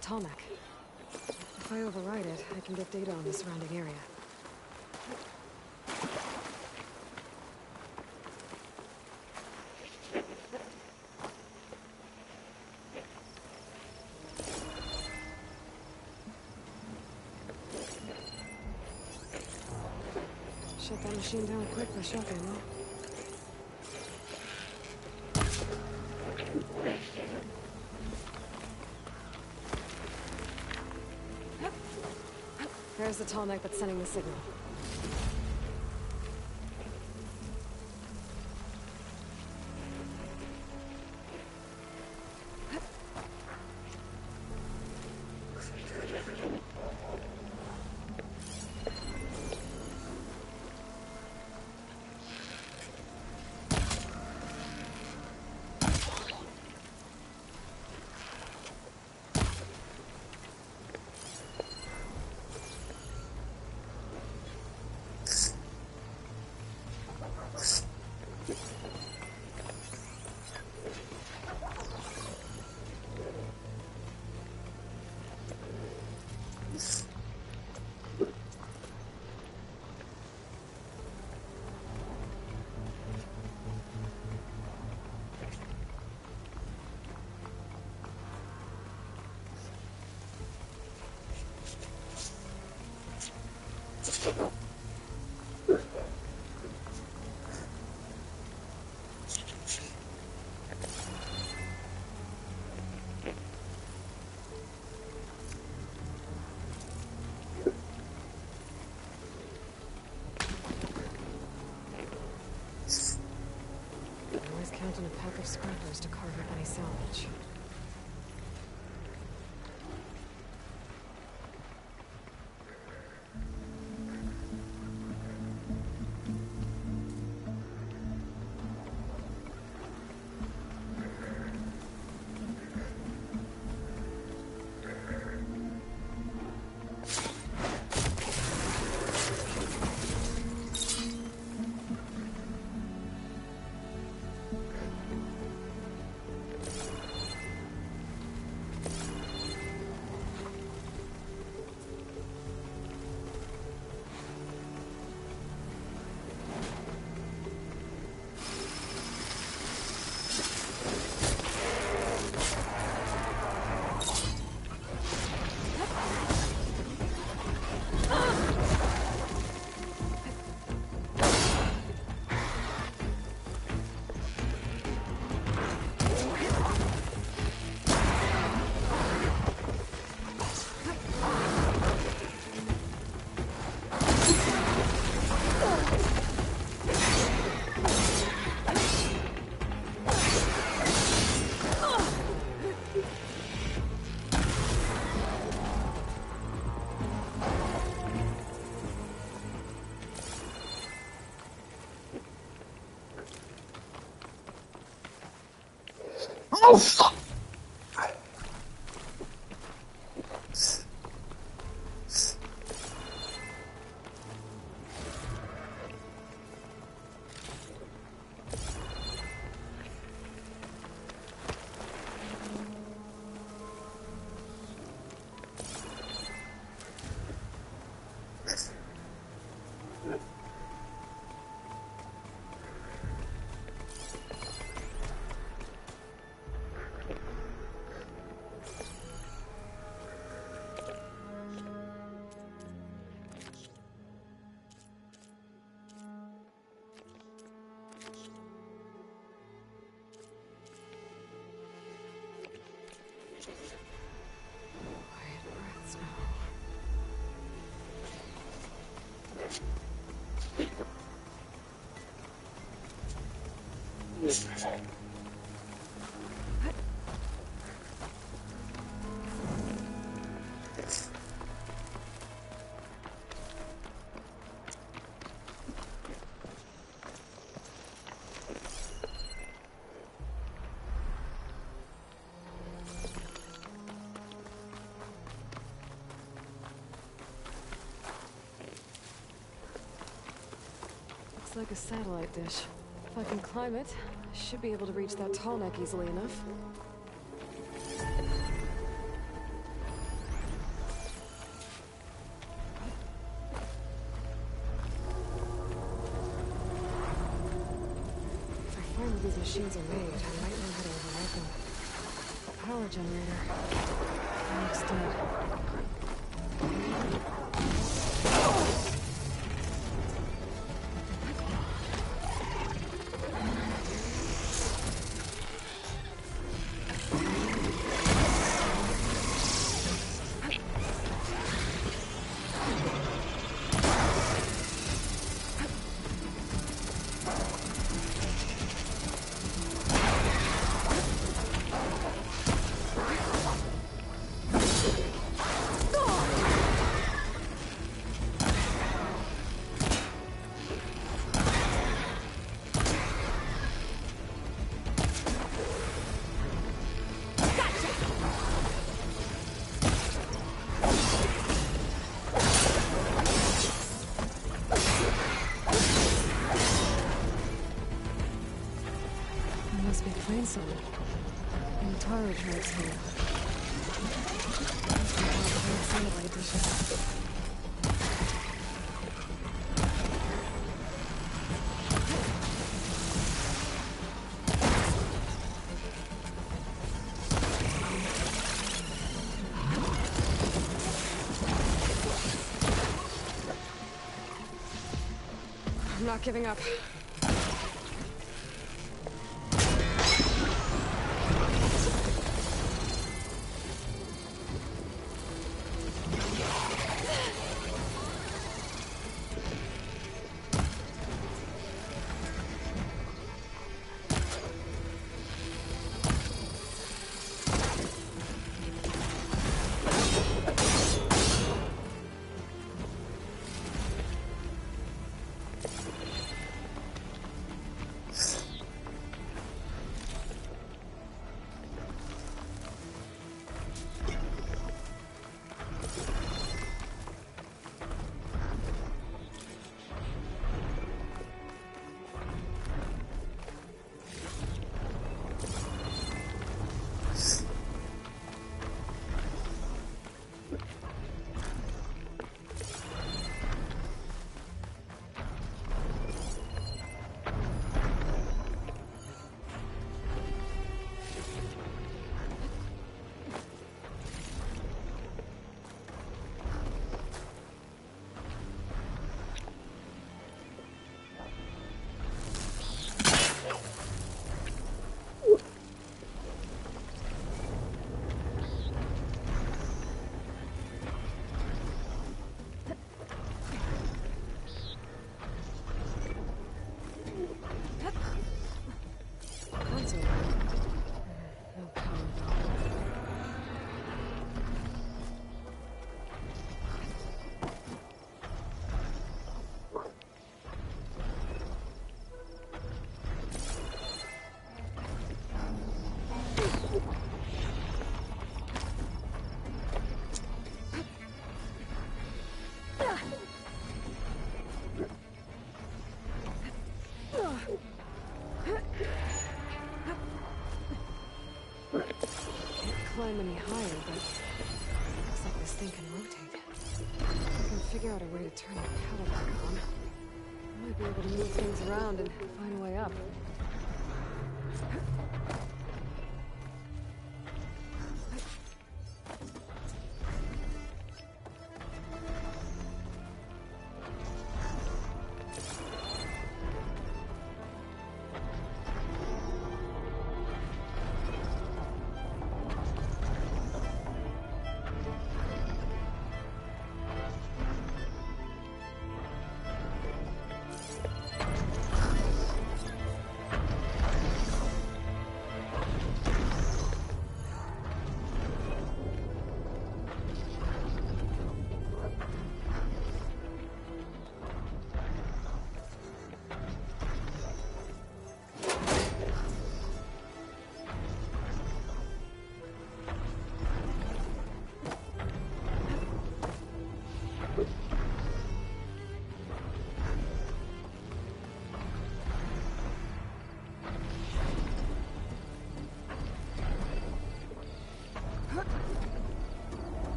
Tarmac. If I override it, I can get data on the surrounding area. Shut that machine down quick with shotgun, huh? There's the tall neck that's sending the signal. Counting a pack of scrappers to carve up any salvage. Looks like a satellite dish. If I can climb it, I should be able to reach that tall neck easily enough. If I find where these machines are made, I might know how to override them. A power generator. Looks dead. Plane somewhere. And Tara tracks here. Satellite dishes. I'm not giving up. Power back on. I might be able to move things around and find a way up.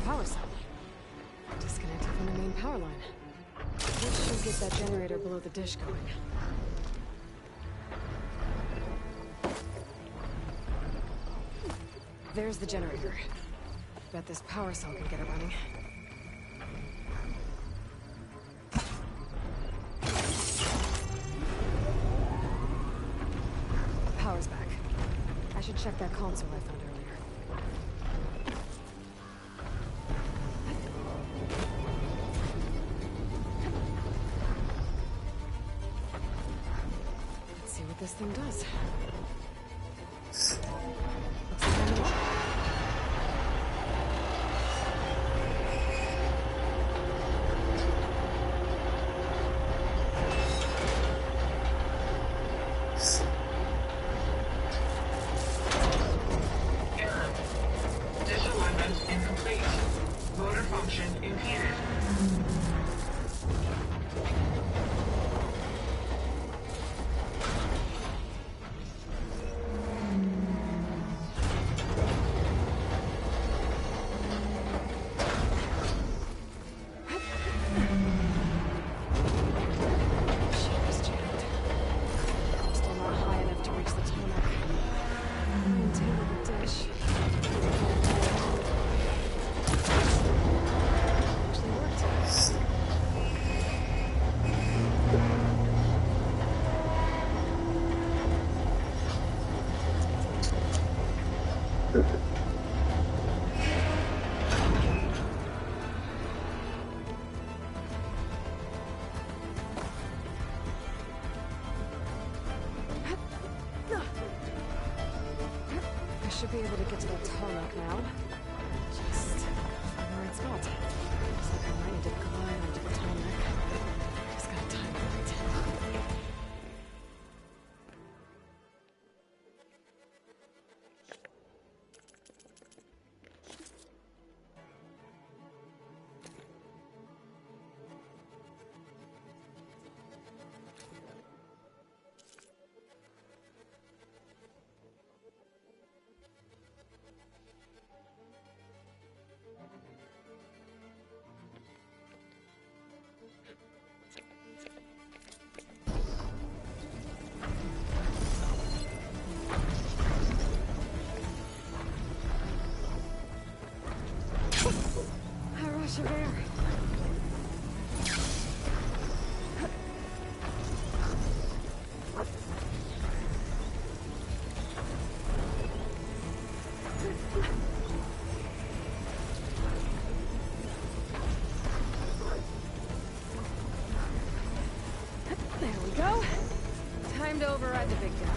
Power cell. Disconnected from the main power line. This should get that generator below the dish going. There's the generator. Bet this power cell can get it running. Power's back. I should check that console I found earlier. Let's see what this thing does. Looks like I'm in luck. Disalignment incomplete. Motor function impeded. Still not high enough to reach the tarmac. Maintain the dish. Actually worked. I should be able to get to that tarmac now. Just find the right spot. Looks like I might need to climb onto the tarmac. Just gotta time it right. A rush of air. There we go. Time to override the big guy.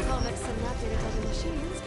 I'll mix some that data to the machines.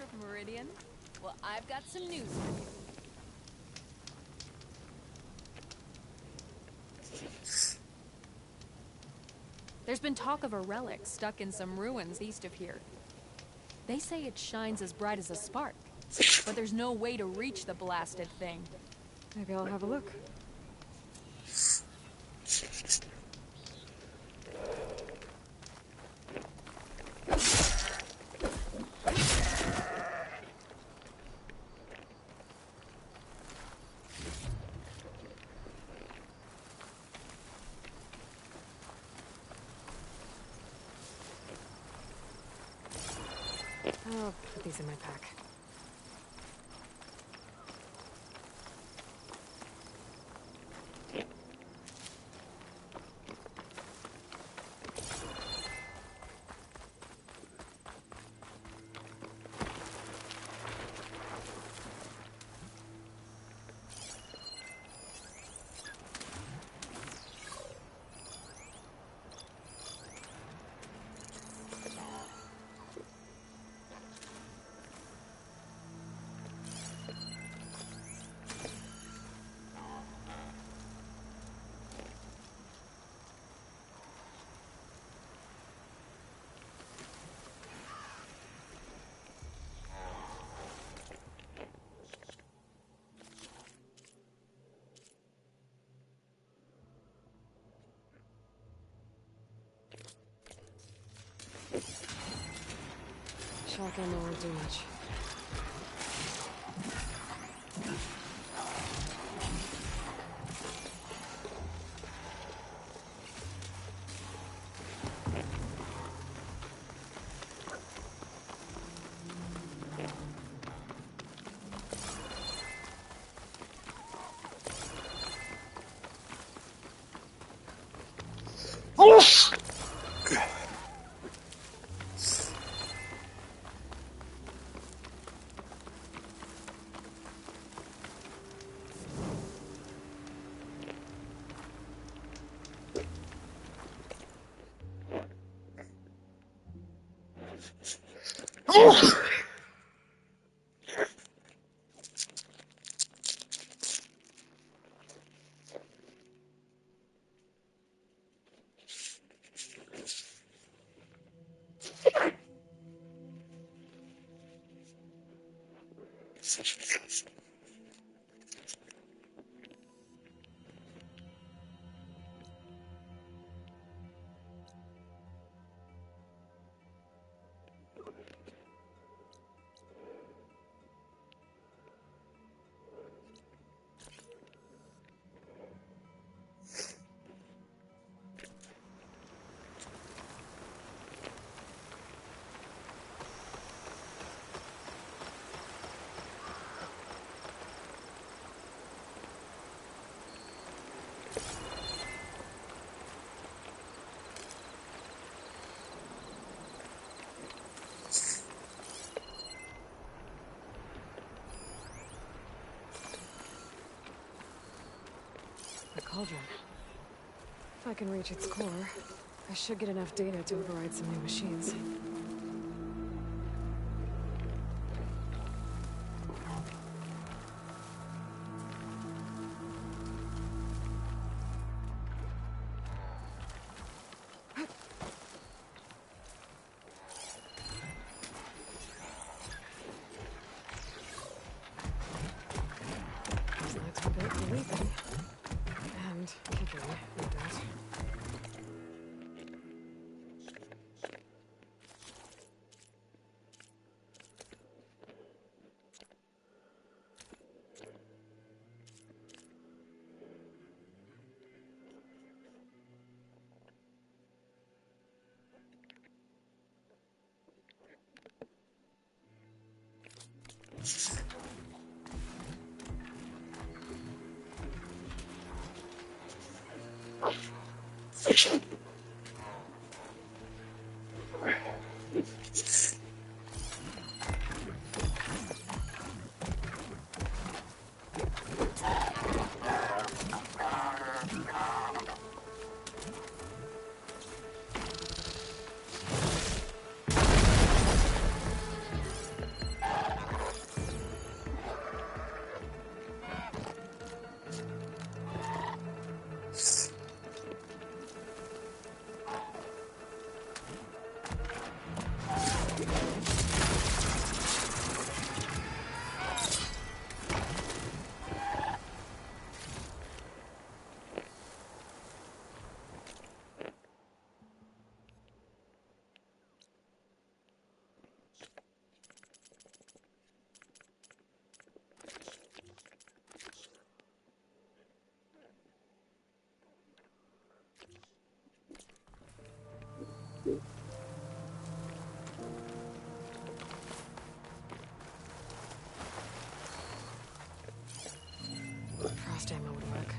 of Meridian? Well, I've got some news for you. There's been talk of a relic stuck in some ruins east of here. They say it shines as bright as a spark, but there's no way to reach the blasted thing. Maybe I'll have a look. I'll put these in my pack. Shotgun won't do much. cauldron. If I can reach its core, I should get enough data to override some new machines. These legs were built for leaping. And kicking, no doubt. Frost ammo would work.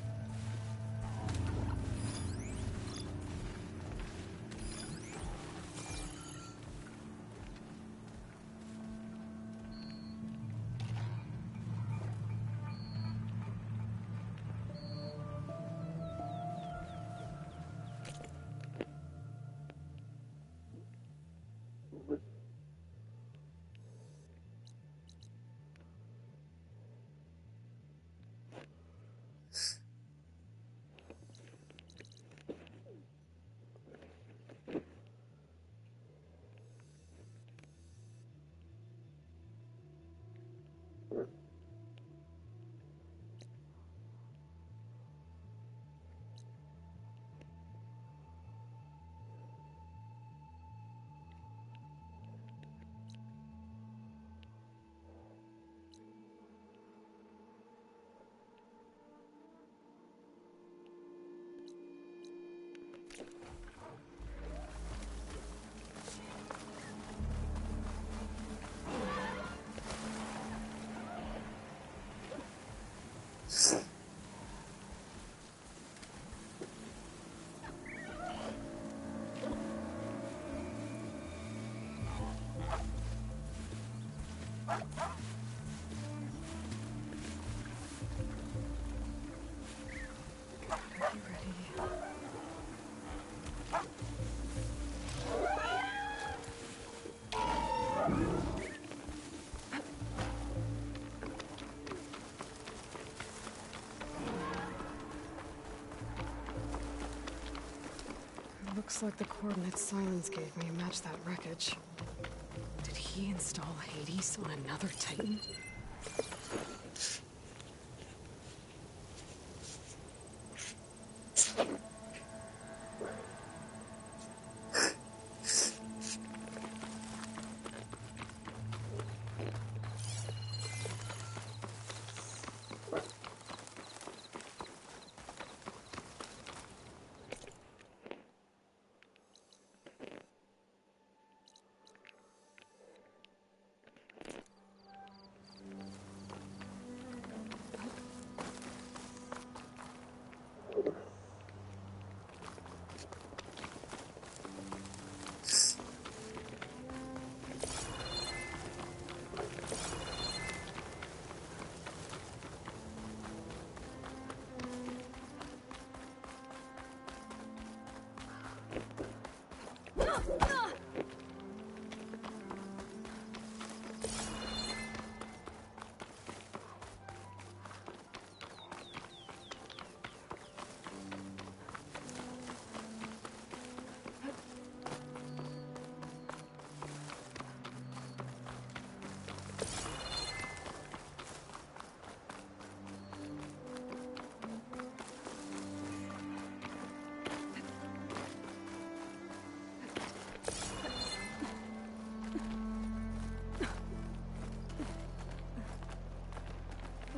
Looks like the coordinates Silence gave me match that wreckage. Did he install Hades on another Titan?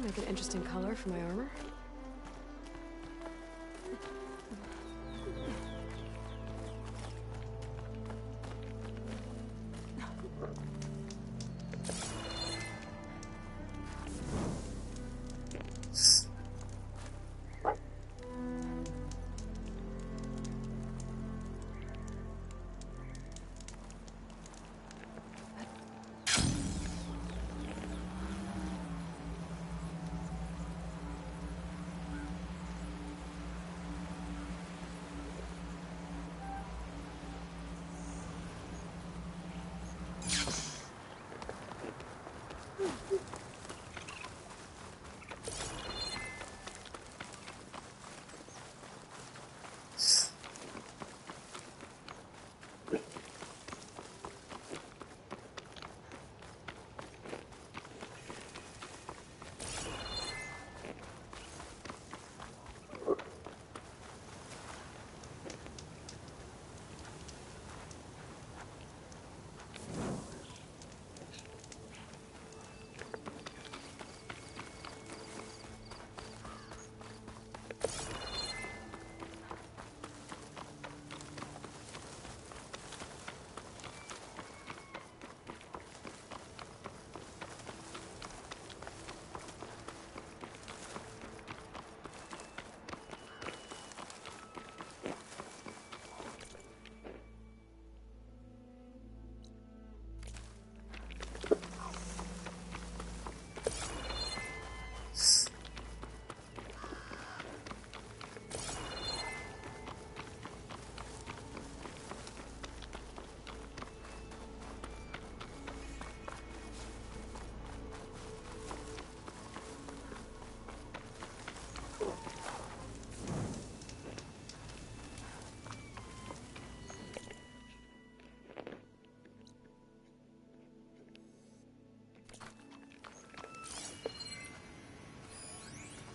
Make an interesting color for my armor.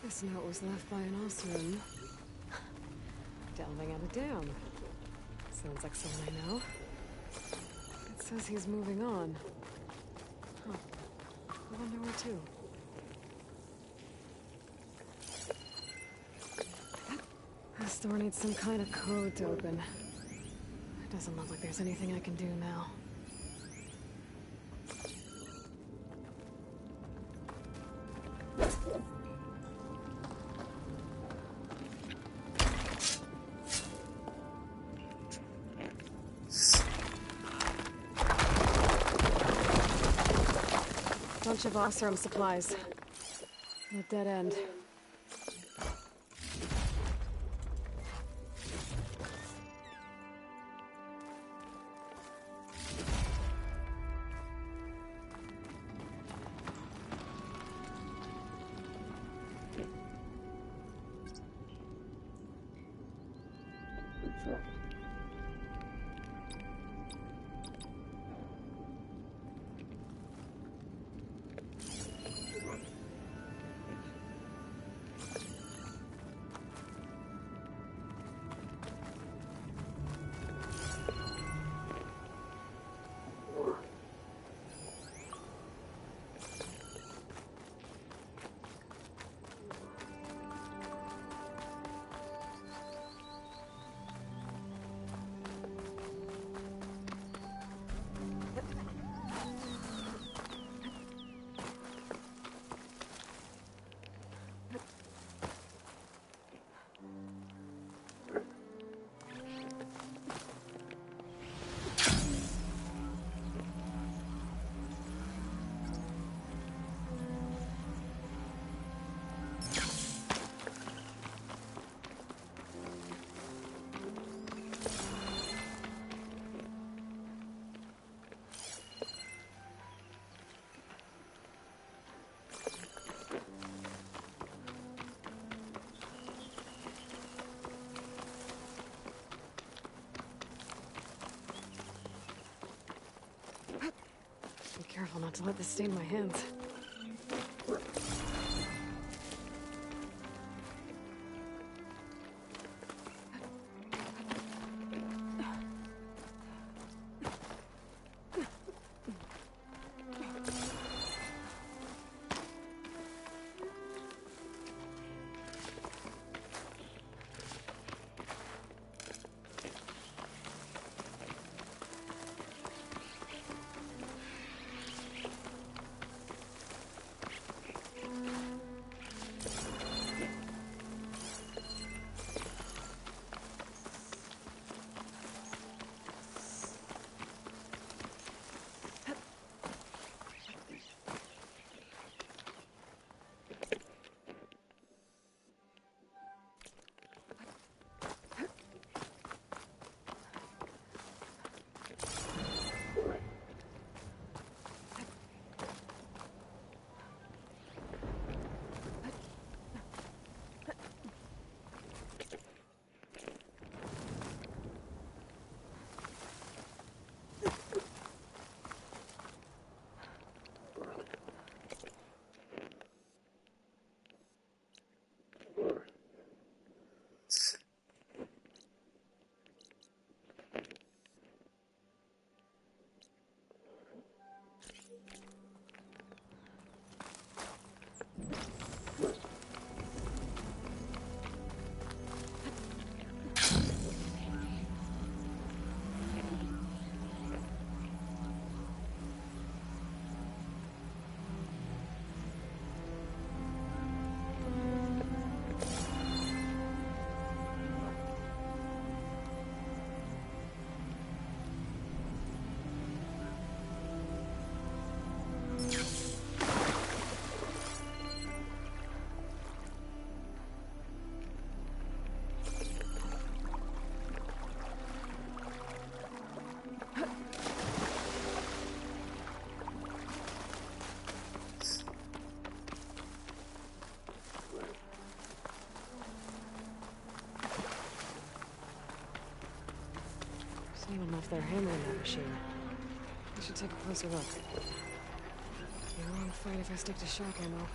This note was left by an Osram. Delving at a dam. Sounds like someone I know. It says he's moving on. Huh. I wonder where to. This door needs some kind of code to open. It doesn't look like there's anything I can do now. Bunch of Osram supplies. A dead end. Be careful not to let this stain my hands. left their hammer in that machine. I should take a closer look. Be a long fight if I stick to shock ammo.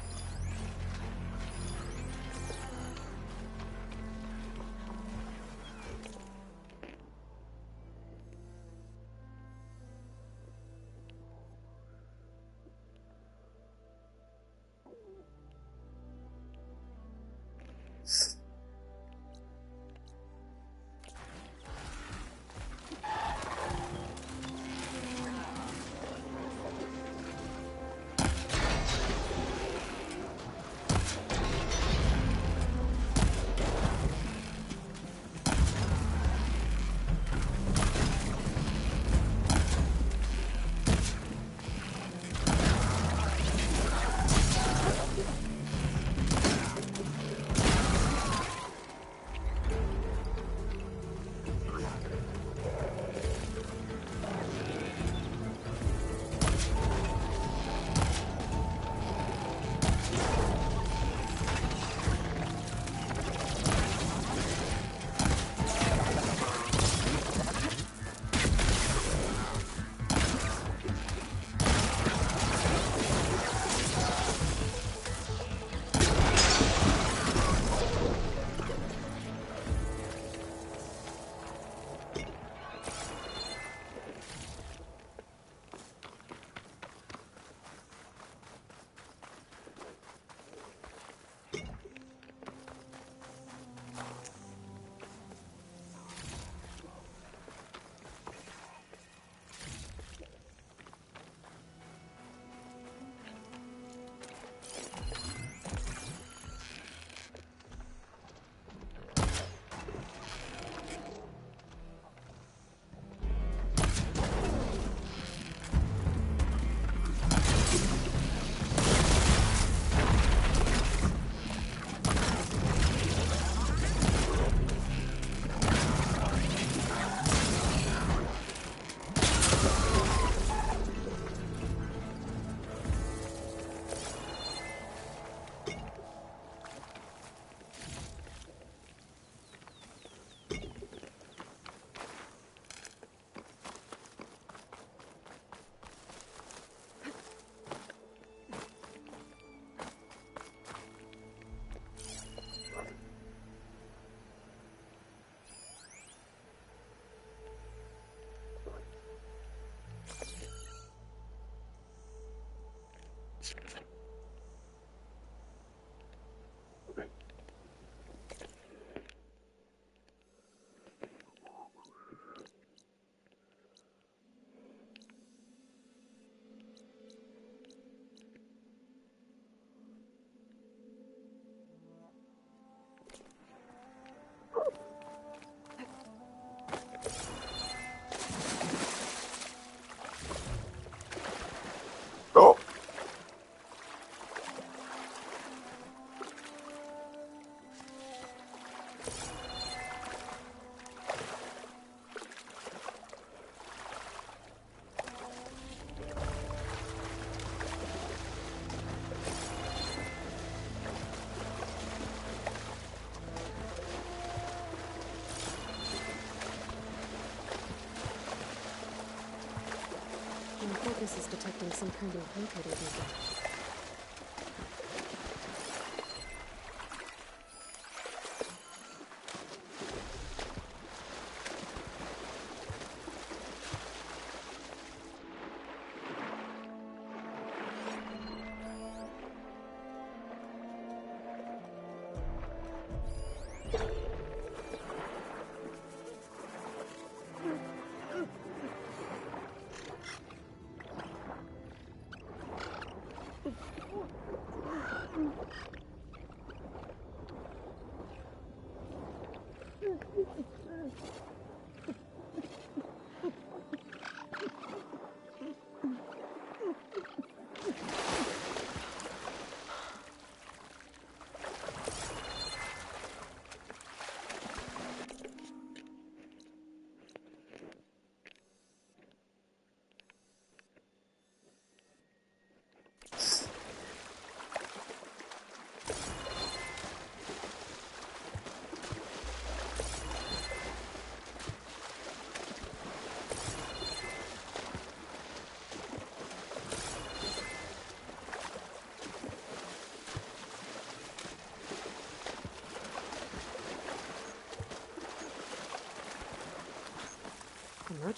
This is detecting some kind of locator beacon.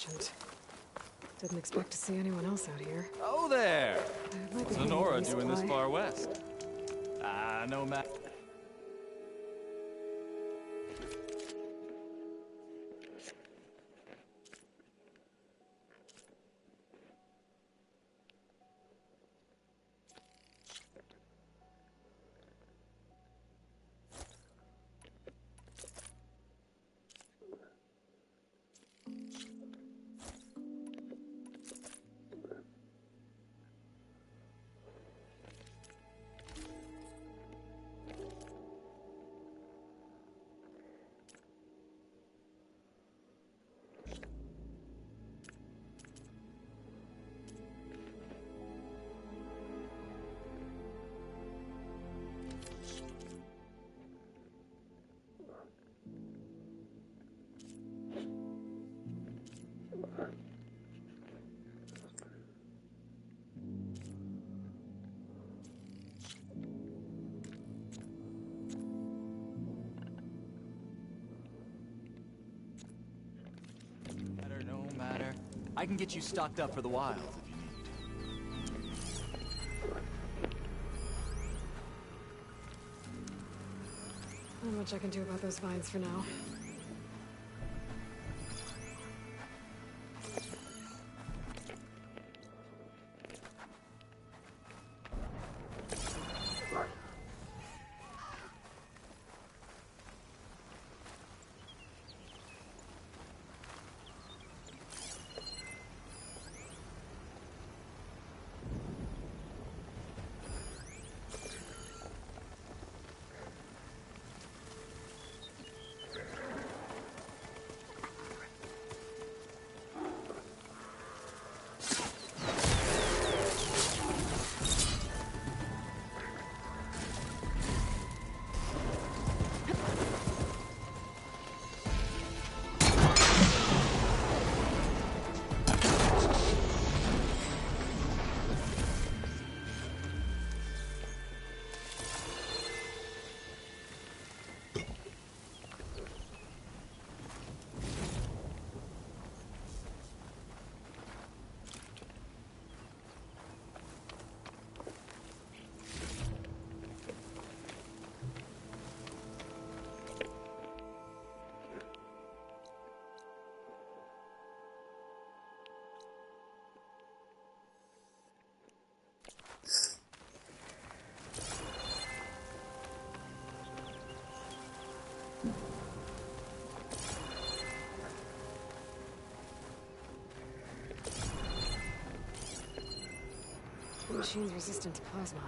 merchant. Didn't expect to see anyone else out here. Oh there! Might be What's hitting Honora a doing this resupply. far west? No matter. No matter. I can get you stocked up for the wild if you need. Not much I can do about those vines for now. The machine's resistant to plasma.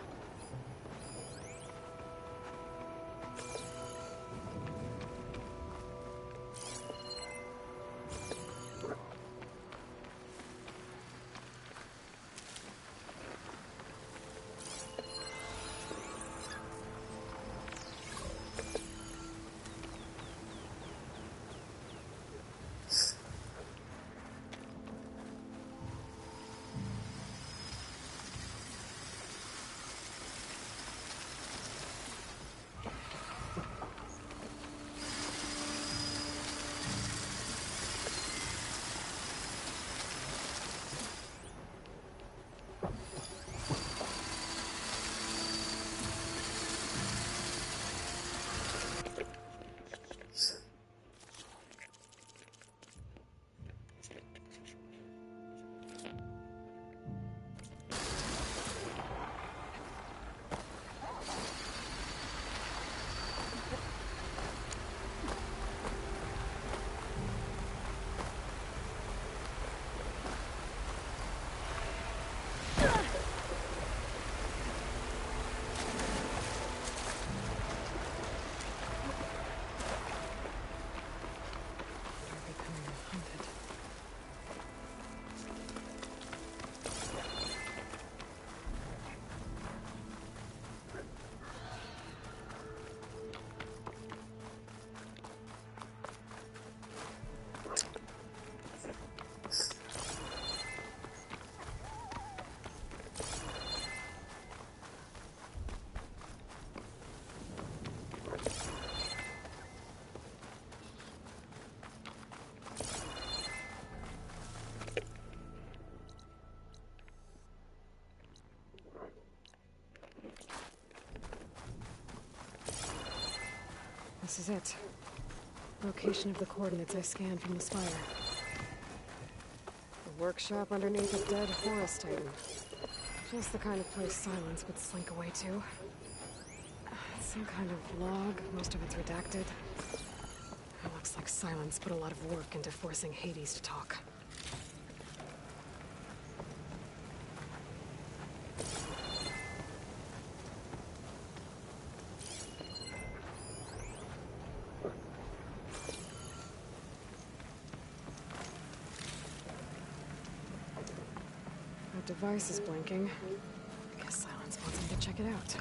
This is it. Location of the coordinates I scanned from the spire. The workshop underneath a dead Horus Titan. Just the kind of place Silence would slink away to. Some kind of log, most of it's redacted. It looks like Silence put a lot of work into forcing Hades to talk. That device is blinking. I guess Silence wants me to check it out.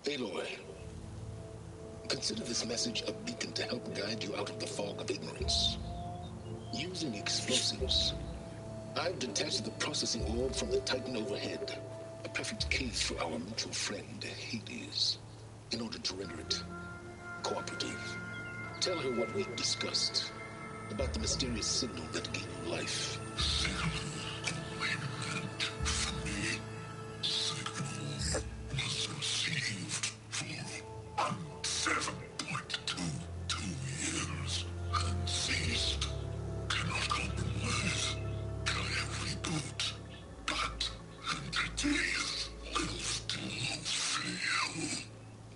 Aloy, consider this message a beacon to help guide you out of the fog of ignorance. Using explosives, I've detached the processing orb from the Titan overhead, a perfect case for our mutual friend, Hades, in order to render it cooperative. Tell her what we've discussed about the mysterious signal that gave you life.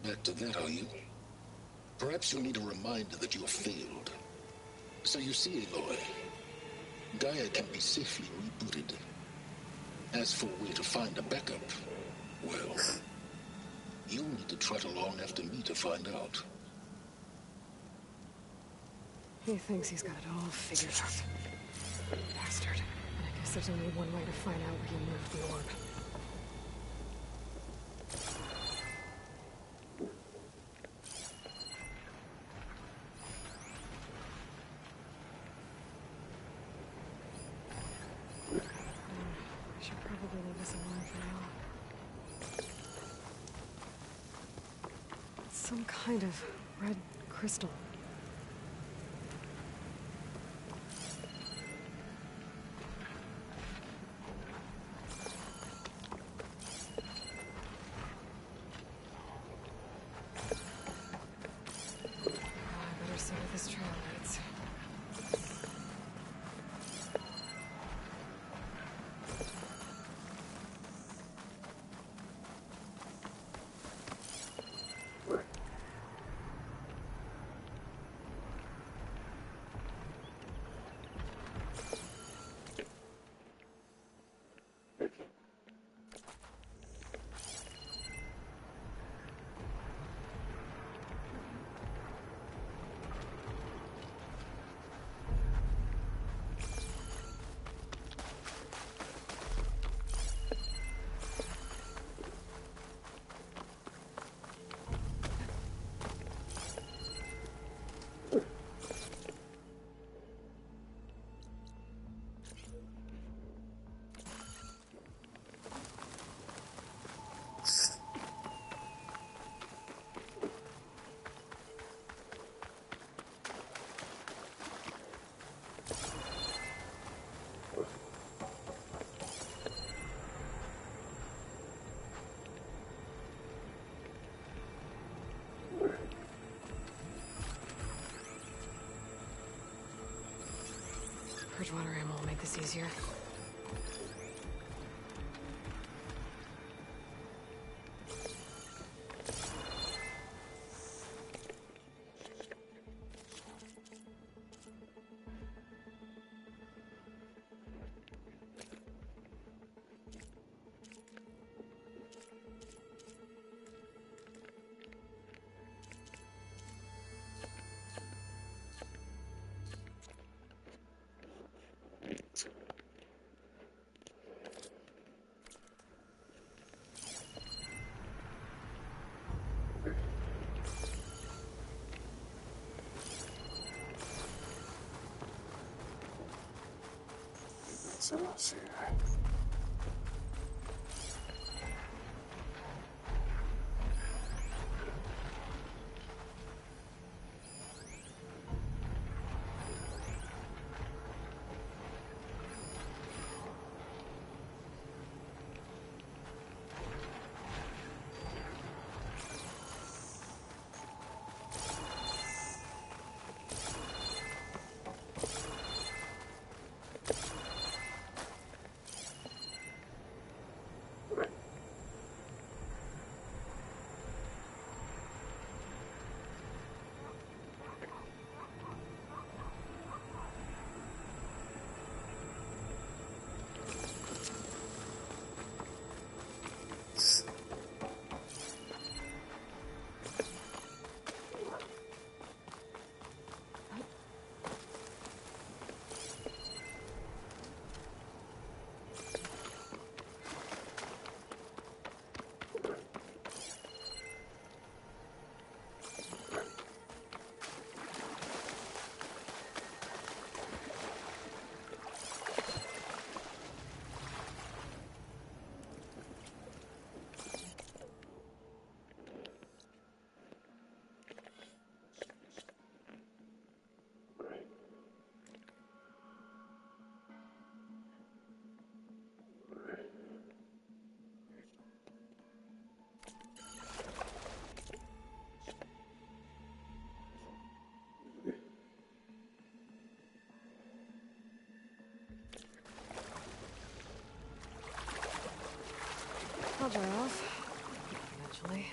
Back to that, are you? Perhaps you'll need a reminder that you have failed. So you see, Aloy, Gaia can be safely rebooted. As for a way to find a backup, well, you'll need to trot along after me to find out. He thinks he's got it all figured out. Bastard. I guess there's only one way to find out where he moved the orb. I should probably leave this alone for now. It's some kind of red crystal. Bridgewater ammo will make this easier. Let's see. I'll dry off. Eventually.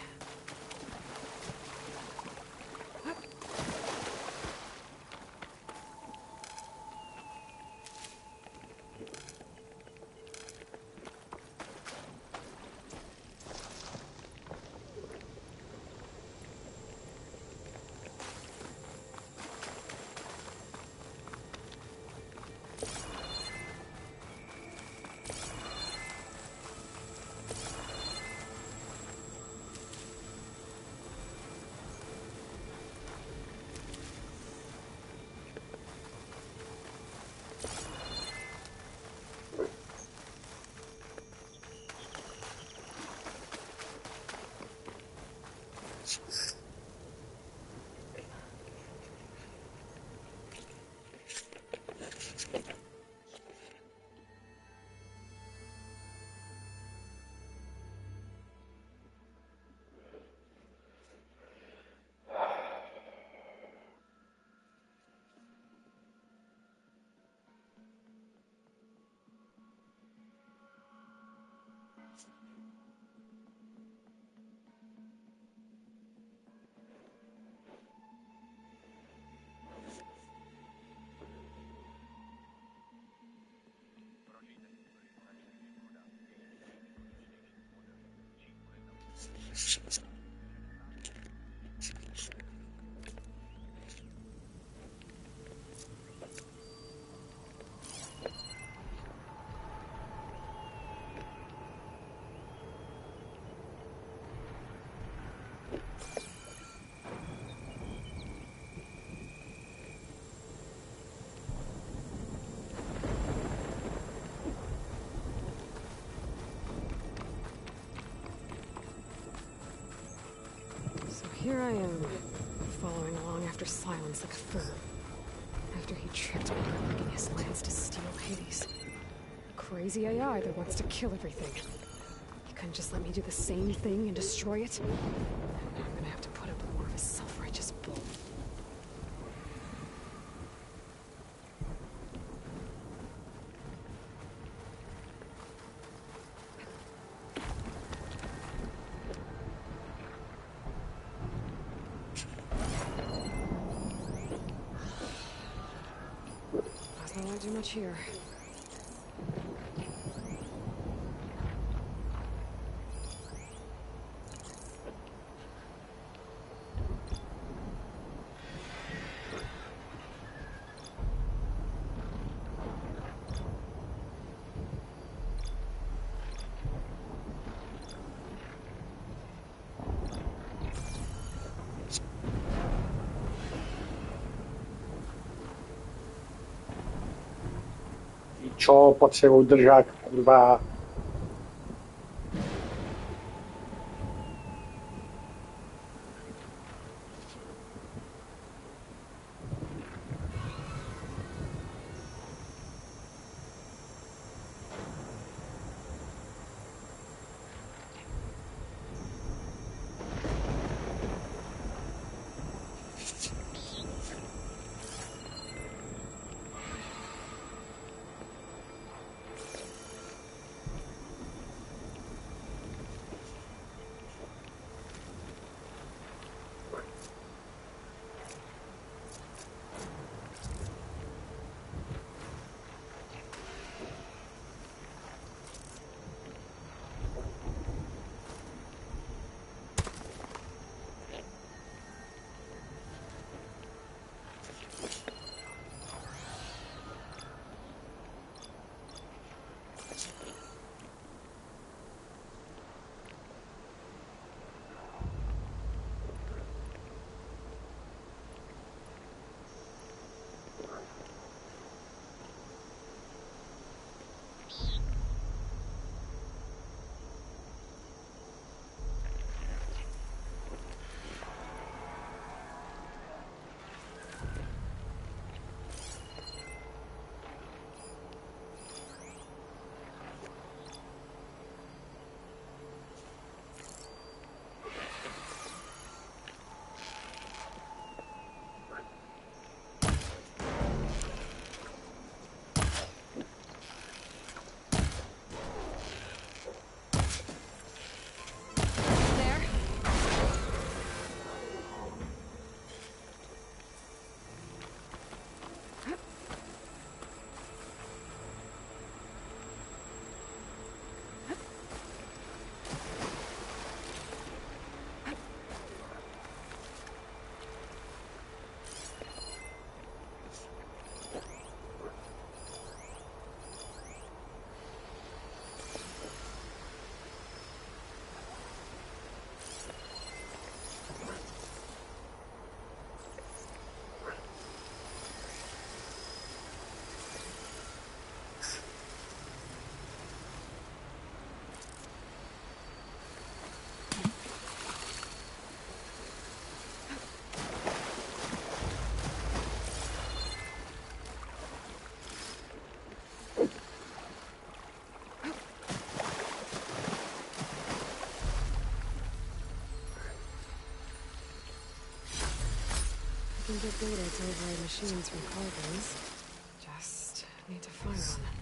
Here I am, following along after Silence like a fur. After he tricked me by linking his lance to steal Hades. A crazy AI that wants to kill everything. He couldn't just let me do the same thing and destroy it? I'm gonna have to put up with more of his self-righteous bull. So I won't do much here. Čo potřebuji držák, kurva. I can get data to override machines from cargoes. Just need to find one.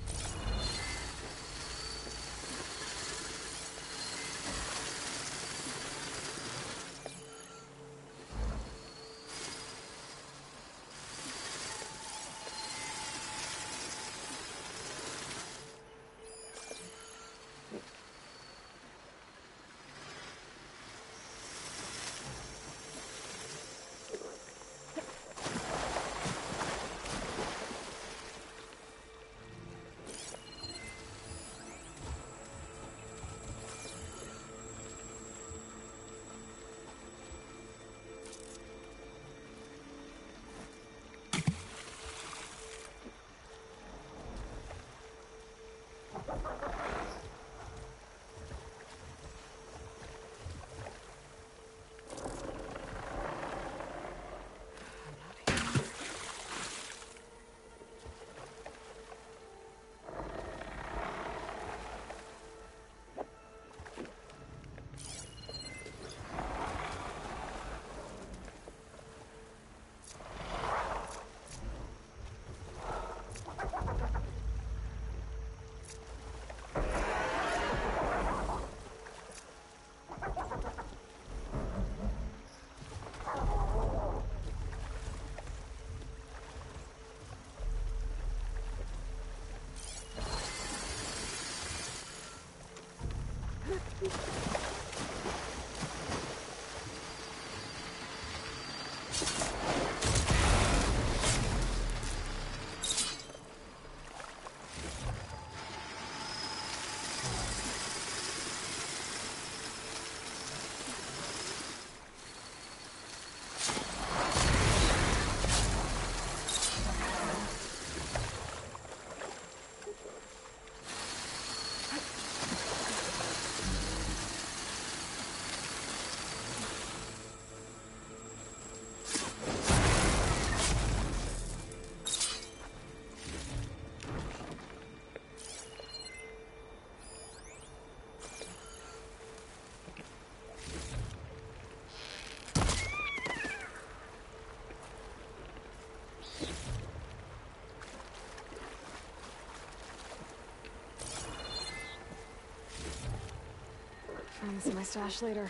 Find this in my stash later.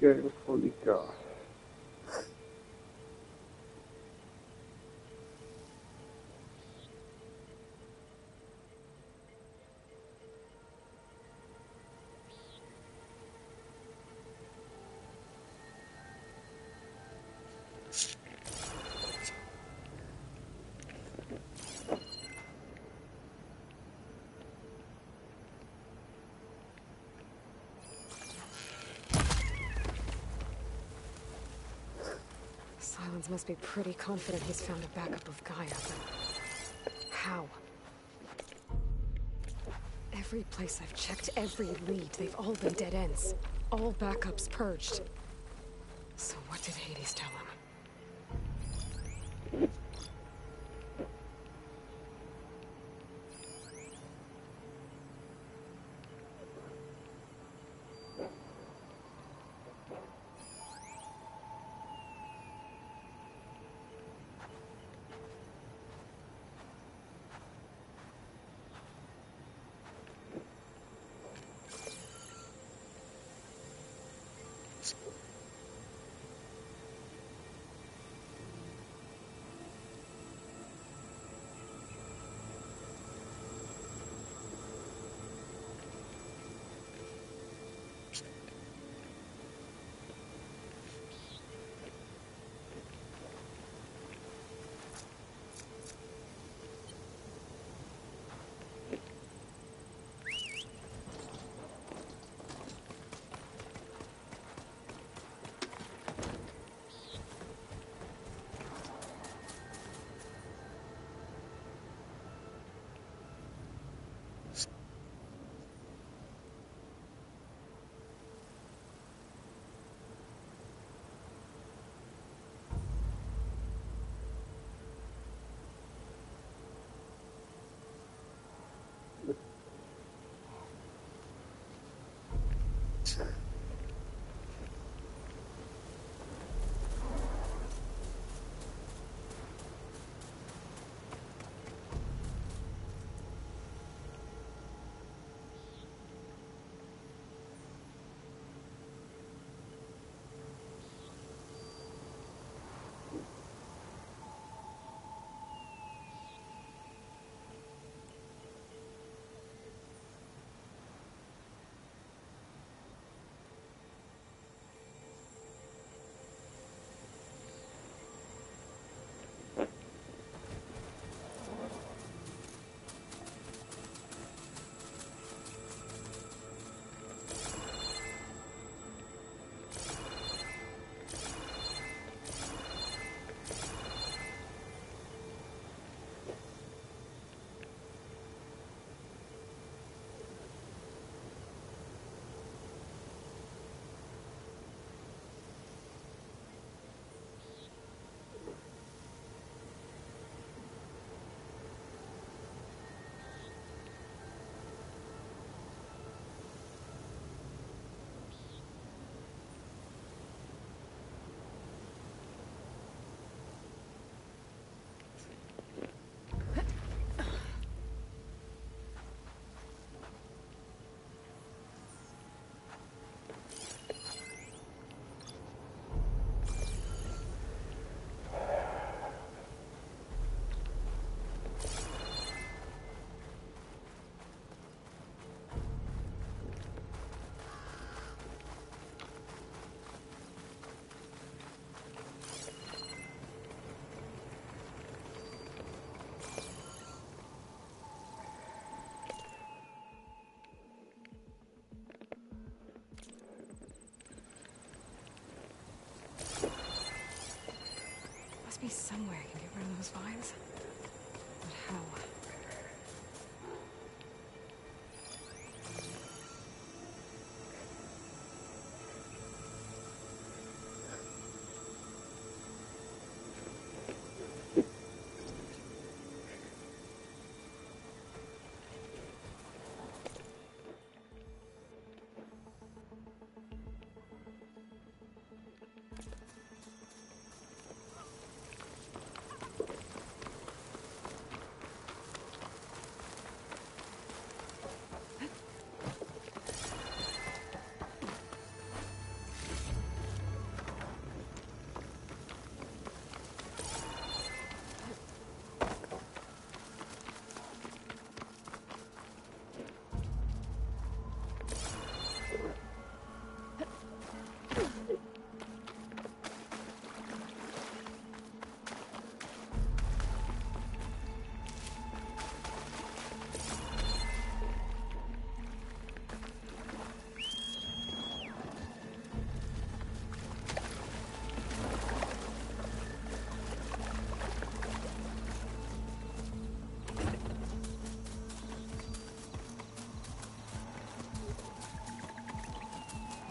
Okay, holy God. Silence must be pretty confident he's found a backup of Gaia, but how? Every place I've checked, every lead, they've all been dead ends. All backups purged. So what did Hades tell him? must be some way I can get rid of those vines. But how?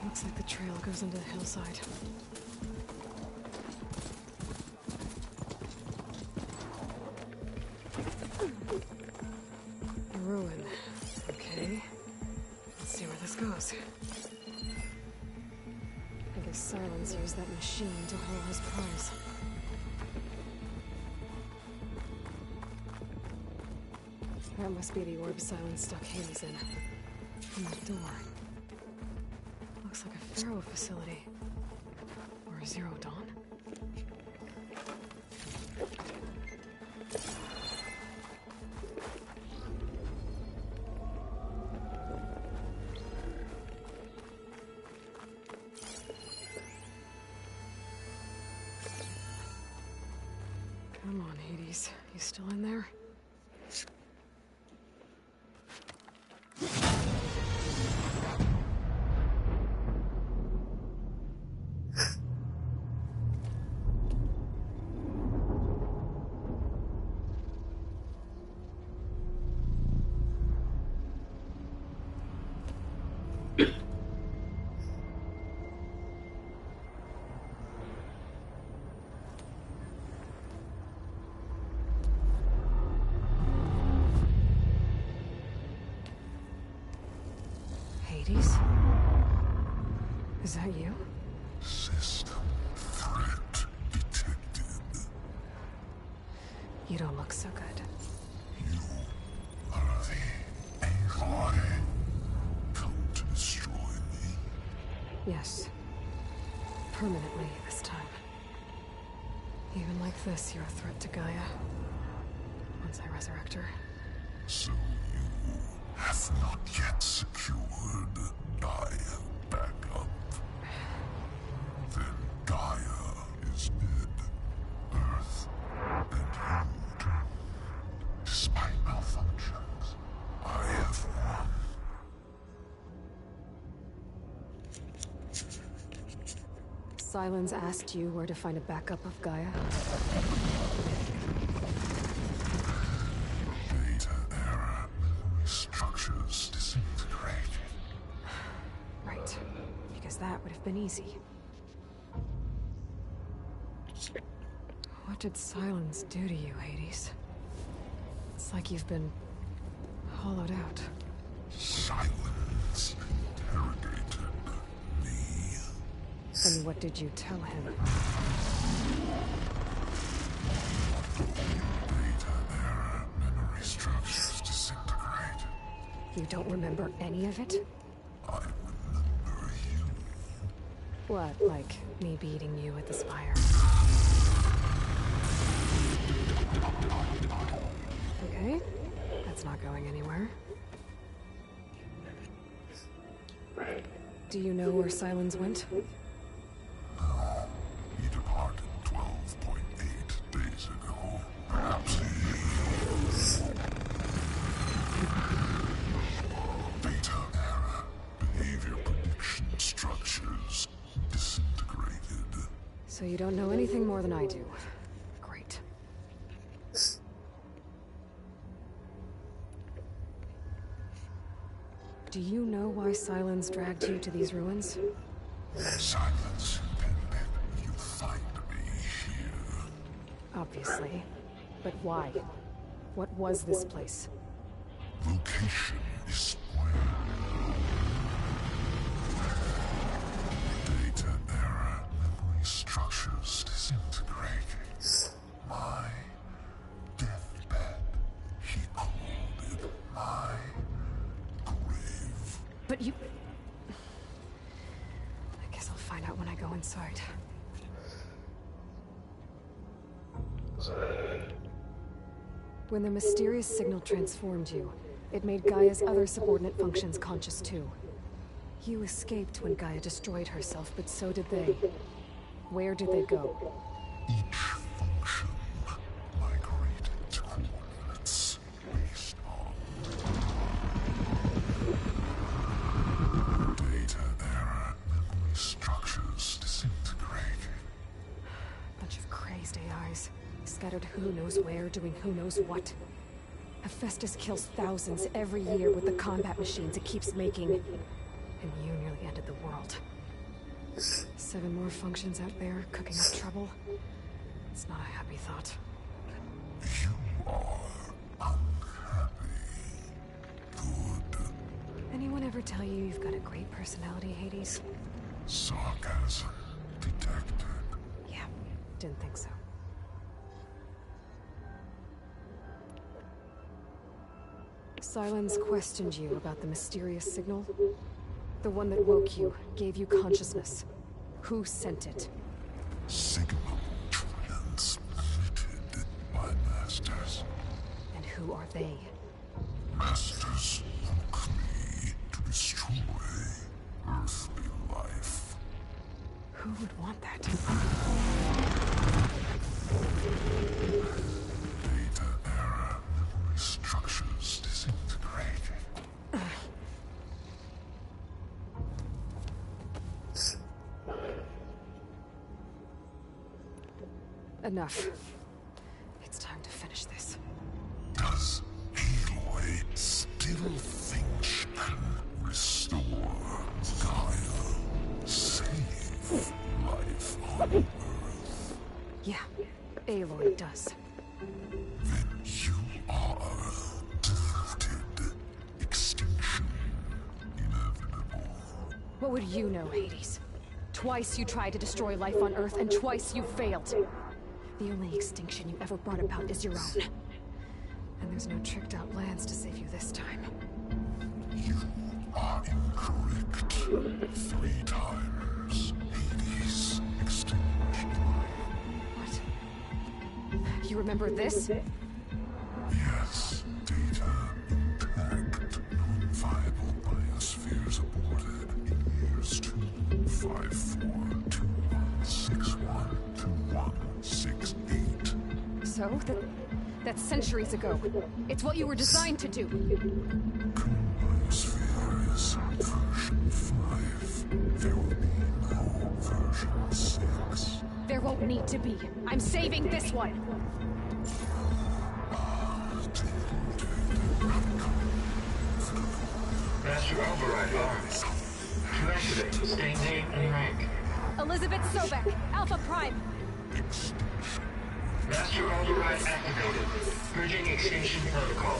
Looks like the trail goes into the hillside. A ruin. Okay. Let's see where this goes. I guess Silence used that machine to haul his prize. That must be the orb Silence stuck Hades in. And that door. Looks like a Pharaoh facility. Or a Zero Dawn. Come on, Hades. You still in there? Hades? Is that you? System threat detected. You don't look so good. You are the Aloy. Come to destroy me. Yes. Permanently this time. Even like this, you're a threat to Gaia. Once I resurrect her. So you have not yet secured Gaia back up. Then Gaia is dead. Earth and you turned. Despite malfunctions, I have won. Silence asked you where to find a backup of Gaia? Beta era memory structures disintegrated. Right. Because that would have been easy. What did Silence do to you, Hades? It's like you've been hollowed out. Silence interrogated me. And what did you tell him? Beta era memory structures disintegrated. You don't remember any of it? I remember you. What, like me beating you at the spire? Okay, that's not going anywhere. Do you know where Silence went? No, he departed 12.8 days ago. Perhaps he... Beta era behavior prediction structures disintegrated. So you don't know anything more than I do. Do you know why Silence dragged you to these ruins? Silence intended you find me here. Obviously. But why? What was this place? Location is spoiled. Data error, memory structures disintegrating. My deathbed, he called it my grave. But you... I guess I'll find out when I go inside. When the mysterious signal transformed you, it made Gaia's other subordinate functions conscious too. You escaped when Gaia destroyed herself, but so did they. Where did they go? Each function migrated to coordinates based on data error, memory structures disintegrating. Bunch of crazed AIs, scattered who knows where, doing who knows what. Hephaestus kills thousands every year with the combat machines it keeps making. And you nearly ended the world. 7 more functions out there, cooking up trouble. It's not a happy thought. You are unhappy. Good. Anyone ever tell you you've got a great personality, Hades? Sarcasm detected. Yeah, didn't think so. Silence questioned you about the mysterious signal. The one that woke you, gave you consciousness. Who sent it? Signal transmitted by masters. And who are they? Masters woke me to destroy earthly life. Who would want that? Data error, memory structures disintegrating. Enough. It's time to finish this. Does Aloy still think she can restore Gaia? Save life on Earth? Yeah, Aloy does. Then you are deluded. Extinction inevitable. What would you know, Hades? Twice you tried to destroy life on Earth, and twice you failed. The only extinction you ever brought about is your own. And there's no tricked-out plans to save you this time. You are incorrect. 3 times. Hades extinguished. You remember this? Yes. Data intact. Non-viable biospheres aborted in years 2154, 2161, 2168. So? That's centuries ago. It's what you were designed to do. Biosphere is version 5. There will be no version 6. There won't need to be. I'm saving this one. Master override arms. To activate, state name and rank. Elizabeth Sobek, Alpha Prime. Master override activated. Purging extinction protocol.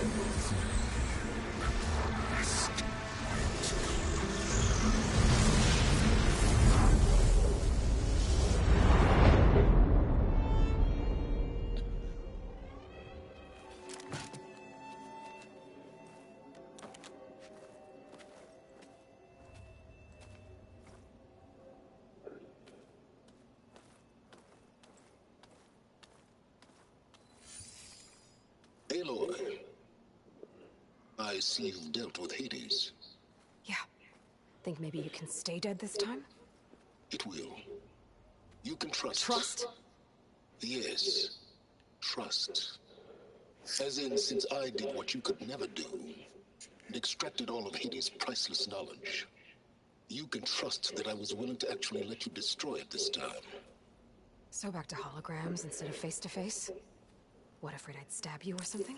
Aloy, I see you've dealt with Hades. Yeah. Think maybe you can stay dead this time? It will. You can trust. Trust? Yes. Trust. As in, since I did what you could never do, and extracted all of Hades' priceless knowledge, you can trust that I was willing to actually let you destroy it this time. So back to holograms instead of face-to-face? What, afraid I'd stab you or something?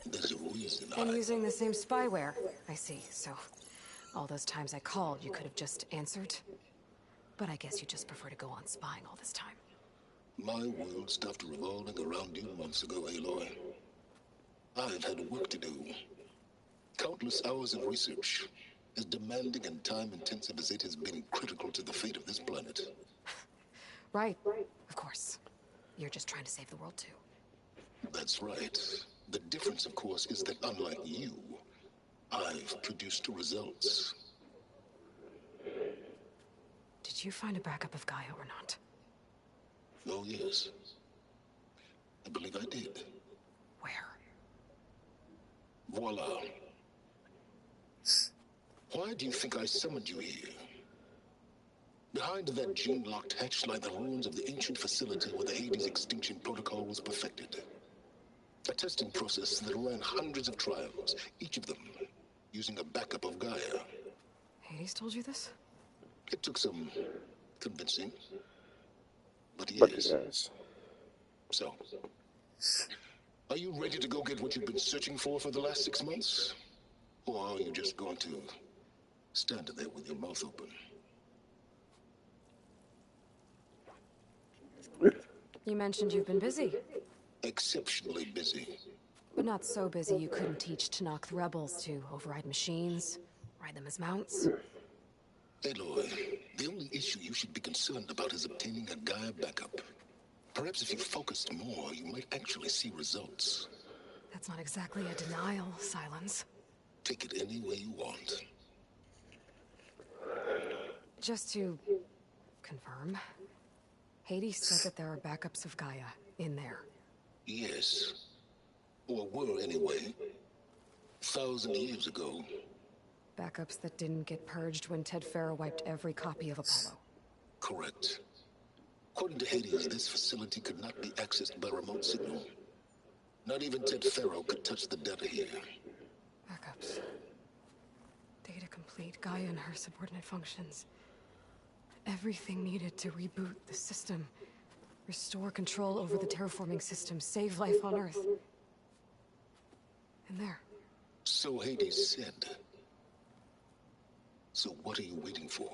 There's a reason And using the same spyware. I see. So, all those times I called, you could have just answered? But I guess you just prefer to go on spying all this time. My world stopped revolving around you months ago, Aloy. I've had work to do. Countless hours of research. As demanding and time-intensive as it has been critical to the fate of this planet. Right. Of course. You're just trying to save the world, too. That's right. The difference, of course, is that unlike you, I've produced results. Did you find a backup of Gaia or not? Oh, yes. I believe I did. Where? Voila. Why do you think I summoned you here? Behind that gene-locked hatch lie the ruins of the ancient facility where the Hades extinction protocol was perfected. A testing process that ran hundreds of trials, each of them using a backup of Gaia. Hades told you this? It took some convincing, but yes. So, are you ready to go get what you've been searching for the last 6 months? Or are you just going to stand there with your mouth open? You mentioned you've been busy. Exceptionally busy. But not so busy you couldn't teach Tenakth rebels to override machines, ride them as mounts. Aloy, the only issue you should be concerned about is obtaining a Gaia backup. Perhaps if you focused more, you might actually see results. That's not exactly a denial, Silence. Take it any way you want. Just to confirm, Hades said that there are backups of Gaia in there. Yes. Or were anyway. 1,000 years ago. Backups that didn't get purged when Ted Farrow wiped every copy of Apollo. Correct. According to Hades, this facility could not be accessed by remote signal. Not even Ted Farrow could touch the data here. Backups. Data complete, Gaia and her subordinate functions. Everything needed to reboot the system. Restore control over the terraforming system. Save life on Earth. And there. So Hades said. So what are you waiting for?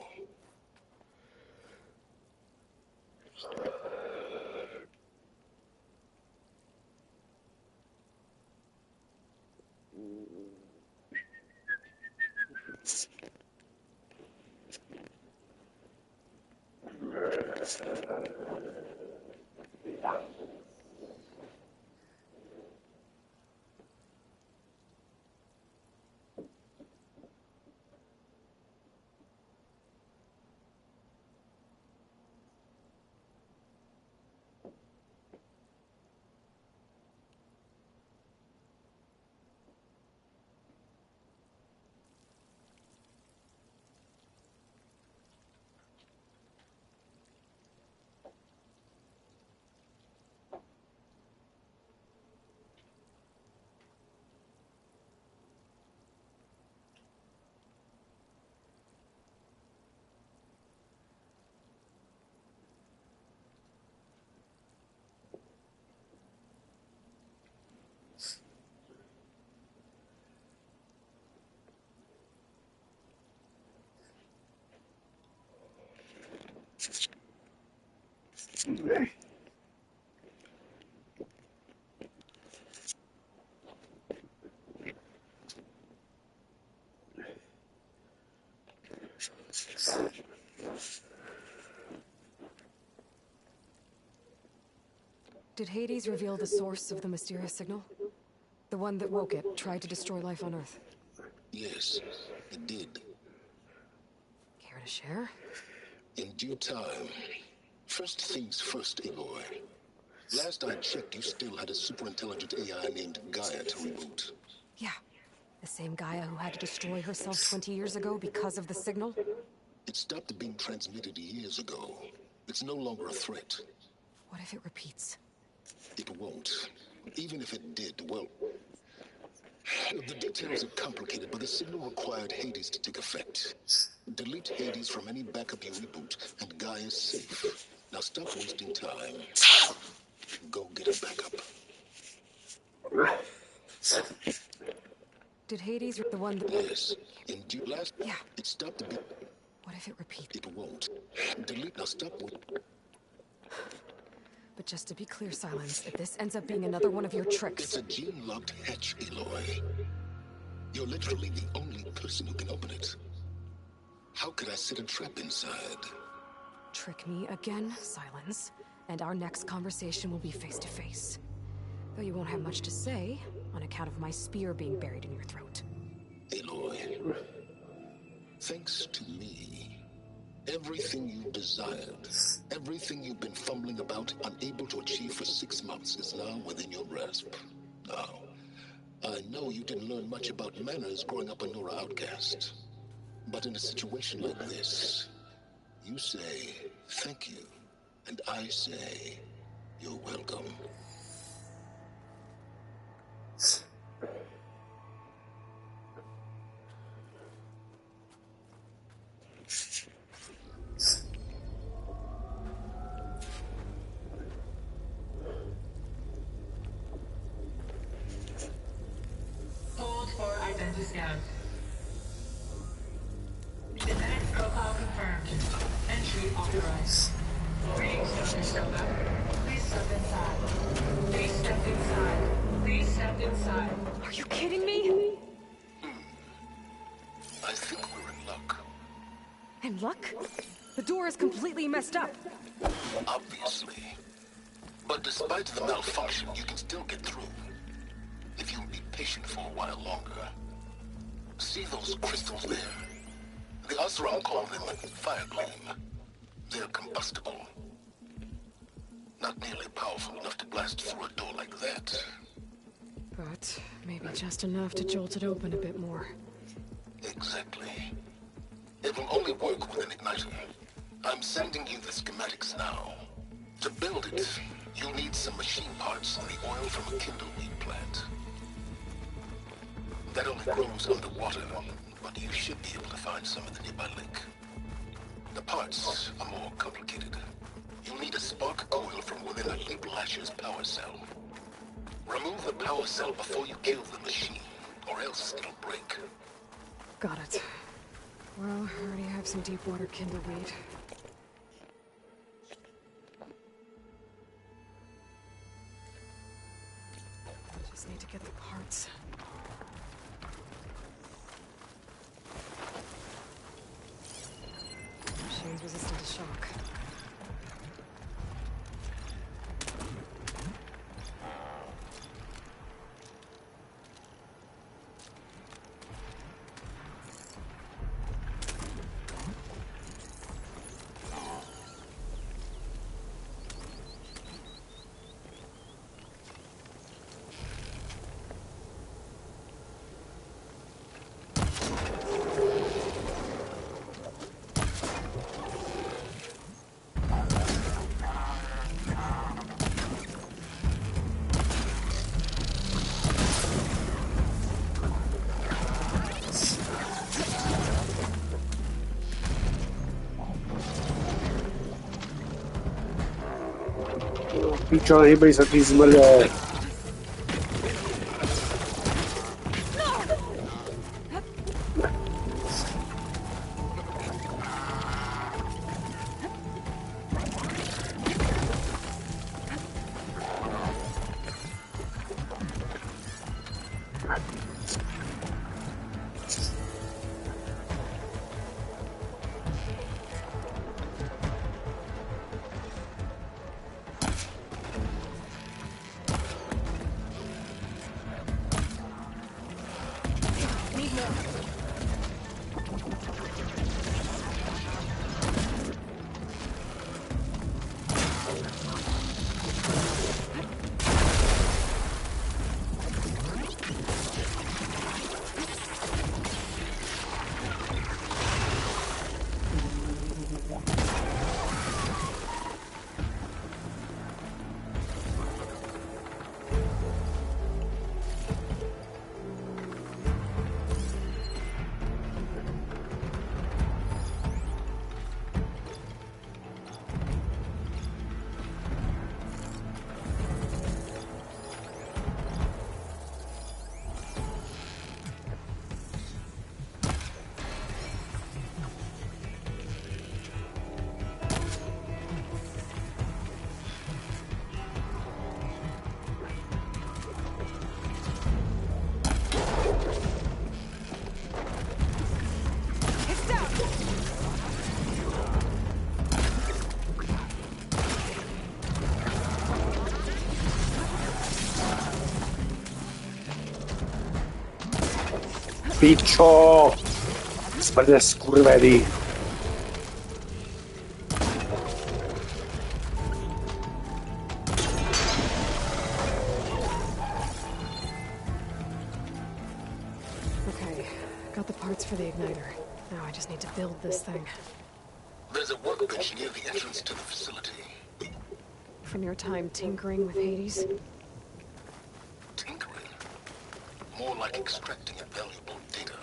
Did Hades reveal the source of the mysterious signal? The one that woke it, tried to destroy life on Earth? Yes, it did. Care to share? In due time. First things first, Aloy. Last I checked, you still had a superintelligent AI named Gaia to reboot. Yeah. The same Gaia who had to destroy herself 20 years ago because of the signal? It stopped being transmitted years ago. It's no longer a threat. What if it repeats? It won't. Even if it did, well... The details are complicated, but the signal required Hades to take effect. Delete Hades from any backup you reboot, and Gaia's safe. Now stop wasting time. Go get a backup. Did Hades the one that... Yes. In due last... Yeah. It stopped the beat. What if it repeats? It won't. Delete now. Stop with... But just to be clear, Silence, if this ends up being another one of your tricks... It's a gene-locked hatch, Aloy. You're literally the only person who can open it. How could I set a trap inside? Trick me again, Silence, and our next conversation will be face-to-face. Though you won't have much to say, on account of my spear being buried in your throat. Aloy, thanks to me, everything you desired, everything you've been fumbling about, unable to achieve for 6 months, is now within your grasp. Now, I know you didn't learn much about manners growing up a Nora outcast. But in a situation like this, you say, thank you, and I say, you're welcome. Hold for identity scan. Genetic profile confirmed. Entry authorized. Greetings, Dr. Silva. Please step inside. Please step inside. Please step inside. Are you kidding me? I think we're in luck. In luck? The door is completely messed up. Obviously. But despite the malfunction, you can still get through. If you'll be patient for a while longer. See those crystals there? The Oseram call them fire gleam. They're combustible. Not nearly powerful enough to blast through a door like that. But maybe just enough to jolt it open a bit more. Exactly. It will only work with an igniter. I'm sending you the schematics now. To build it, you'll need some machine parts and the oil from a kindleweed plant. That only grows underwater, but you should be able to find some in the nearby lake. The parts are more complicated. You'll need a spark coil from within a Leap Lasher's power cell. Remove the power cell before you kill the machine, or else it'll break. Got it. Well, I already have some deep water kindleweed. Just need to get the parts. Machine's resistant to shock. Piccione di brisatismo le... Pičo! Smrdě skurvený. Okay, got the parts for the igniter. Now I just need to build this thing. There's a workbench near the entrance to the facility. From your time tinkering with Hades? Tinkering? More like extracting valuable data.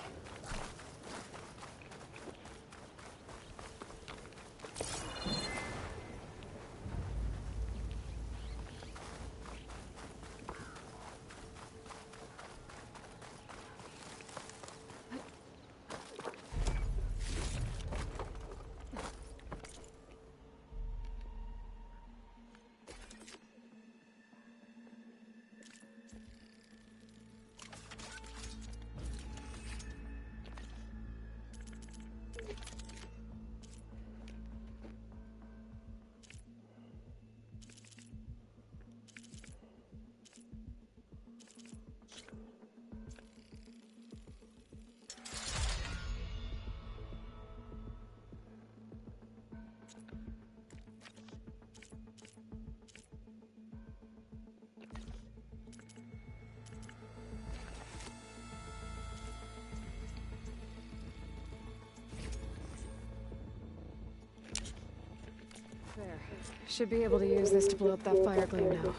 There. Should be able to use this to blow up that fire gleam now.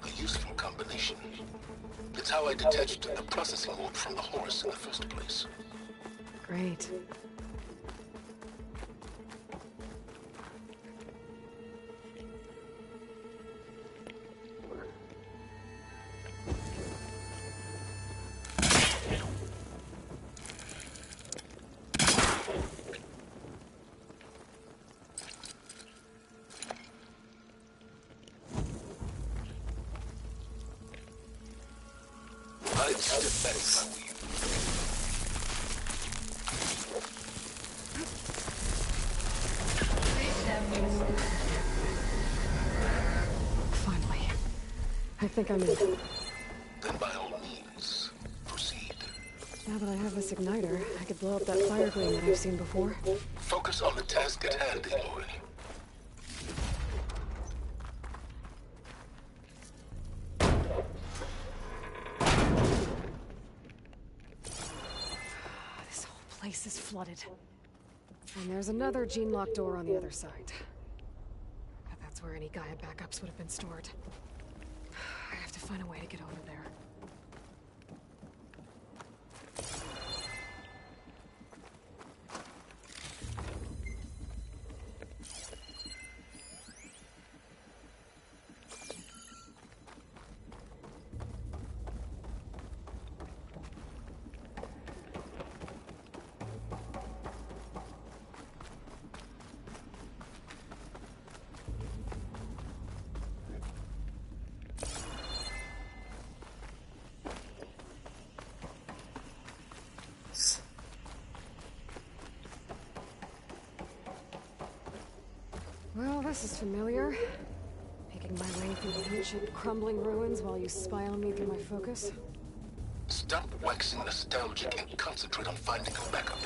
A useful combination. It's how I detached the processing orb from the horse in the first place. Great. I'd step back if I were you. Finally. I think I'm in. Then by all means, proceed. Now that I have this igniter, I could blow up that fire gleam that I've seen before. Focus on the task at hand, Aloy. This whole place is flooded. And there's another gene-lock door on the other side. But that's where any Gaia backups would have been stored. I have to find a way to get over there. Well, this is familiar. Making my way through the ancient, crumbling ruins while you spy on me through my focus. Stop waxing nostalgic and concentrate on finding a backup.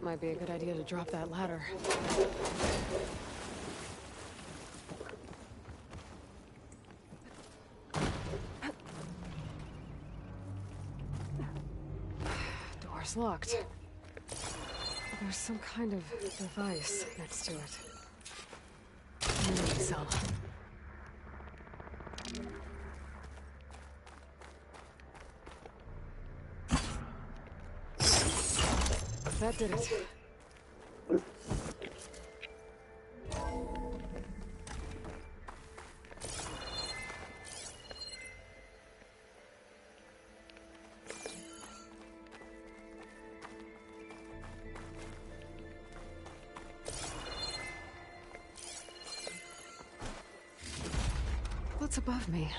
Might be a good idea to drop that ladder. Door's locked. There's some kind of device next to it. Memory cell. That did it. What's above me?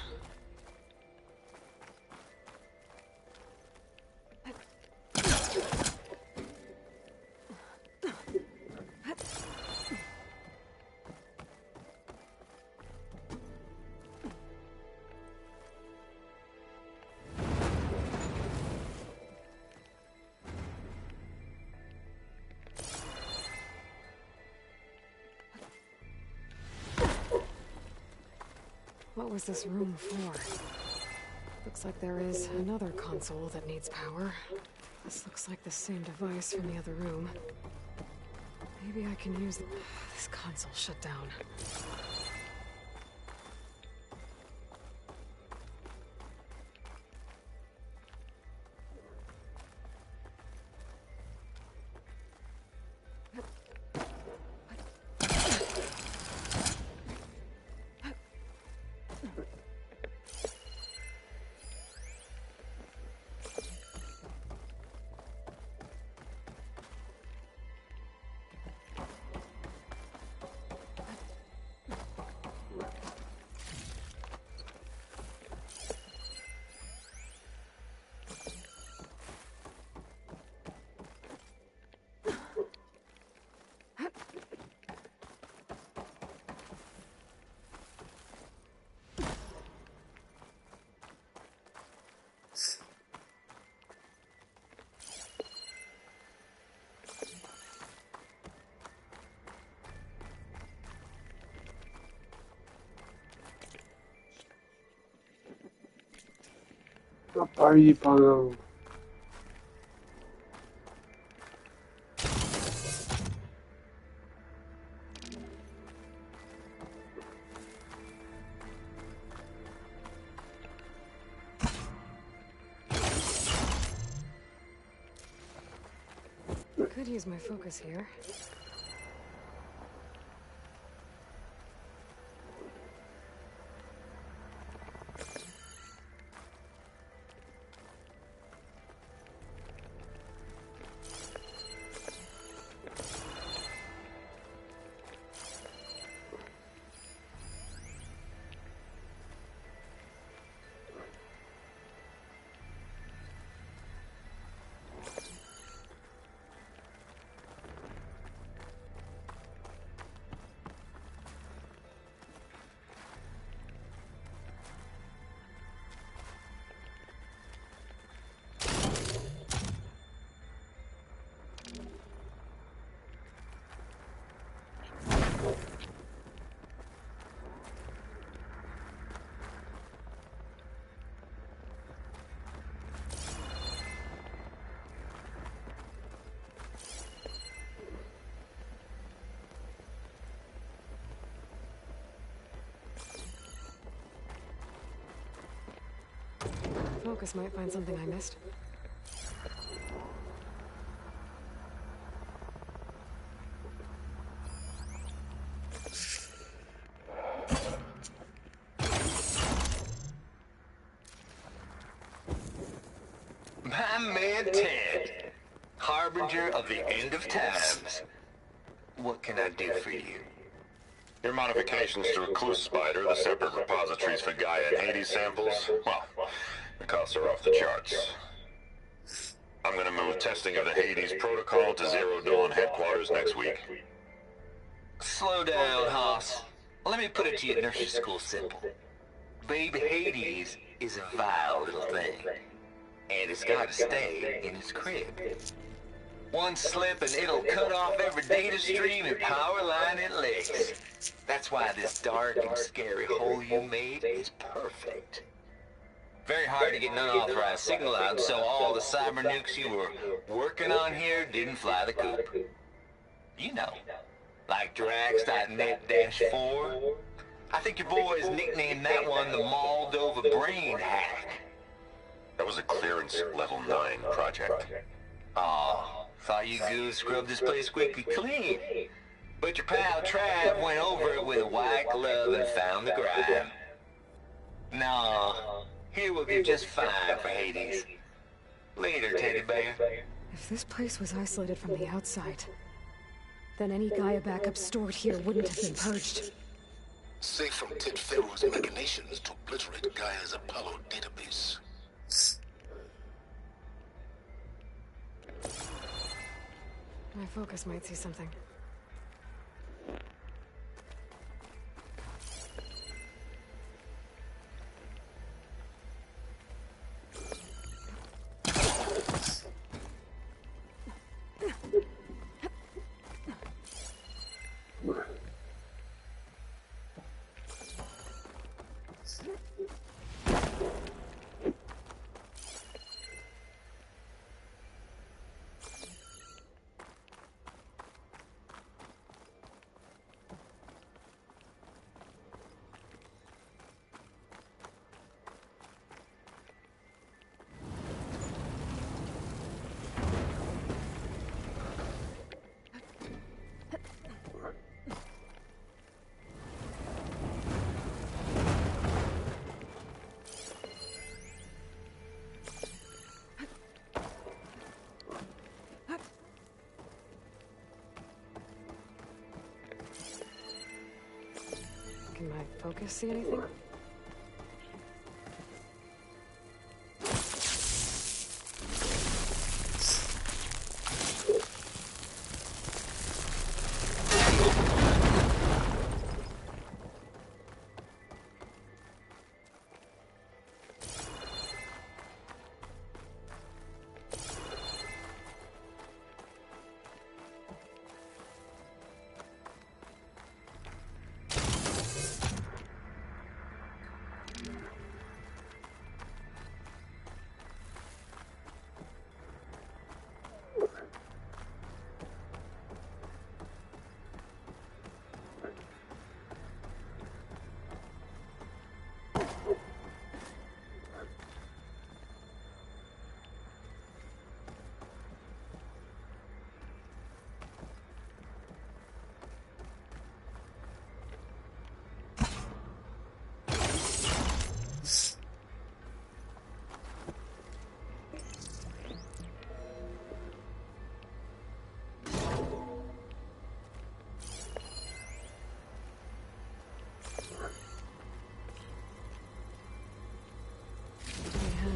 What was this room for? Looks like there is another console that needs power. This looks like the same device from the other room. Maybe I can use this console shut down. Papai, pagão. Could use my focus here. Focus might find something I missed. My man Ted, harbinger of the end of times. What can I do for you? Your modifications to Recluse Spider, the separate repositories for Gaia and Hades samples, well, the costs are off the charts. I'm gonna move testing of the Hades protocol to Zero Dawn headquarters next week. Slow down, Hoss. Let me put it to you nursery school simple. Baby Hades is a vile little thing, and it's gotta stay in its crib. One slip and it'll cut off every data stream and power line it lays. That's why this dark and scary hole you made is perfect. Very hard to get an unauthorized signal out, so all the cyber nukes you were working on here didn't fly the coop. You know, like Drax.net-4. I think your boys nicknamed that one the Moldova Brain Hack. That was a clearance level 9 project. Aw, thought you goons scrubbed this place squeaky clean. But your pal Trav went over it with a white glove and found the grime. No, here will be just fine for Hades. Later, teddy bear. If this place was isolated from the outside, then any Gaia backup stored here wouldn't have been purged. Safe from Ted Pharaoh's machinations to obliterate Gaia's Apollo database. My focus might see something. Can my focus see anything?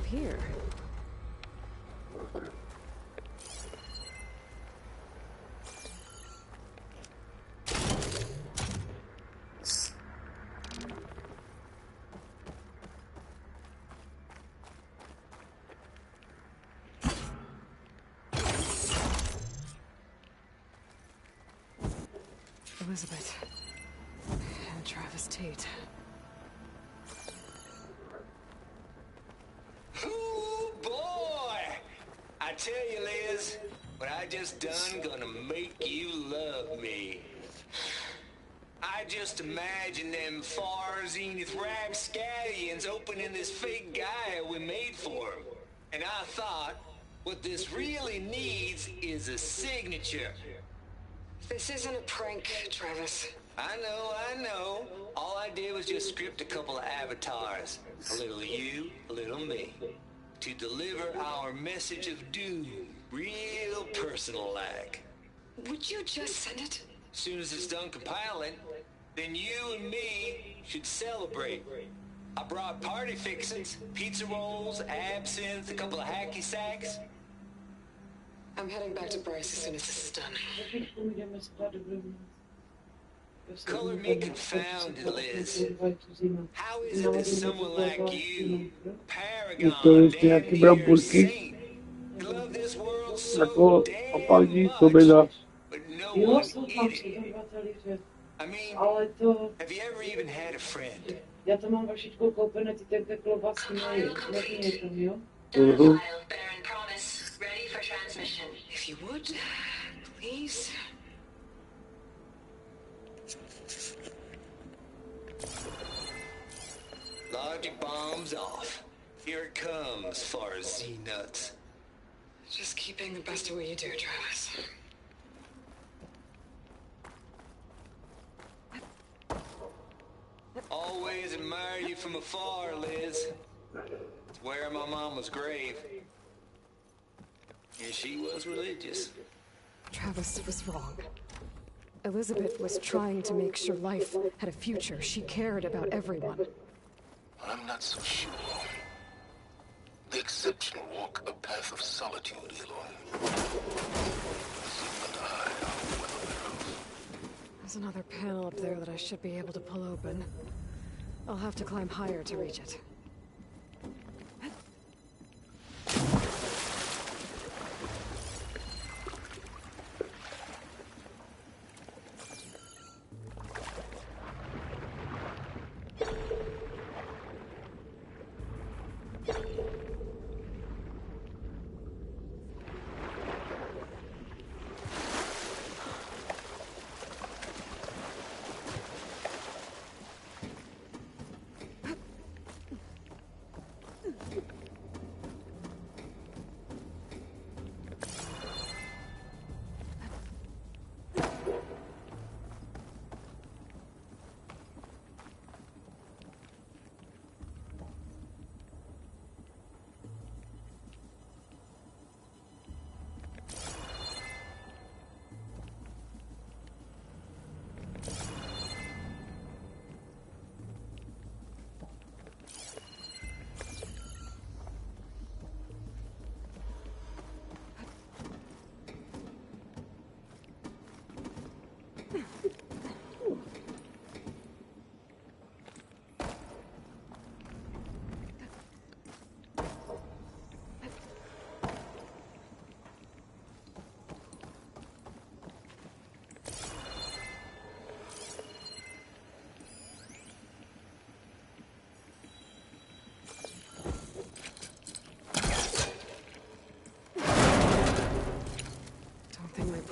Here. Elizabeth and Travis Tate. I tell you, Liz, what I just done gonna make you love me. I just imagine them far zenith rapscallions opening this fake Gaia we made for them. And I thought, what this really needs is a signature. This isn't a prank, Travis. I know. All I did was just script a couple of avatars. A little you, a little me. To deliver our message of doom, real personal-like. Would you just send it? As soon as it's done compiling, then you and me should celebrate. I brought party fixings, pizza rolls, absinthe, a couple of hacky sacks. I'm heading back to Bryce as soon as this is done. Color me confounded, Liz. How is it that someone like you, paragon, damn near saint, love this world so damn much, but no one idiot? I mean, have you ever even had a friend? Já to mám vašičkou koupené, ty tenké klobásky mají. Letí někam, jo? If you would, please. Start your bombs off. Here it comes, far as Z-nuts. Just keep being the best at what you do, Travis. Always admired you from afar, Liz. It's where my mama's grave. And she was religious. Travis was wrong. Elizabeth was trying to make sure life had a future. She cared about everyone. I'm not so sure. The exceptional walk a path of solitude, Aloy. There's another panel up there that I should be able to pull open. I'll have to climb higher to reach it.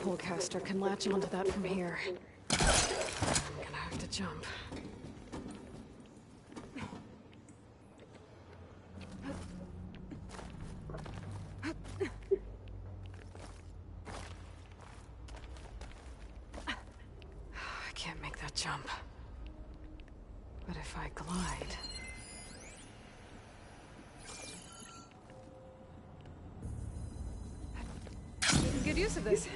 Pullcaster can latch onto that from here. I'm gonna have to jump. I can't make that jump. But if I glide... Making good use of this.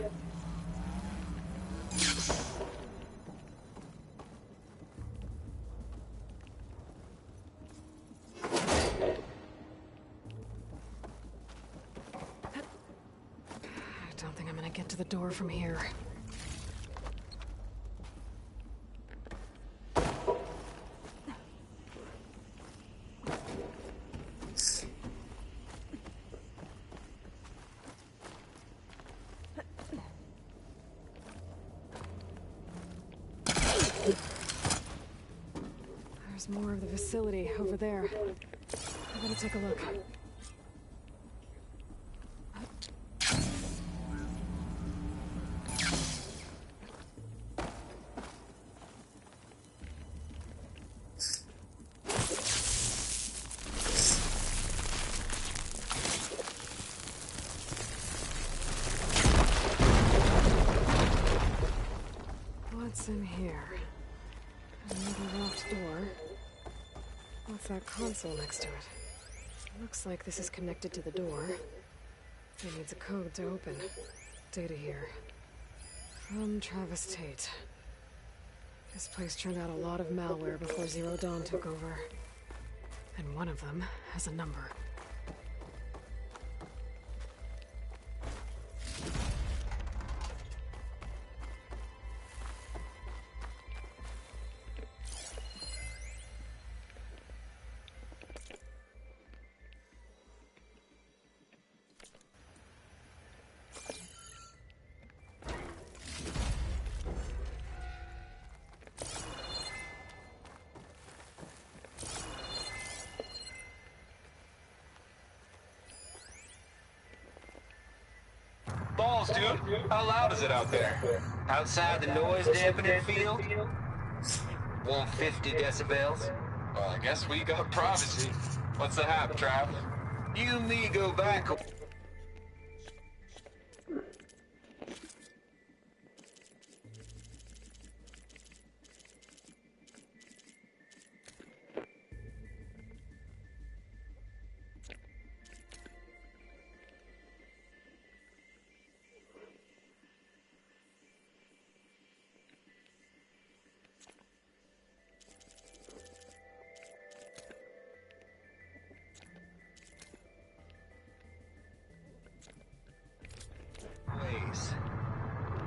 To the door from here. There's more of the facility over there. I better take a look. What's in here? Another locked door. What's that console next to it? Looks like this is connected to the door. It needs a code to open. Data here. From Travis Tate. This place turned out a lot of malware before Zero Dawn took over. And one of them has a number. Balls, dude. How loud is it out there? Outside the noise dampening field? 150 decibels? Well, I guess we got privacy. What's the hap, Trav? You and me go back. Ways.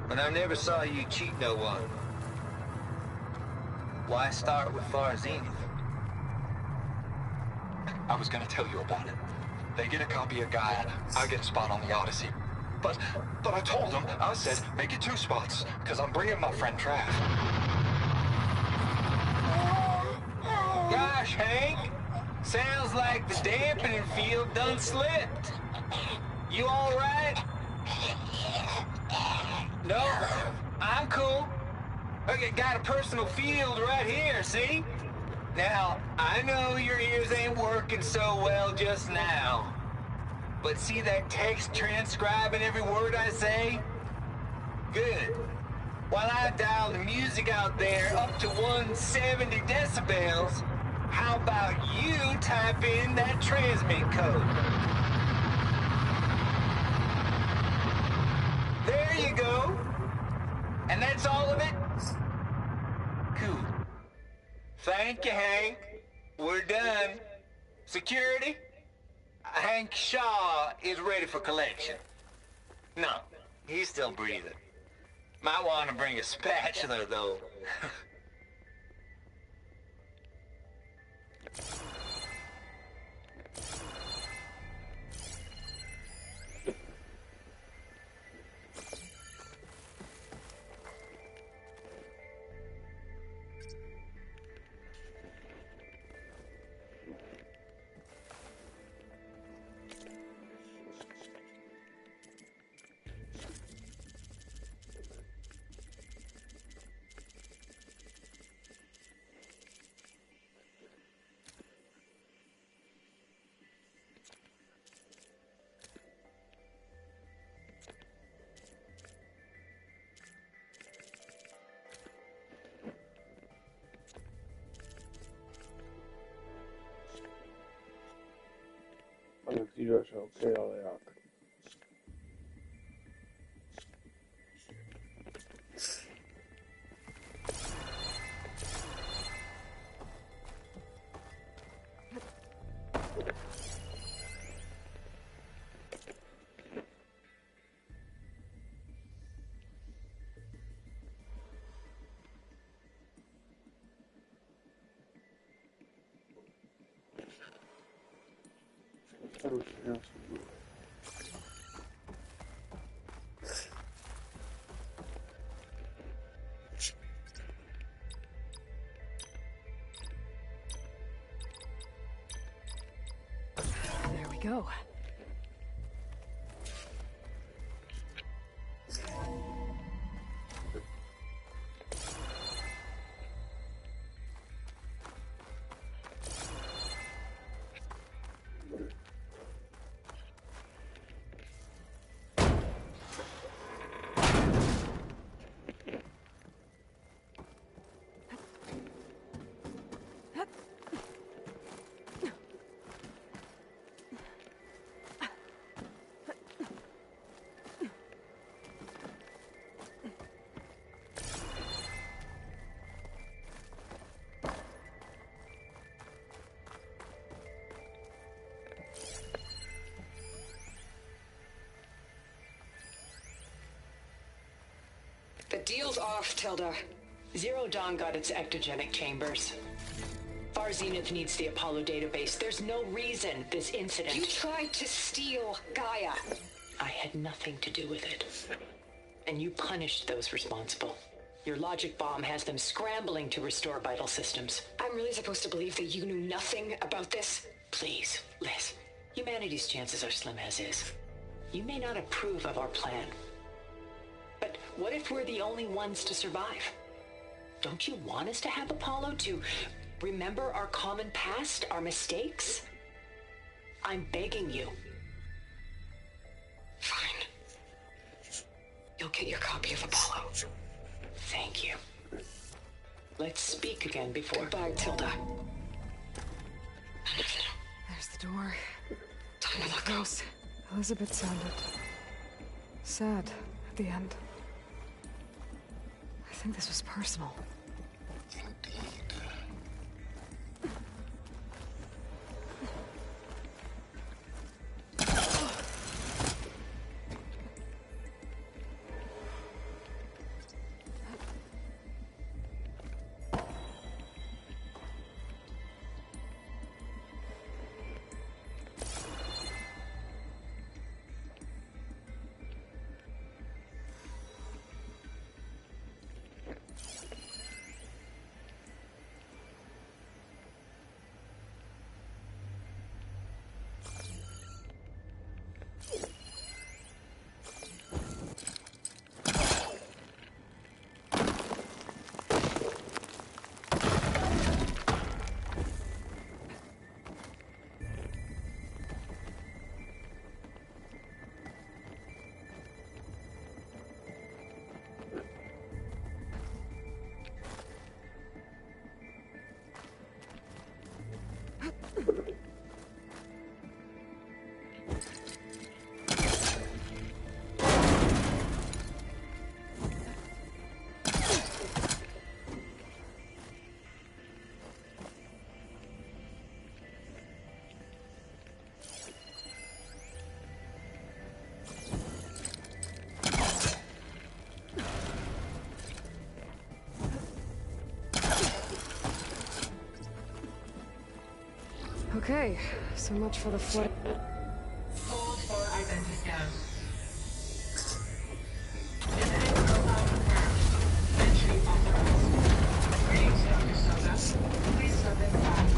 But I never saw you cheat no one. Why start with Far Zenith? I was gonna tell you about it. They get a copy of Gaia, I get a spot on the Odyssey. But I told them, I said, make it 2 spots, because I'm bringing my friend Trav. Gosh, Hank. Sounds like the dampening field done slipped. You all right? No, I'm cool. Okay, got a personal field right here, see? Now, I know your ears ain't working so well just now. But see that text transcribing every word I say? Good. While I dial the music out there up to 170 decibels, how about you type in that transmit code? There you go. And that's all of it? Cool. Thank you, Hank. We're done. Security? Hank Shaw is ready for collection. No, he's still breathing. Might want to bring a spatula, though. There we go. The deal's off, Tilda. Zero Dawn got its ectogenic chambers. Far Zenith needs the Apollo database. There's no reason this incident... You tried to steal Gaia. I had nothing to do with it. And you punished those responsible. Your logic bomb has them scrambling to restore vital systems. I'm really supposed to believe that you knew nothing about this? Please, Liz. Humanity's chances are slim as is. You may not approve of our plan. But what if we're the only ones to survive? Don't you want us to have Apollo to Remember our common past, our mistakes? I'm begging you. Fine. You'll get your copy of Apollo. Thank you. Let's speak again before... Goodbye, Tilda. There's the door. Time to look out. Elizabeth sounded sad at the end. I think this was personal. Okay, so much for the flood. Hold for identity scan. Entry authorized. Greetings, Dr. Soda. Please step inside.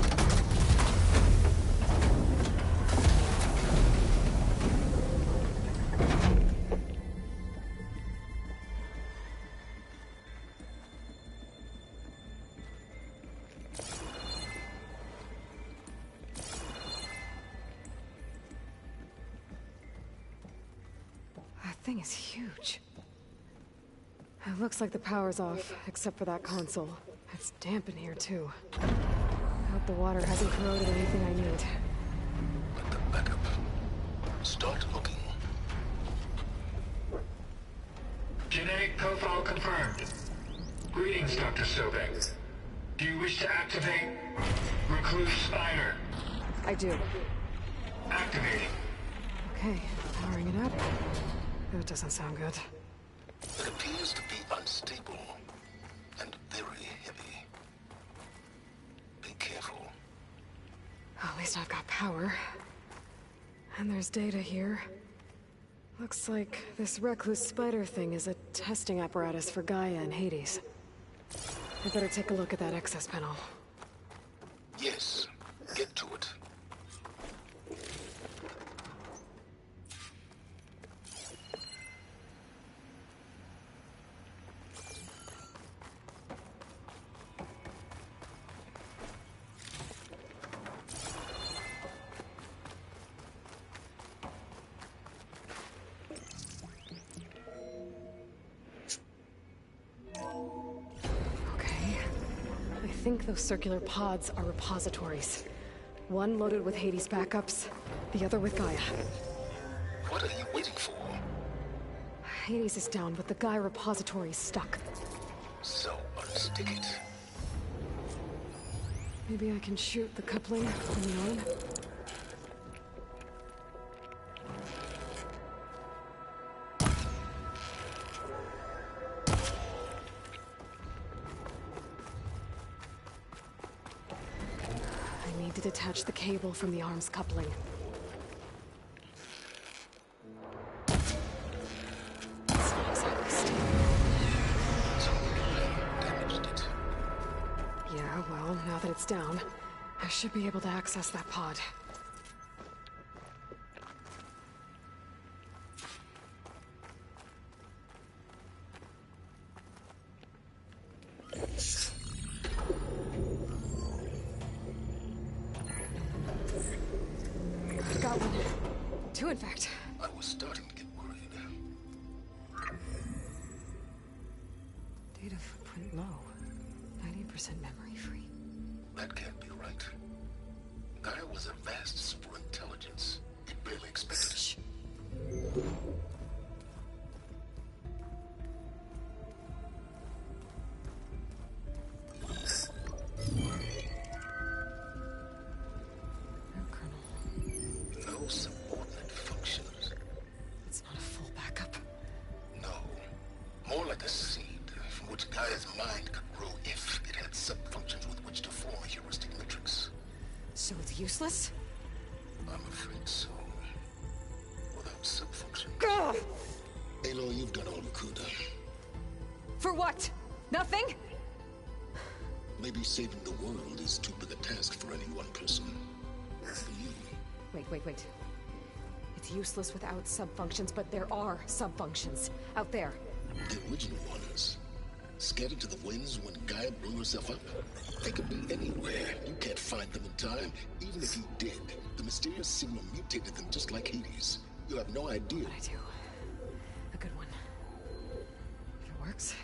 Thing is huge. It looks like the power's off, except for that console. It's damp in here, too. I hope the water hasn't corroded anything I need. Back up. Start looking. Genetic profile confirmed. Greetings, Dr. Sobek. Do you wish to activate Recluse Spider? I do. Activating. Okay, powering it up. That doesn't sound good. It appears to be unstable and very heavy. Be careful. At least I've got power. And there's data here. Looks like this Recluse Spider thing is a testing apparatus for Gaia and Hades. I better take a look at that access panel. Yes, get to it. I think those circular pods are repositories. One loaded with Hades backups, the other with Gaia. What are you waiting for? Hades is down, but the Gaia repository is stuck. So unstick it. Maybe I can shoot the coupling from the arm? I need to detach the cable from the arm's coupling. It's not exactly stable. Yeah, well, now that it's down, I should be able to access that pod. too, in fact. I was starting to get worried. Data footprint low. 90% memory free. That can't be right. Gaia was a vast super intelligence. It barely expected it. No subordinate functions. It's not a full backup. No. More like a seed from which Gaia's mind could grow if it had sub-functions with which to form a heuristic matrix. So it's useless? I'm afraid so. Without sub-functions. Gah! Aloy, you've done all you could. For what? Nothing? Maybe saving the world is too big a task for any one person. For you. Wait. It's useless without sub-functions, but there are sub-functions out there. The original ones. Scattered to the winds when Gaia blew herself up. They could be anywhere. You can't find them in time. Even if you did, the mysterious signal mutated them just like Hades. You have no idea. But I do. A good one. If it works.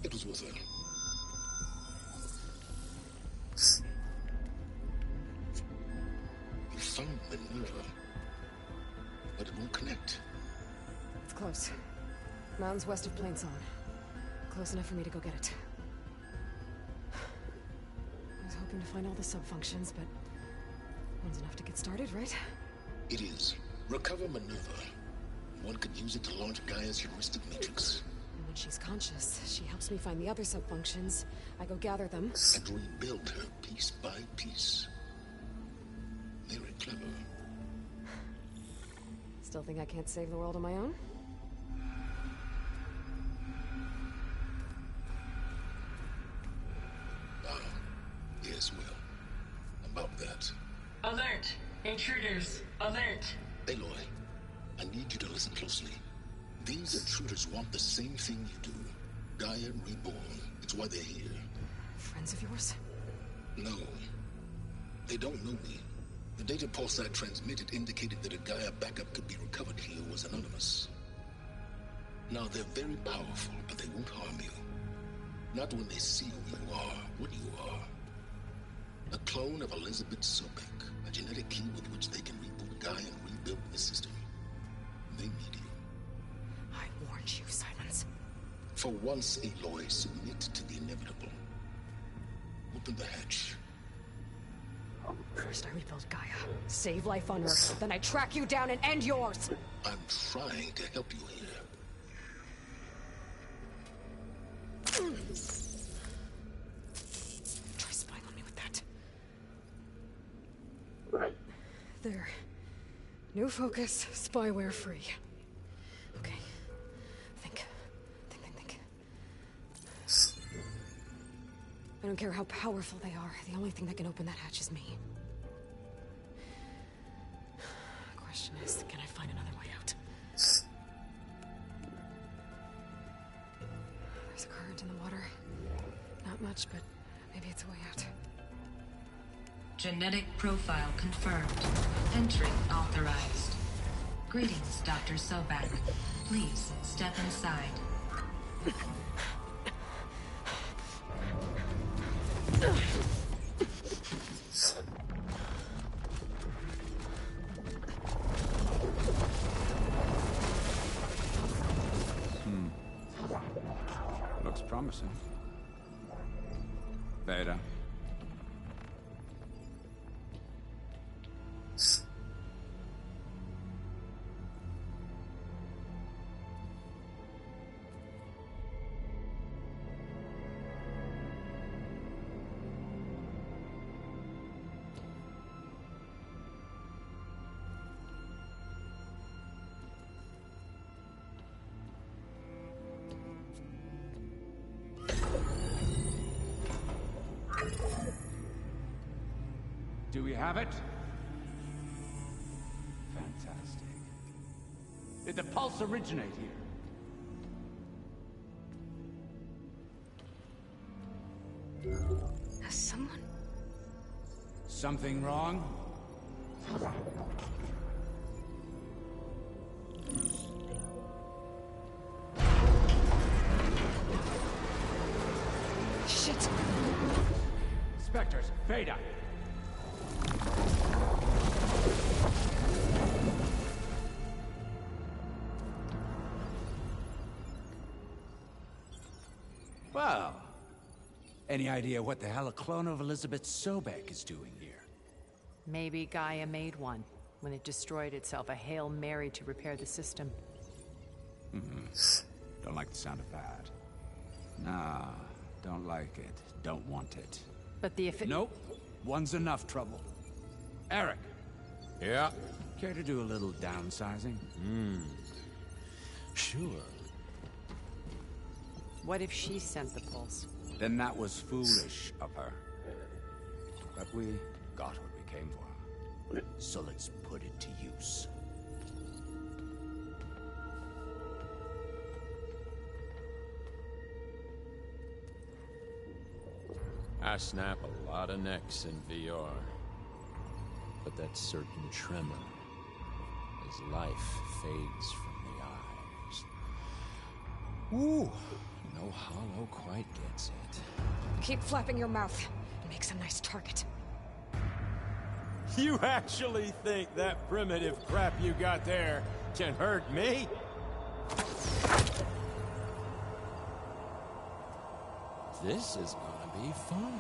It was worth it. You found Minerva, but it won't connect. It's close. Mountains west of Plain Song. Close enough for me to go get it. I was hoping to find all the sub-functions, but one's enough to get started, right? It is. Recover Minerva. One could use it to launch Gaia's heuristic matrix. And when she's conscious, she helps me find the other sub-functions. I go gather them. And rebuild her piece by piece. Very clever. Still think I can't save the world on my own? Yes, well. About that. Alert! Intruders! Alert! Aloy, I need you to listen closely. These intruders want the same thing you do. Gaia reborn. It's why they're here. Friends of yours? No. They don't know me. The data pulse I transmitted indicated that a Gaia backup could be recovered here was anonymous. Now, they're very powerful, but they won't harm you. Not when they see who you are, what you are. A clone of Elizabeth Sobek, a genetic key with which they can reboot Gaia and rebuild the system. They need you. I warned you, Simons. For once, Aloy, submit to the inevitable. Open the hatch. First I rebuild Gaia, save life on Earth, then I track you down and end yours! I'm trying to help you here. Try spying on me with that. There. New focus, spyware free. Okay. Think. I don't care how powerful they are. The only thing that can open that hatch is me. Question is, can I find another way out? There's a current in the water. Not much, but maybe it's a way out. Genetic profile confirmed. Entry authorized. Greetings, Dr. Sobek. Please step inside. Looks promising. Beta. Do we have it? Fantastic. Did the pulse originate here? Has someone... Something wrong? Shit! Spectres, Veda! Well, any idea what the hell a clone of Elizabeth Sobek is doing here? Maybe Gaia made one when it destroyed itself, a Hail Mary to repair the system. Don't like the sound of that. Nah, don't like it. Don't want it. But the Nope. One's enough trouble. Eric. Yeah? Care to do a little downsizing? Sure. What if she sent the pulse? Then that was foolish of her. But we got what we came for. So let's put it to use. I snap a lot of necks in VR. But that certain tremor as life fades from the eyes. Ooh, no hollow quite gets it. Keep flapping your mouth. It makes a nice target. You actually think that primitive crap you got there can hurt me? This is gonna be fun.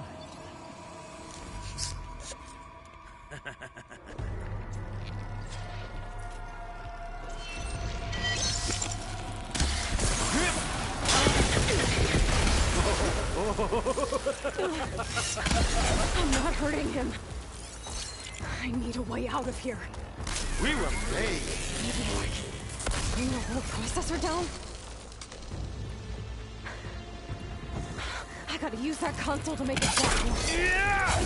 I'm not hurting him. I need a way out of here. We were made. Bring the whole processor down? I gotta use that console to make it back. Yeah!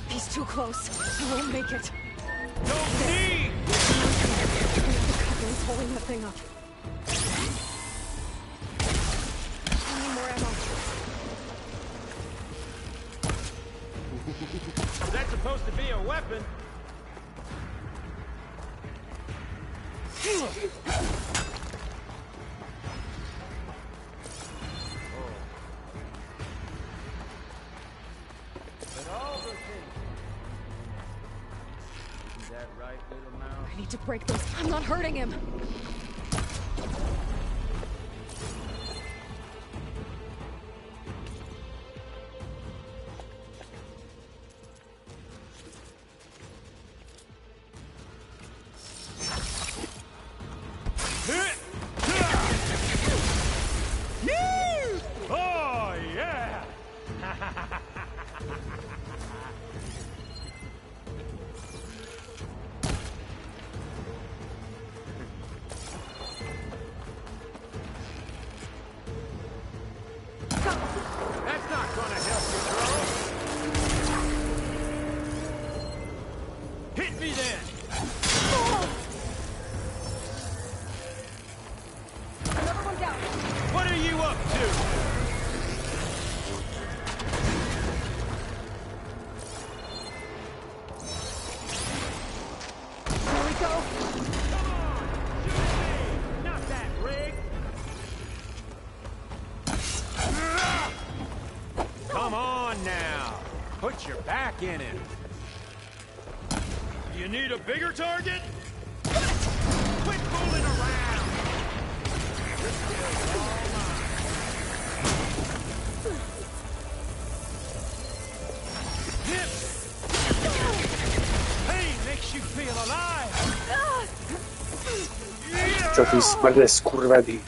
He's too close. I won't make it. Don't need! The coupling's holding the thing up. I need more ammo. That's supposed to be a weapon. I need to break those. I'm not hurting him. Oh, yeah! That's not gonna help you, girl. Hit me then! Another one down. What are you up to? Here we go. Not that rig! Come on now! Put your back in it! You need a bigger target? Quit fooling around! This deal's all mine. Hip! Pain makes you feel alive! Co ty smrdé skurvedy.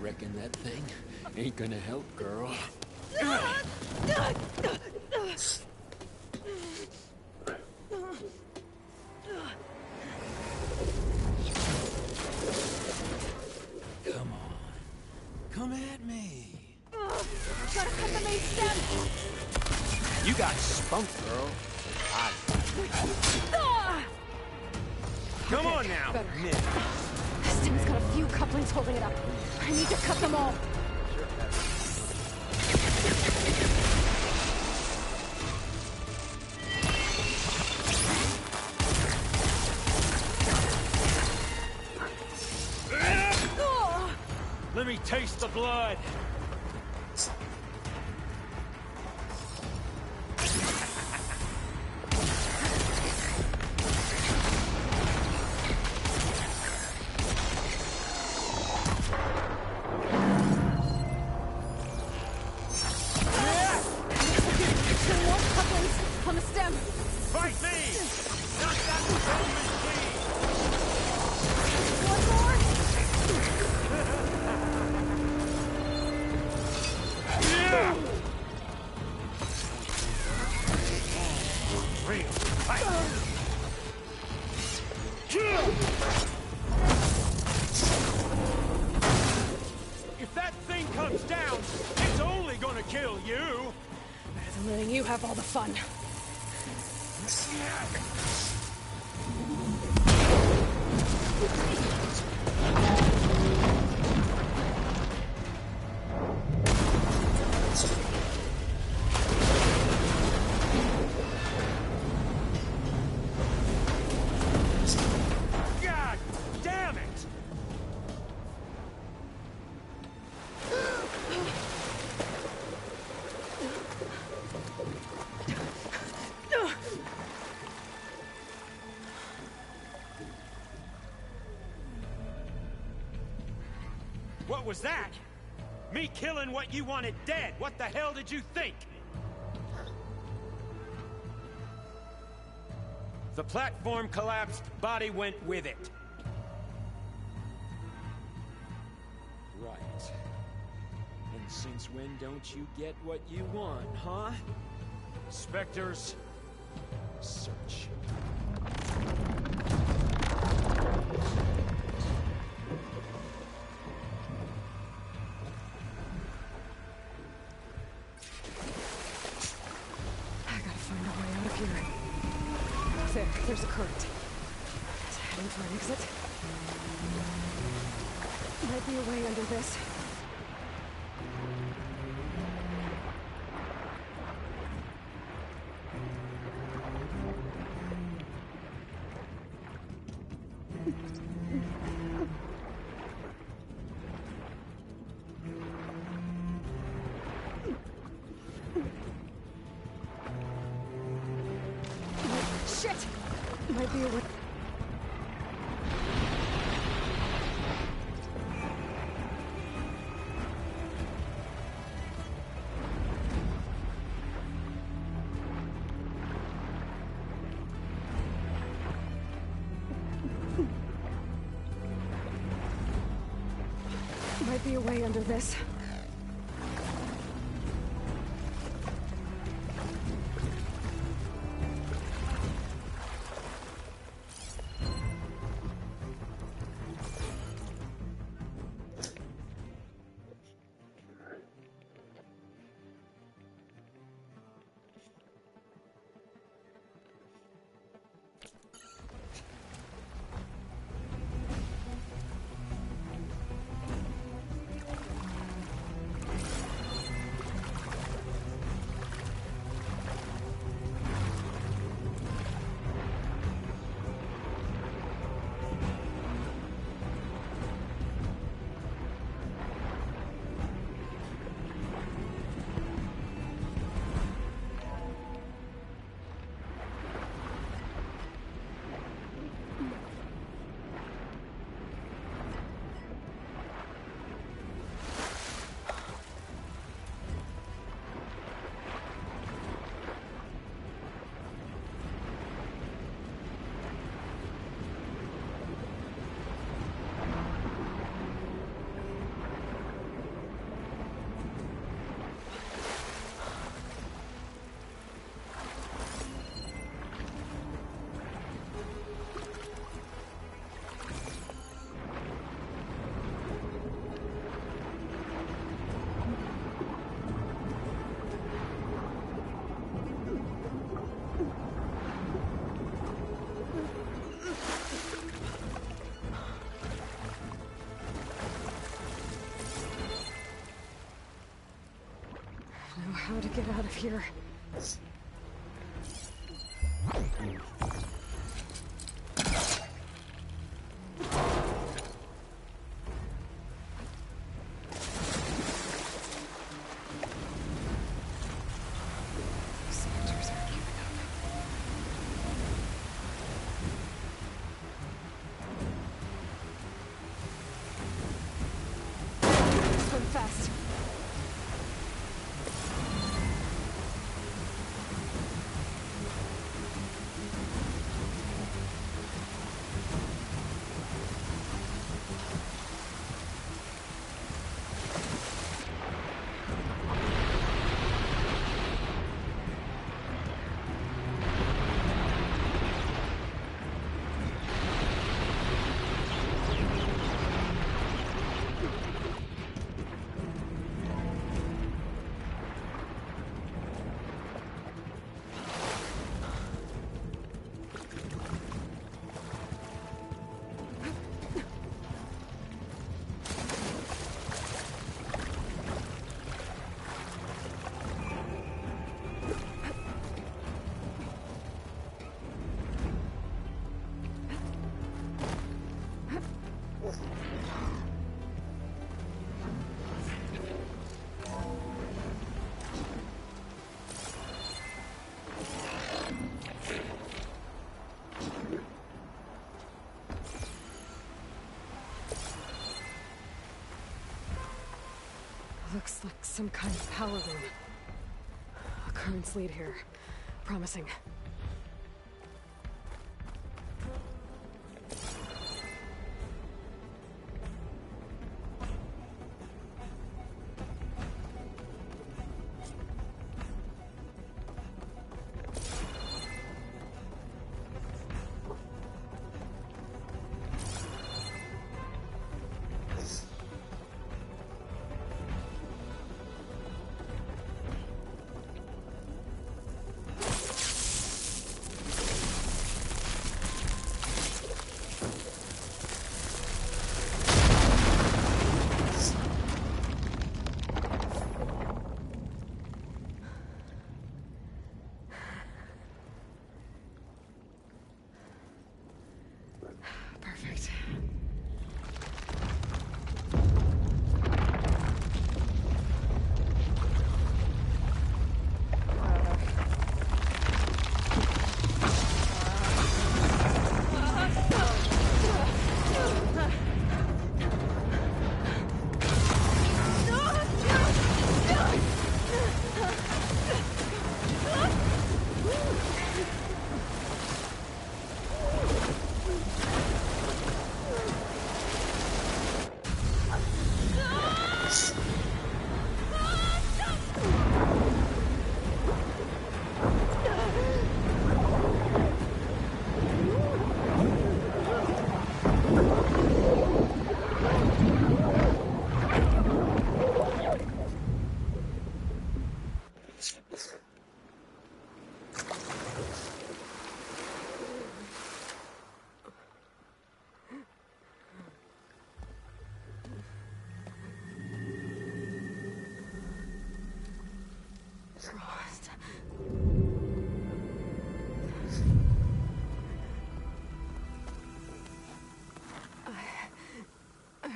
Reckon that thing ain't gonna help, girl. You got spunk, girl. Come on now, better. Nick. This thing's got a few couplings holding it up. I need to cut them all. Let me taste the blood. On the stem. Fight me! Knock that Roman clean! One more. Real fight! If that thing comes down, it's only gonna kill you! Better than letting you have all the fun. God damn it! What was that? Me killing what you wanted dead. What the hell did you think? The platform collapsed, body went with it. Right. And since when don't you get what you want, huh? Spectres, Search. I gotta find a way out of here. There's a current. Is it heading for an exit? Might be a way under this. Shit! Might be a way. Might be a way under this. to get out of here. Fast. Looks like some kind of power room. A currents lead here. Promising. Perfect.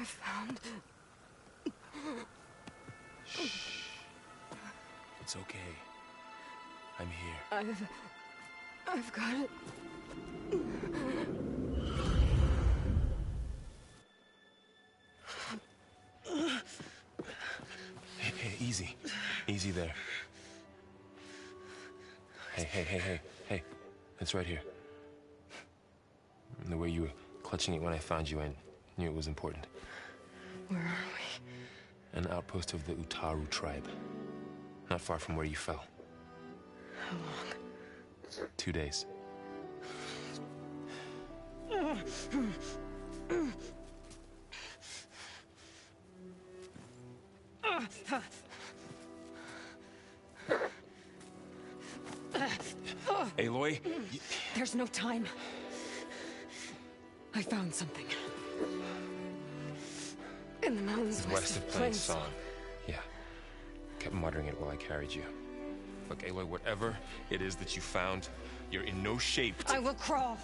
I found... It's okay. I'm here. I've got it. Hey, easy. Easy there. Hey. It's right here. The way you were clutching it when I found you, I knew it was important. Where are we? An outpost of the Utaru tribe. Not far from where you fell. How long? 2 days. Aloy? There's no time. I found something. In the mountains West of Plains Song. Yeah. Kept muttering it while I carried you. Look, Aloy, whatever it is that you found, you're in no shape to... I will crawl,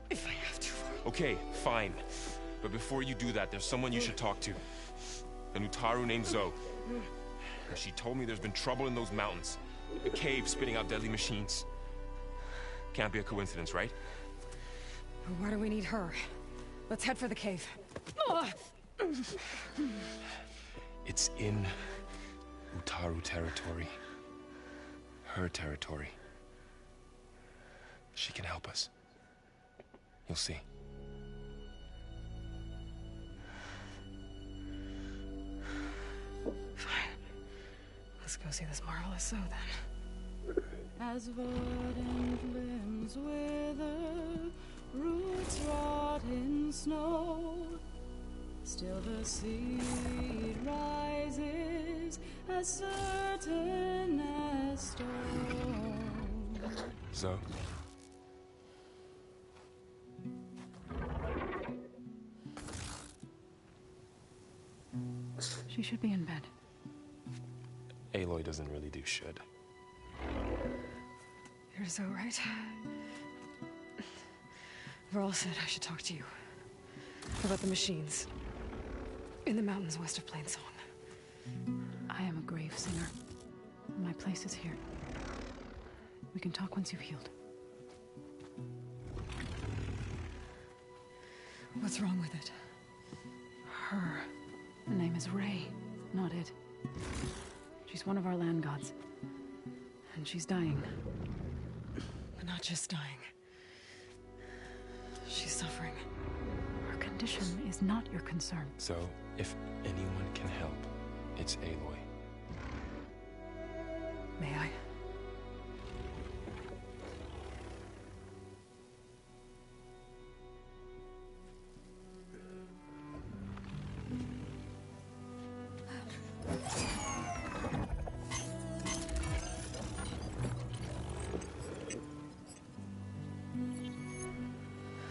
if I have to. Okay, fine. But before you do that, there's someone you should talk to. An Utaru named Zoe. And she told me there's been trouble in those mountains. A cave spitting out deadly machines. Can't be a coincidence, right? Why do we need her? Let's head for the cave. It's in Utaru territory. Her territory. She can help us. You'll see. Fine. Let's go see this marvelous Zoe then. As verdant limbs wither, roots rot in snow, still the seed rises as certain as stone. Zoe? She should be in bed. Aloy doesn't really do should. You're Zoe, right? Varl said I should talk to you about the machines in the mountains west of Plainsong. I am a grave singer. My place is here. We can talk once you've healed. What's wrong with it? Her. The name is Ray, not it. She's one of our land gods. And she's dying. But not just dying. She's suffering. Her condition is not your concern. So, if anyone can help, it's Aloy. May I?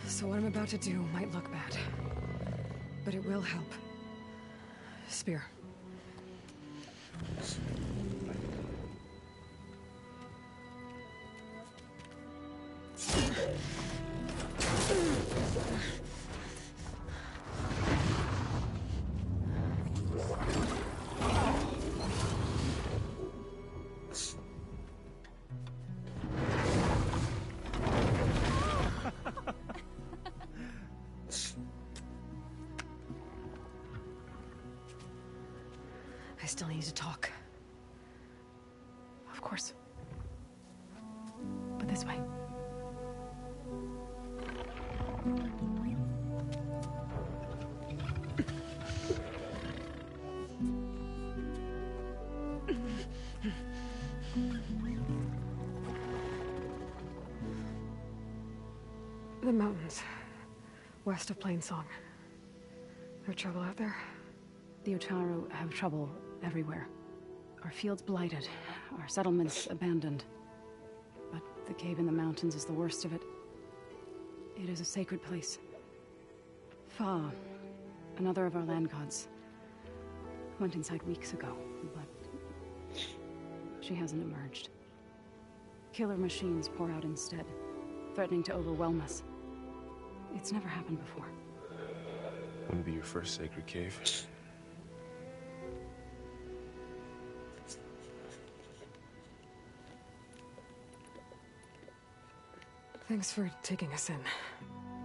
So what I'm about to do might look bad, but it will help. Spear. I still need to talk. Of course. But this way. The mountains, west of Plainsong. There trouble out there? The Utaru have trouble everywhere. Our fields blighted, our settlements abandoned. But the cave in the mountains is the worst of it. It is a sacred place. Fa, another of our land gods, went inside weeks ago, but she hasn't emerged. Killer machines pour out instead, threatening to overwhelm us. It's never happened before. Wouldn't it be your first sacred cave? Thanks for taking us in.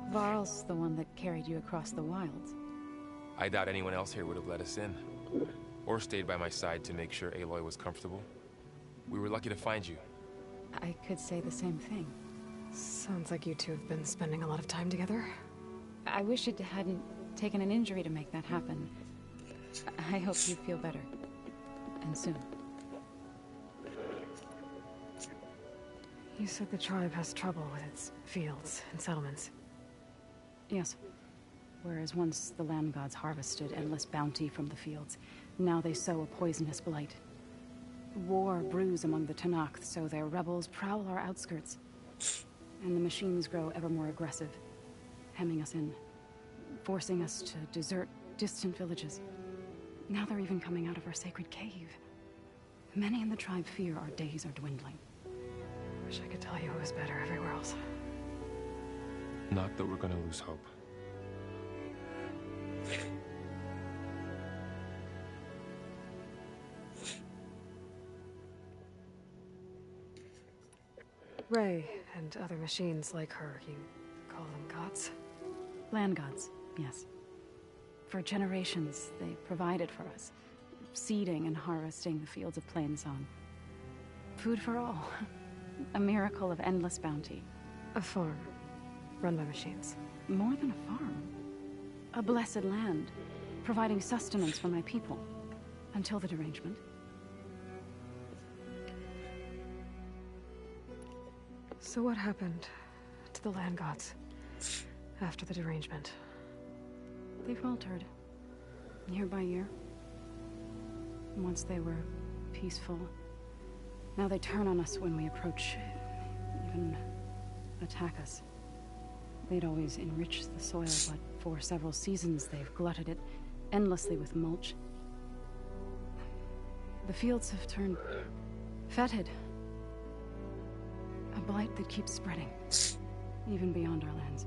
Varl's the one that carried you across the wilds. I doubt anyone else here would have let us in. Or stayed by my side to make sure Aloy was comfortable. We were lucky to find you. I could say the same thing. Sounds like you two have been spending a lot of time together. I wish it hadn't taken an injury to make that happen. I hope you feel better. And soon. You said the tribe has trouble with its fields and settlements. Yes. Whereas once the land gods harvested endless bounty from the fields, now they sow a poisonous blight. War brews among the Tenakth, so their rebels prowl our outskirts. And the machines grow ever more aggressive, hemming us in, forcing us to desert distant villages. Now they're even coming out of our sacred cave. Many in the tribe fear our days are dwindling. Wish I could tell you it was better everywhere else. Not that we're gonna lose hope. Ray and other machines like her, you call them gods? Land gods, yes. For generations, they provided for us, seeding and harvesting the fields of Plainsong. Food for all. A miracle of endless bounty. A farm, run by machines. More than a farm. A blessed land, providing sustenance for my people. Until the derangement. So what happened to the land gods after the derangement? They faltered, year by year. Once they were peaceful. Now they turn on us when we approach, even attack us. They'd always enriched the soil, but for several seasons they've glutted it endlessly with mulch. The fields have turned fetid. A blight that keeps spreading, even beyond our lands.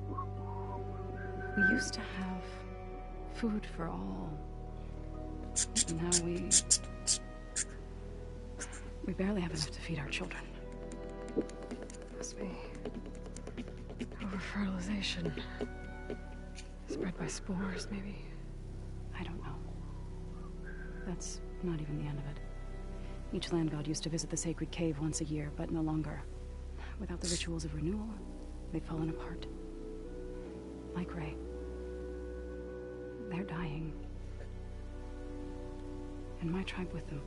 We used to have food for all. Now we barely have enough to feed our children. Must be over-fertilization. Spread by spores, maybe? I don't know. That's not even the end of it. Each land god used to visit the sacred cave once a year, but no longer. Without the rituals of renewal, they've fallen apart. Like Ray. They're dying. And my tribe with them.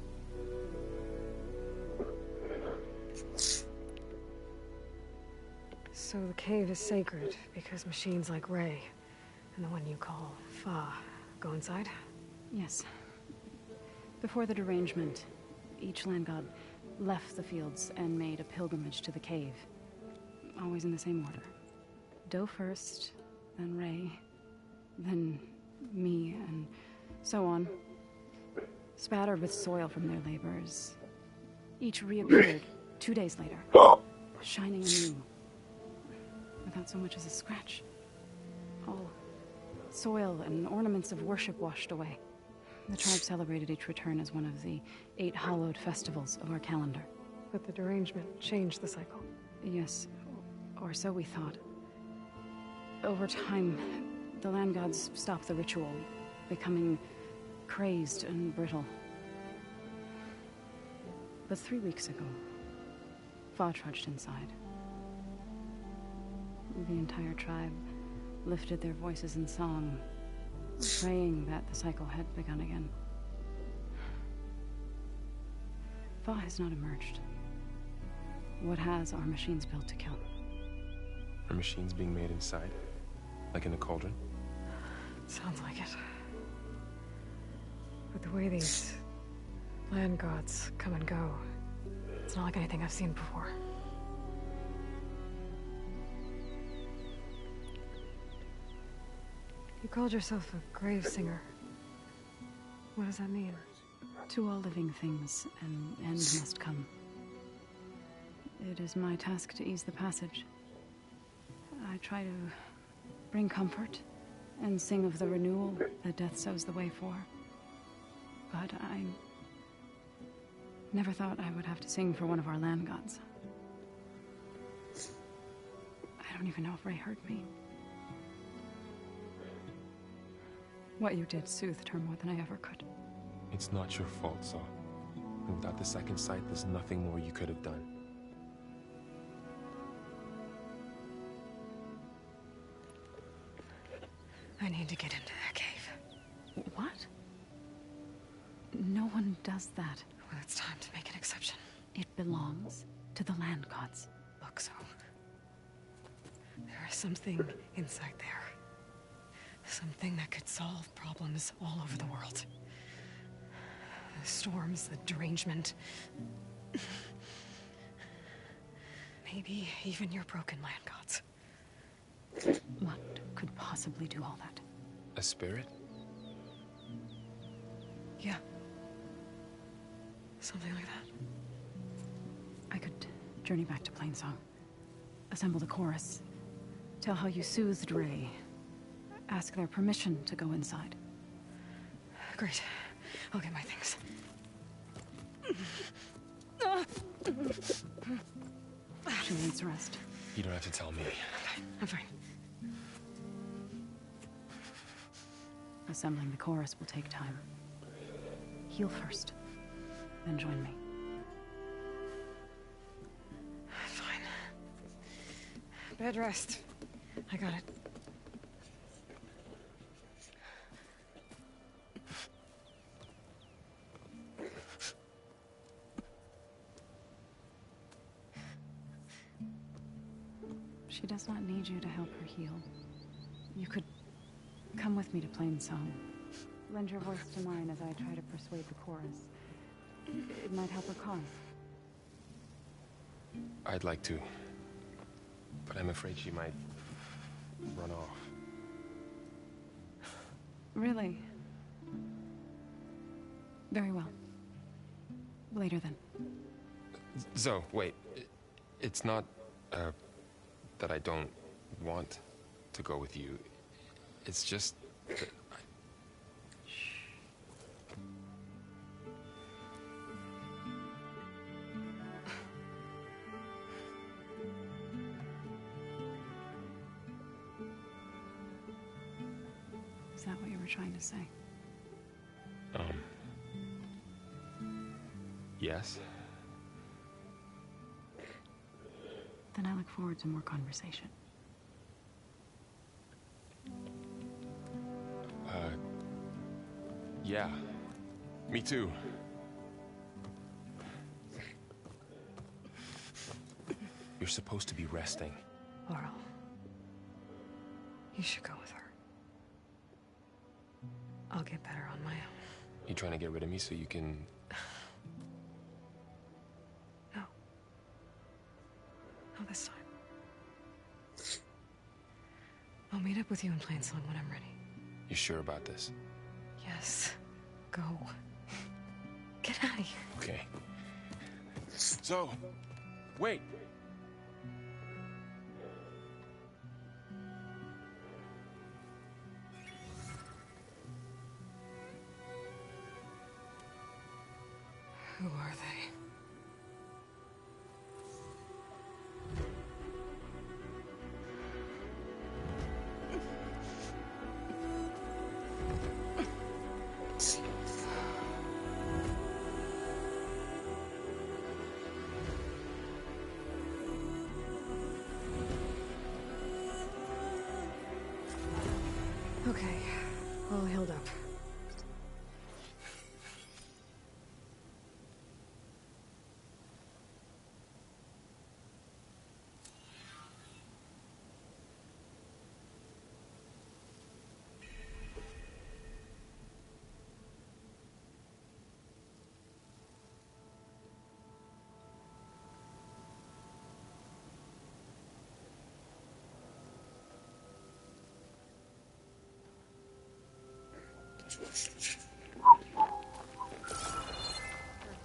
So the cave is sacred because machines like Ray and the one you call Fa go inside? Yes. Before the derangement, each land god left the fields and made a pilgrimage to the cave. Always in the same order. Doe first, then Ray, then me, and so on. Spattered with soil from their labors. Each reappeared 2 days later, shining anew. Without so much as a scratch. All soil and ornaments of worship washed away. The tribe celebrated each return as one of the 8 hallowed festivals of our calendar. But the derangement changed the cycle. Yes, or so we thought. Over time, the land gods stopped the ritual, becoming crazed and brittle. But 3 weeks ago, Fa trudged inside. The entire tribe lifted their voices in song, praying that the cycle had begun again. Fa has not emerged. What has are machines built to kill? Are machines being made inside? Like in a cauldron? Sounds like it. But the way these land gods come and go, it's not like anything I've seen before. You called yourself a grave singer. What does that mean? To all living things, an end must come. It is my task to ease the passage. I try to bring comfort and sing of the renewal that death sows the way for. But I never thought I would have to sing for one of our land gods. I don't even know if Ray heard me. What you did soothed her more than I ever could. It's not your fault, Saw. And without the second sight, there's nothing more you could have done. I need to get into that cave. What? No one does that. Well, it's time to make an exception. It belongs to the land gods. Look, so there is something inside there. Something that could solve problems all over the world. The storms, the derangement. Maybe even your broken land gods. What could possibly do all that? A spirit? Yeah. Something like that. Journey back to Plainsong. Assemble the chorus. Tell how you soothed Ray. Ask their permission to go inside. Great. I'll get my things. 2 needs rest. You don't have to tell me. I'm fine. Assembling the chorus will take time. Heal first, then join me. Fine. Bed rest. I got it. She does not need you to help her heal. You could come with me to Plainsong. Lend your voice to mine as I try to persuade the chorus. It might help her cause. I'd like to. But I'm afraid she might run off. Really? Very well. Later then. Zoe, wait. It's not, that I don't want to go with you. It's just that Is that what you were trying to say? Yes. Then I look forward to more conversation. Yeah. Me too. You're supposed to be resting. Laurel. You should go with her. I'll get better on my own. You trying to get rid of me so you can... No. Not this time. I'll meet up with you in Plainsong when I'm ready. You sure about this? Yes. Go. Get out of here. Okay. So, wait. Who are they? Okay, all healed up.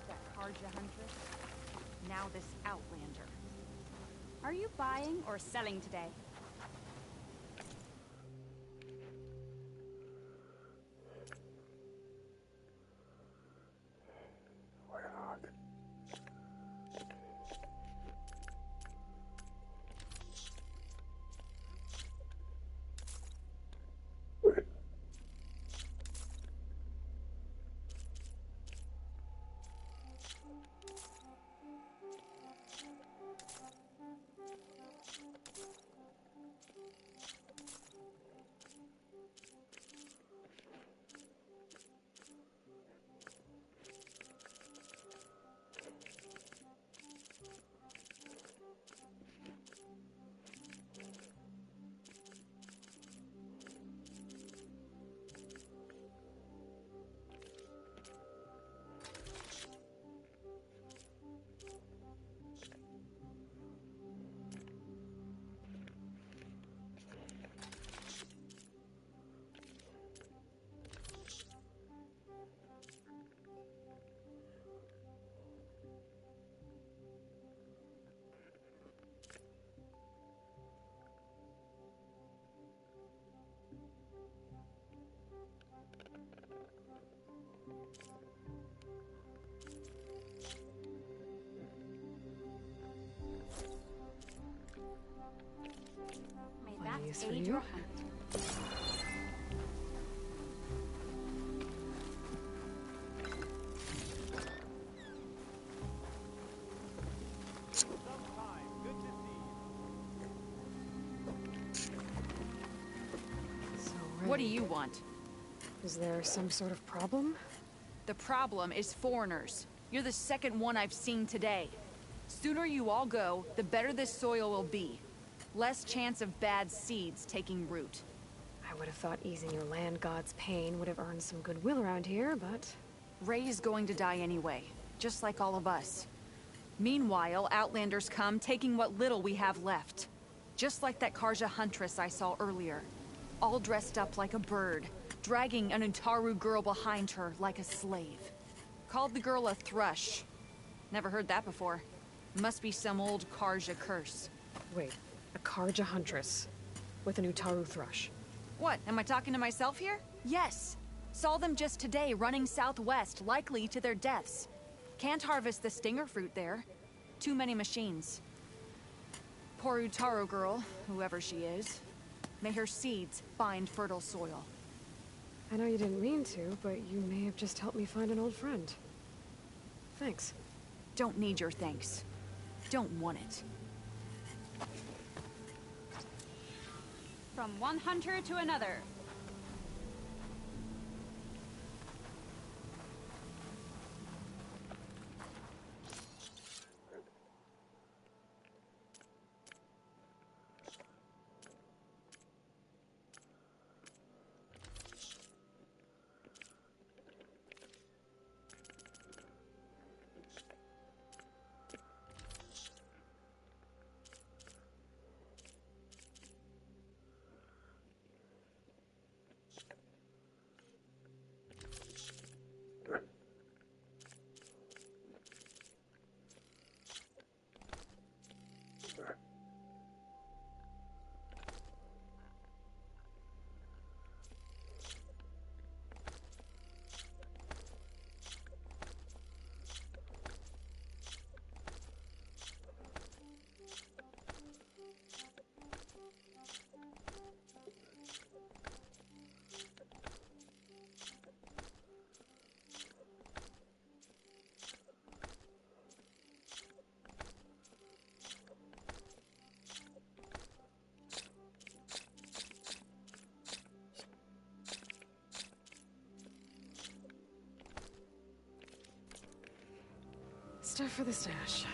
That Karja Huntress, now this Outlander. Are you buying or selling today? Any use for aid you? your hand. So, What do Ray, you want? is there some sort of problem? The problem is foreigners. You're the second one I've seen today. Sooner you all go, the better this soil will be. Less chance of bad seeds taking root. I would have thought easing your land god's pain would have earned some goodwill around here, but... Ray is going to die anyway, just like all of us. Meanwhile, Outlanders come, taking what little we have left. Just like that Karja huntress I saw earlier. All dressed up like a bird, dragging an Utaru girl behind her like a slave. Called the girl a thrush. Never heard that before. Must be some old Karja curse. Wait, a Karja huntress with an Utaru thrush. What, am I talking to myself here? Yes. Saw them just today running southwest, likely to their deaths. Can't harvest the stinger fruit there. Too many machines. Poor Utaru girl, whoever she is. May her seeds find fertile soil. I know you didn't mean to, but you may have just helped me find an old friend. Thanks. Don't need your thanks. Don't want it. From one hunter to another. Stuff for the stash.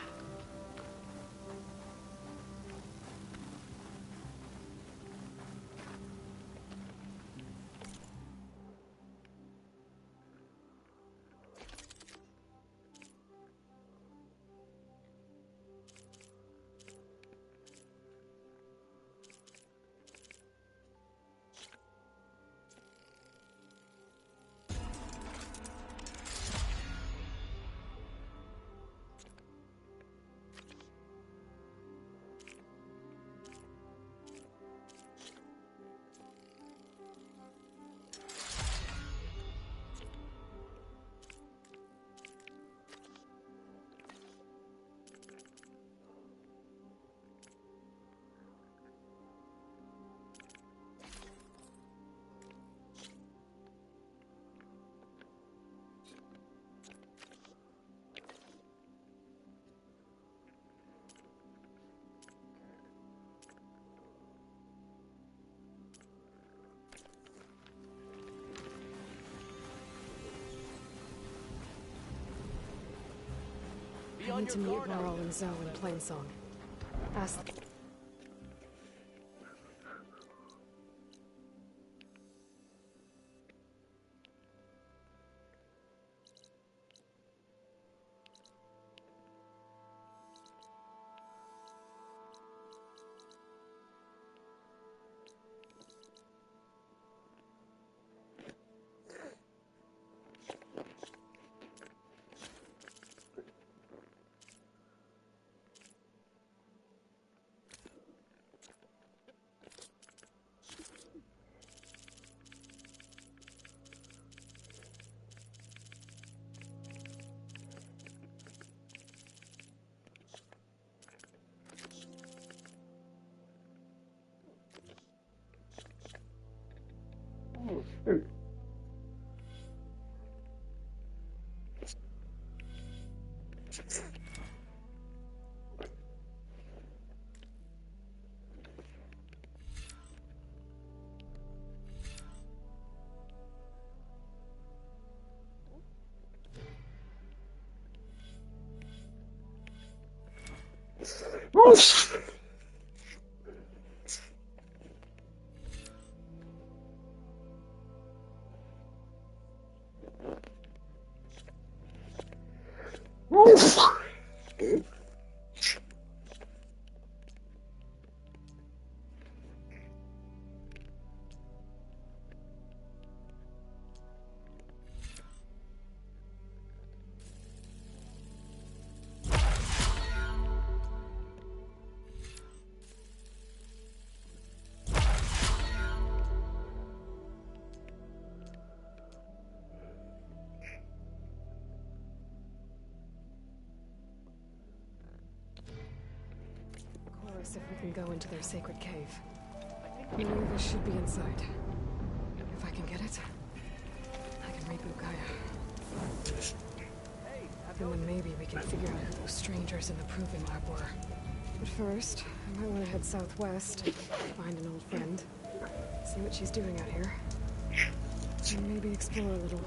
I need to meet Laurel and Zoe in Plainsong. Ask them. If we can go into their sacred cave. Nove should be inside. If I can get it, I can reboot Gaia. And then maybe we can figure out who those strangers in the proving lab were. But first, I might want to head southwest, find an old friend, see what she's doing out here, and maybe explore a little.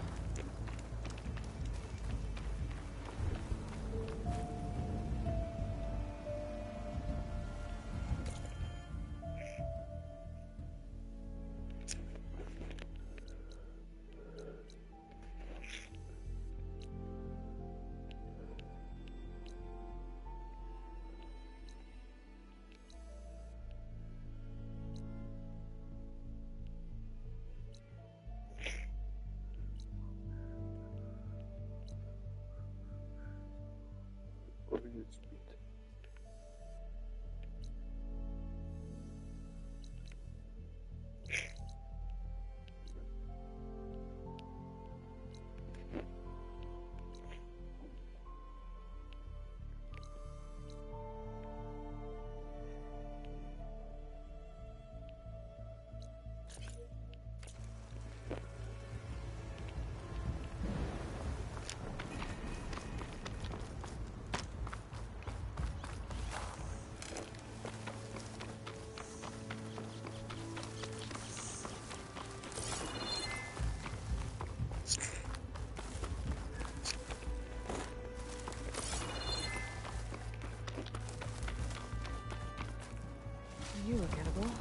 You look edible.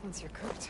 Once you're cooked.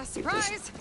Surprise!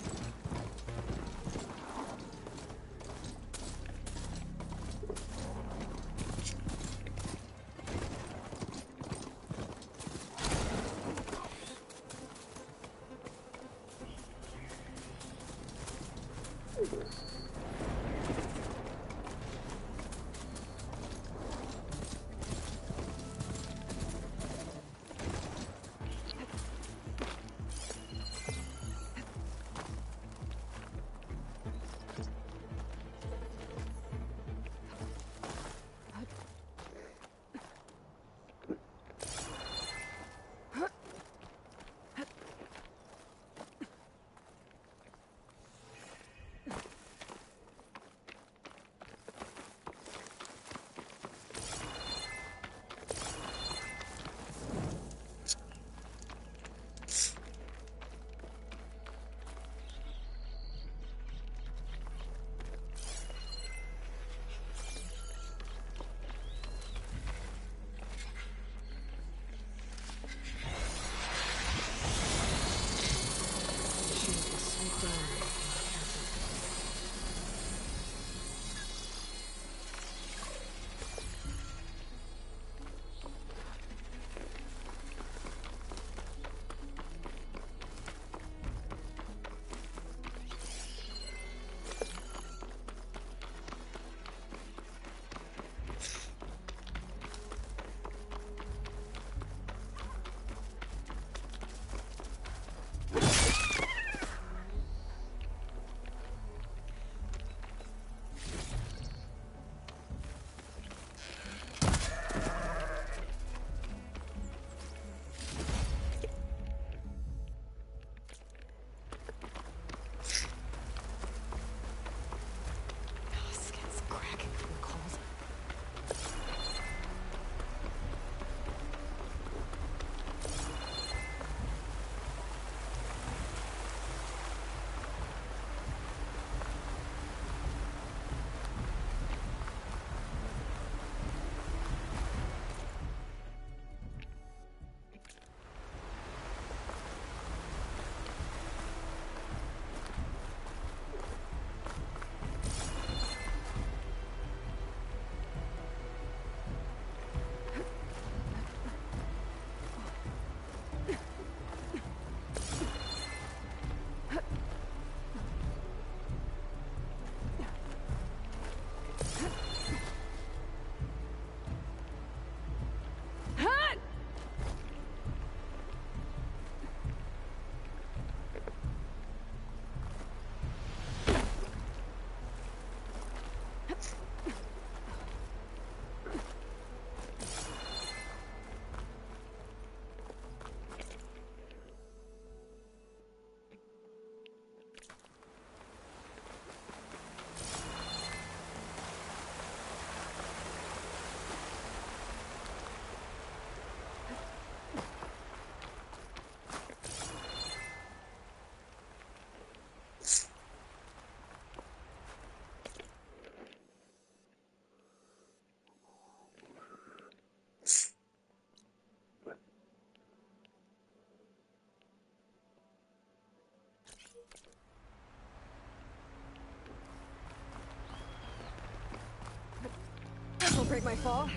break my fall?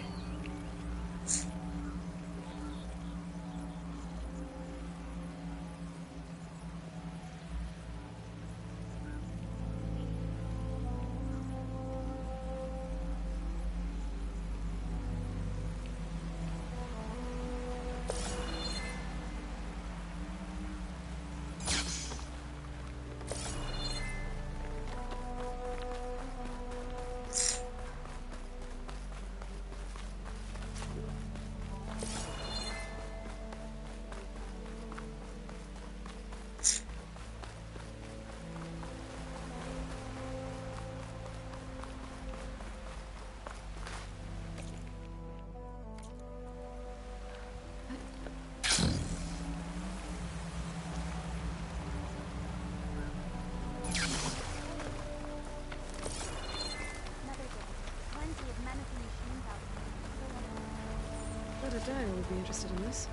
Bet a dyer would be interested in this.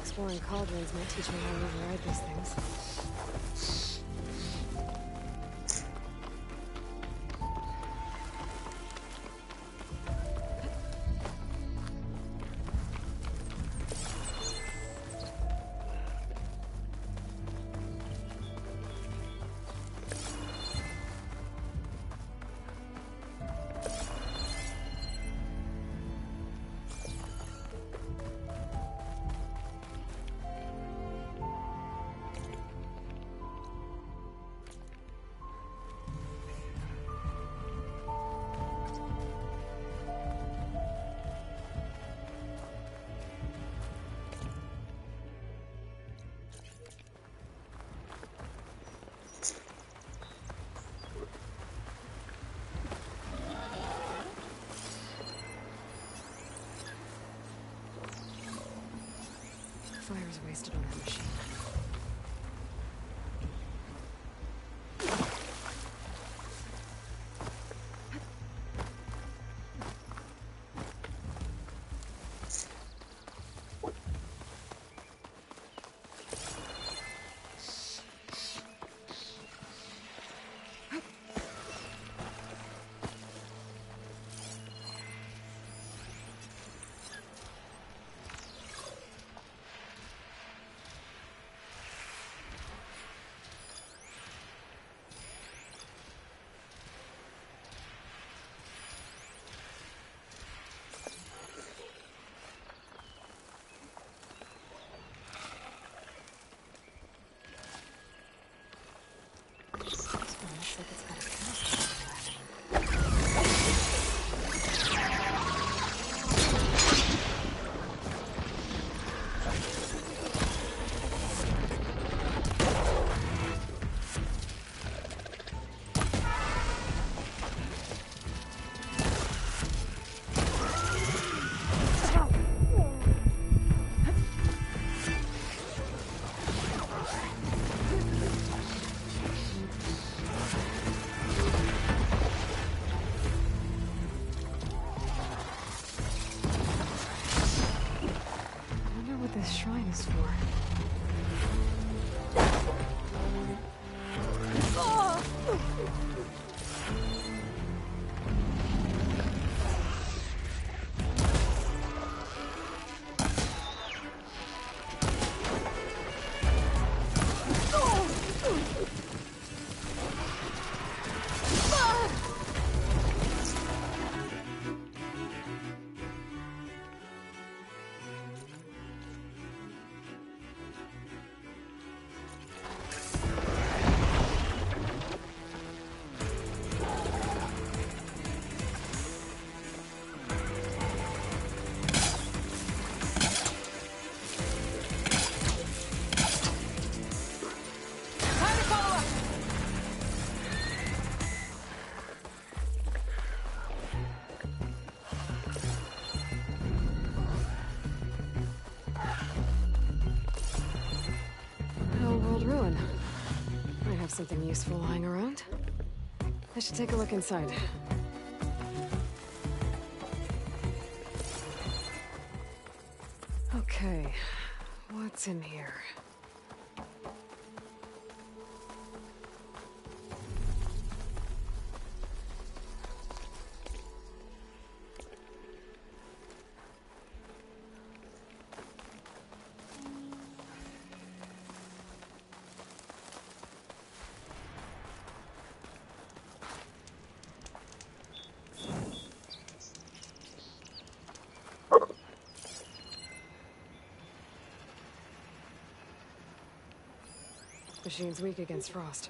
Exploring cauldrons might teach me how to override these things. Fire's wasted on that machine. This shrine is for. old ruin. Might have something useful lying around. I should take a look inside. Okay, what's in here? Machine's weak against frost.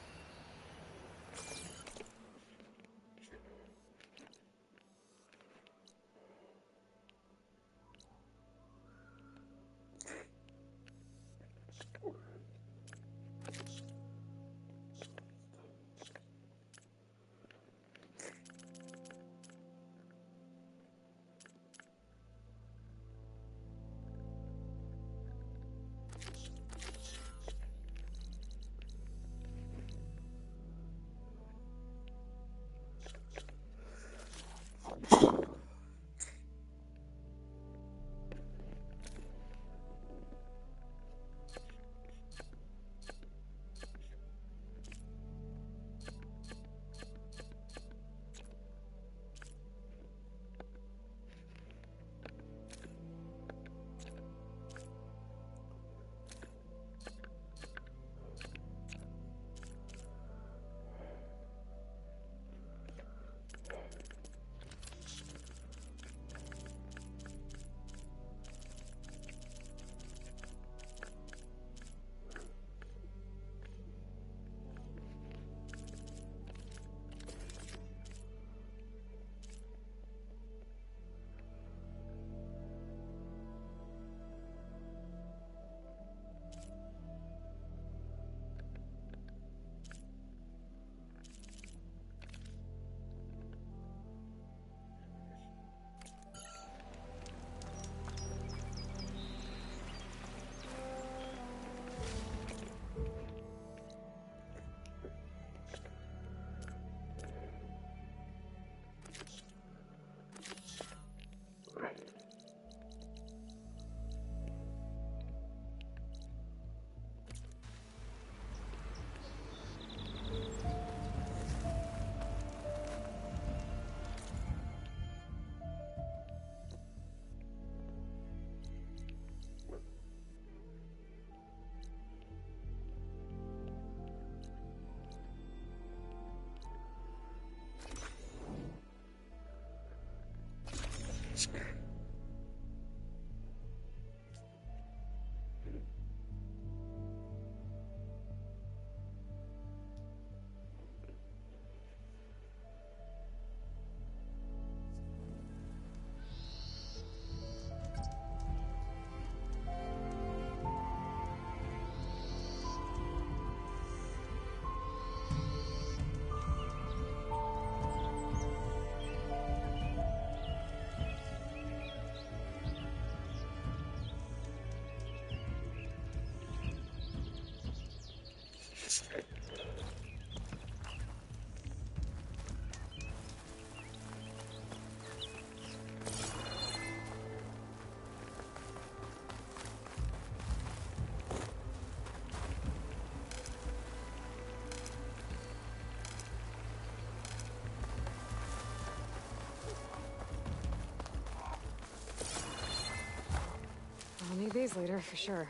I'll need these later, for sure.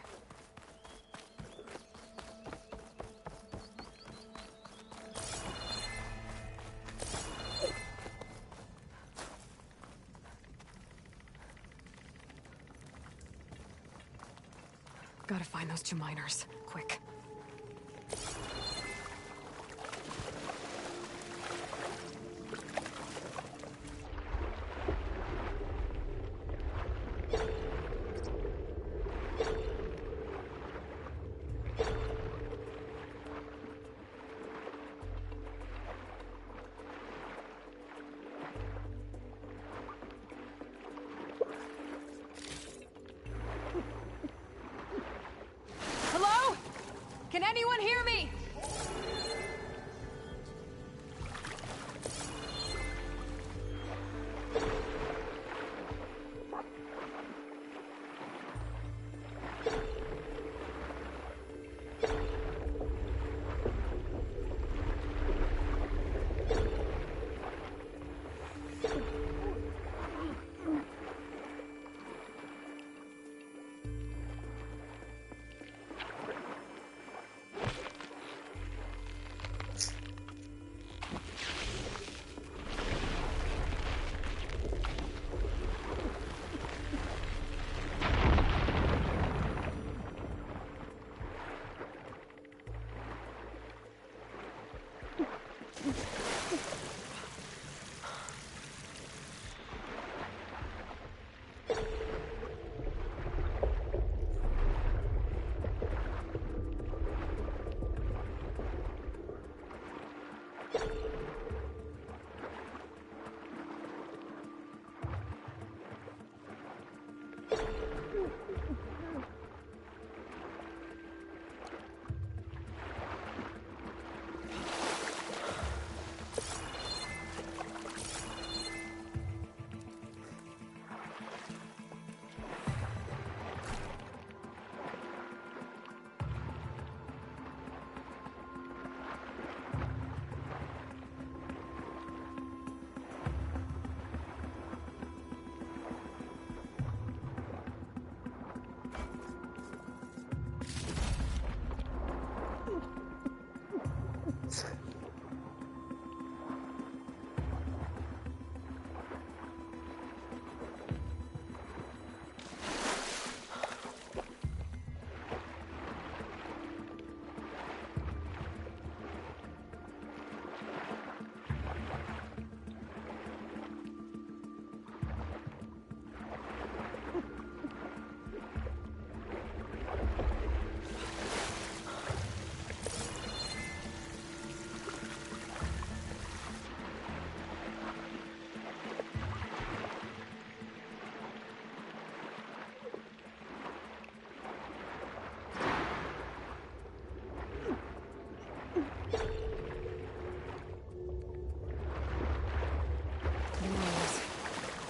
Gotta find those two miners, quick. Can anyone hear me?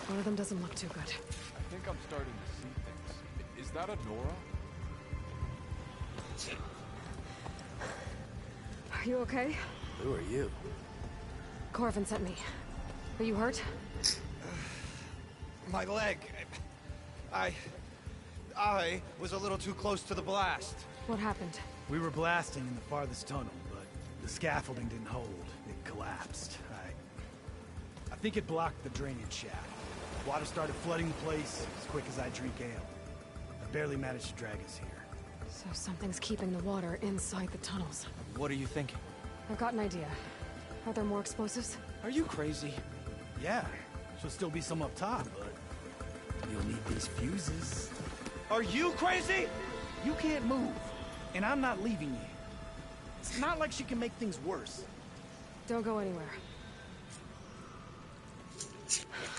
One of them doesn't look too good. I think I'm starting to see things. Is that a Nora? Are you okay? Who are you? Corvin sent me. Are you hurt? My leg. I was a little too close to the blast. What happened? We were blasting in the farthest tunnel, but the scaffolding didn't hold. It collapsed. I think it blocked the drainage shaft. Water started flooding the place as quick as I drink ale. I barely managed to drag us here. So something's keeping the water inside the tunnels. What are you thinking? I've got an idea. Are there more explosives? Are you crazy? Yeah, there'll still be some up top, but you'll need these fuses. Are you crazy? You can't move, and I'm not leaving you. It's not like she can make things worse. Don't go anywhere.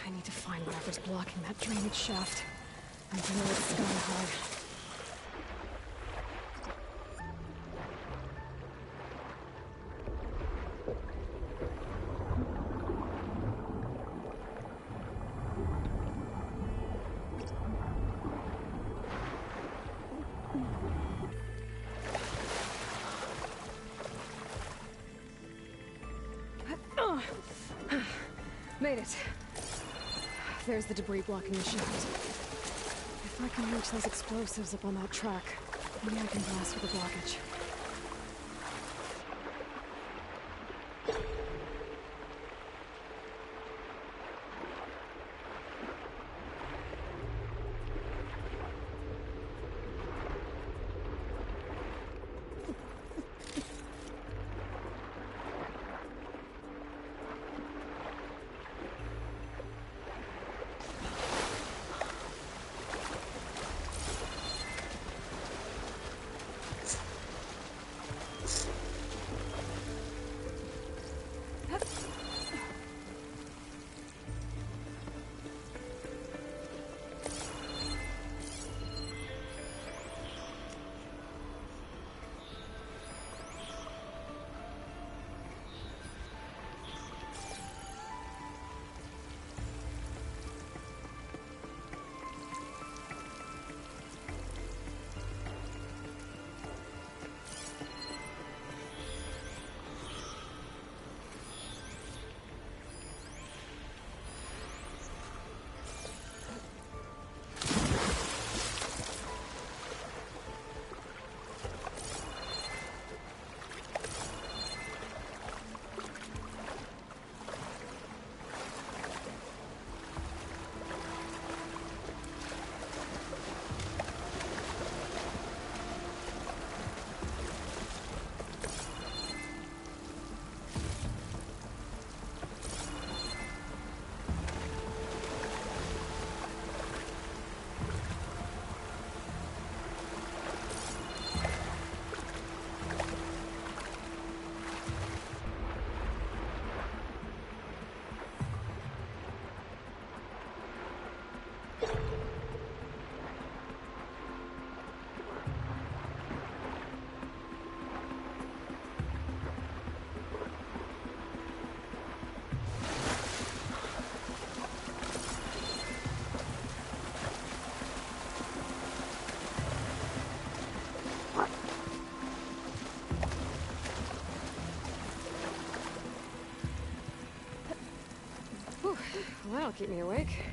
I need to find whatever's blocking that drainage shaft. I'm gonna let Sky hide. Made it. There's the debris blocking the shaft. If I can reach those explosives up on that track, maybe I can blast through the blockage. That'll keep me awake.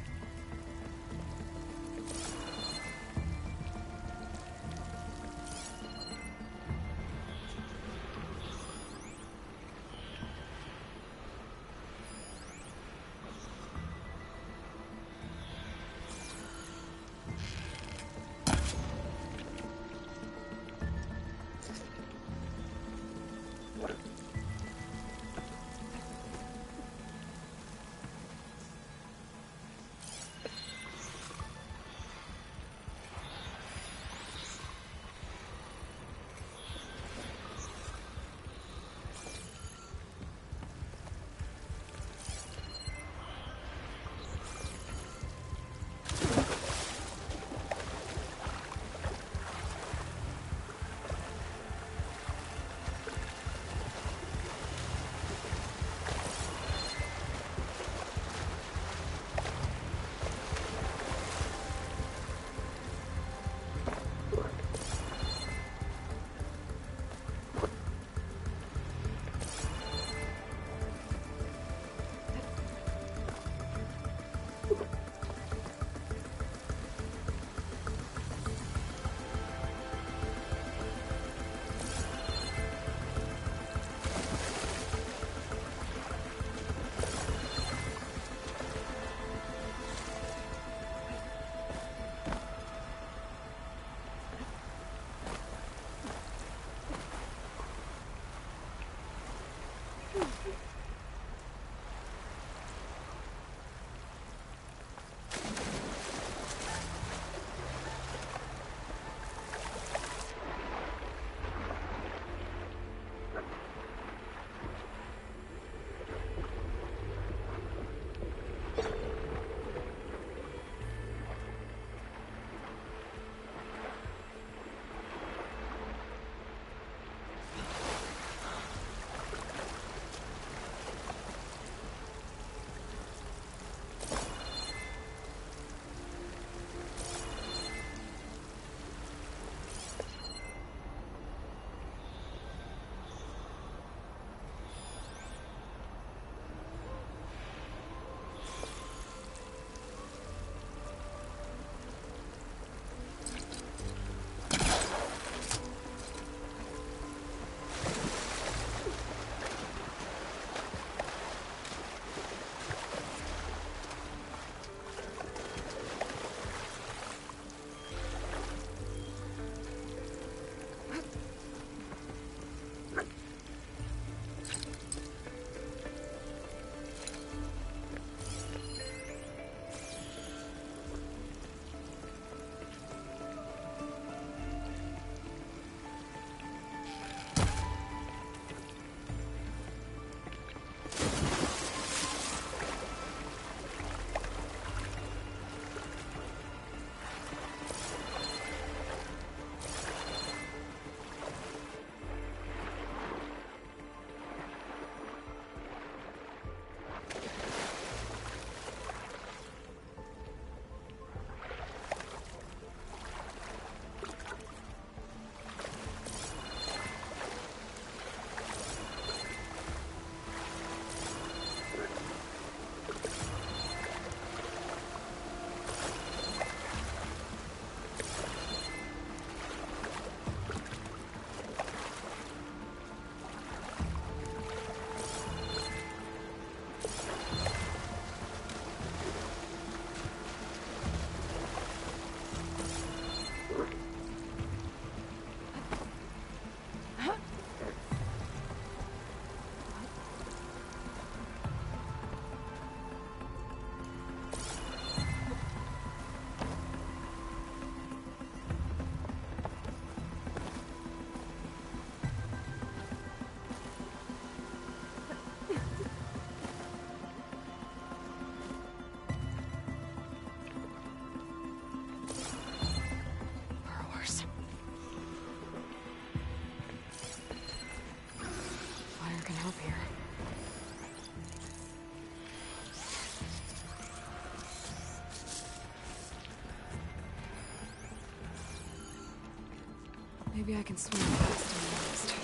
Maybe I can swim past him next.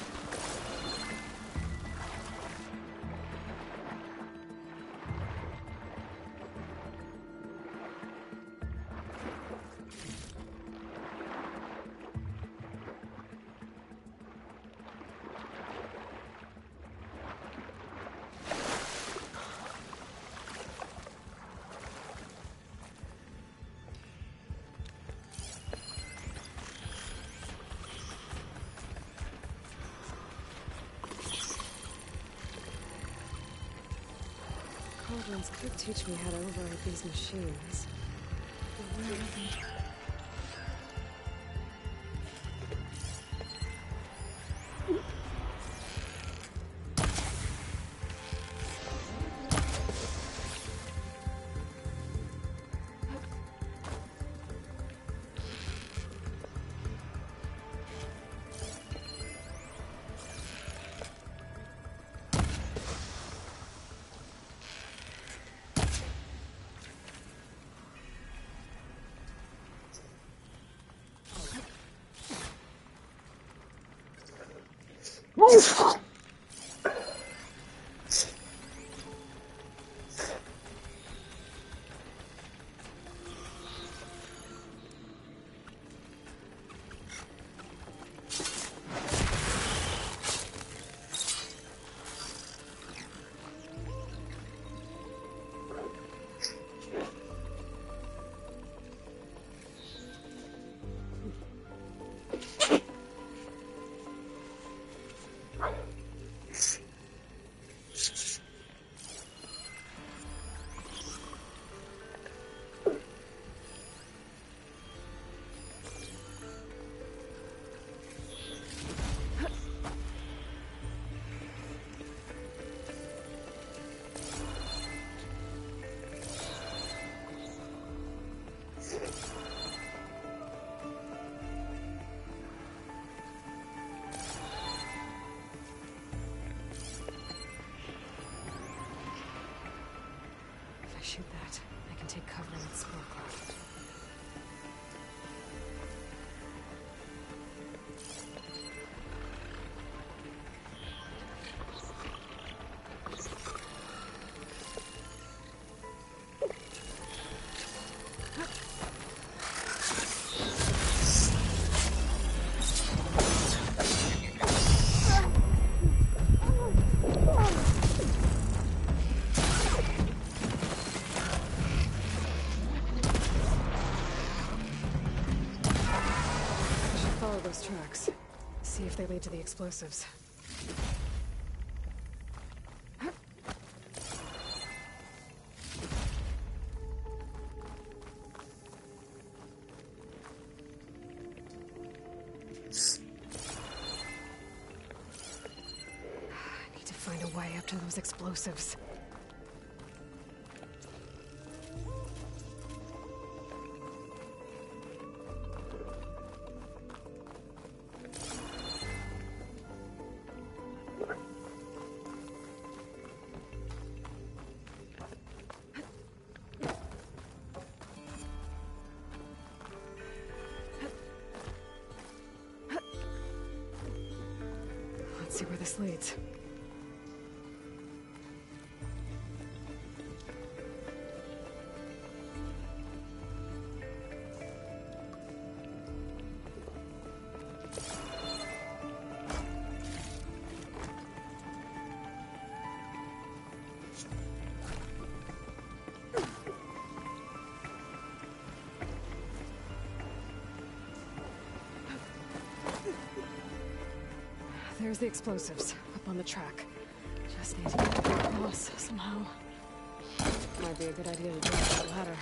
Goblins could teach me how to override these machines. But where are they? Shoot that. I can take cover in its spore cloth. Those tracks. See if they lead to the explosives. I need to find a way up to those explosives. See where this leads. There's the explosives, up on the track. Just need to get across somehow. Might be a good idea to jump that ladder.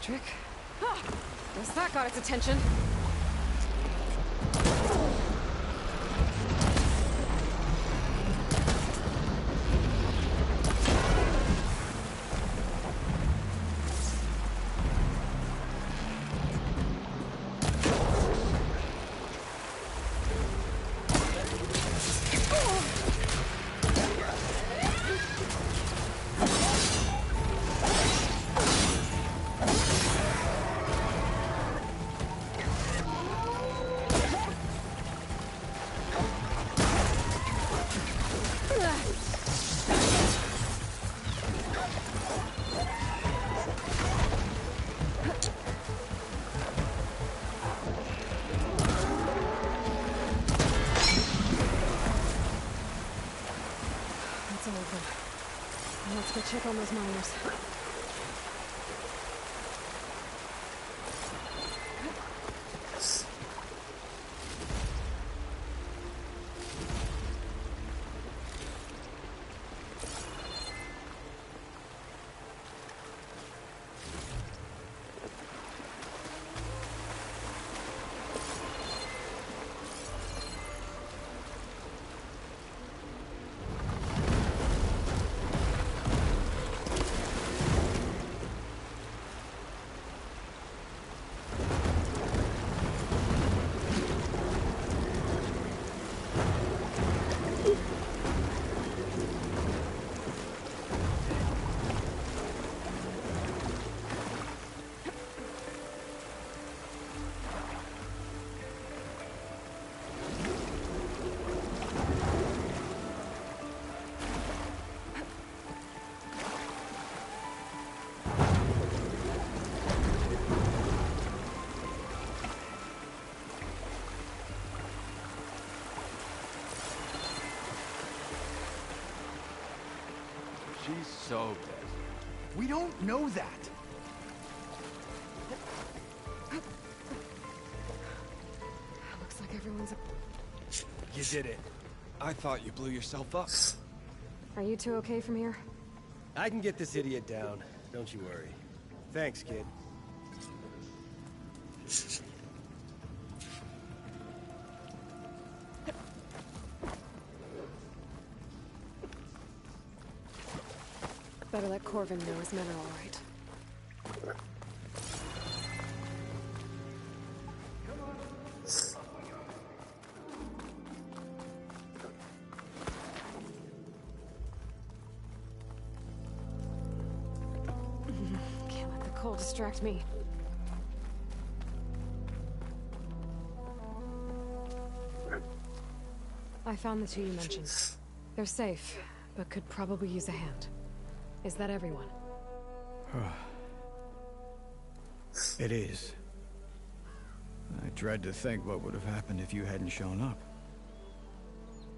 Trick. Guess that got its attention. That's all good. Now let's go check on those miners. She's so dead. We don't know that. Looks like everyone's... You did it. I thought you blew yourself up. Are you two okay from here? I can get this idiot down. Don't you worry. Thanks, kid. Better let Corvin know his men are all right. Can't let the cold distract me. I found the two you mentioned. They're safe, but could probably use a hand. Is that everyone? It is. I dread to think what would have happened if you hadn't shown up.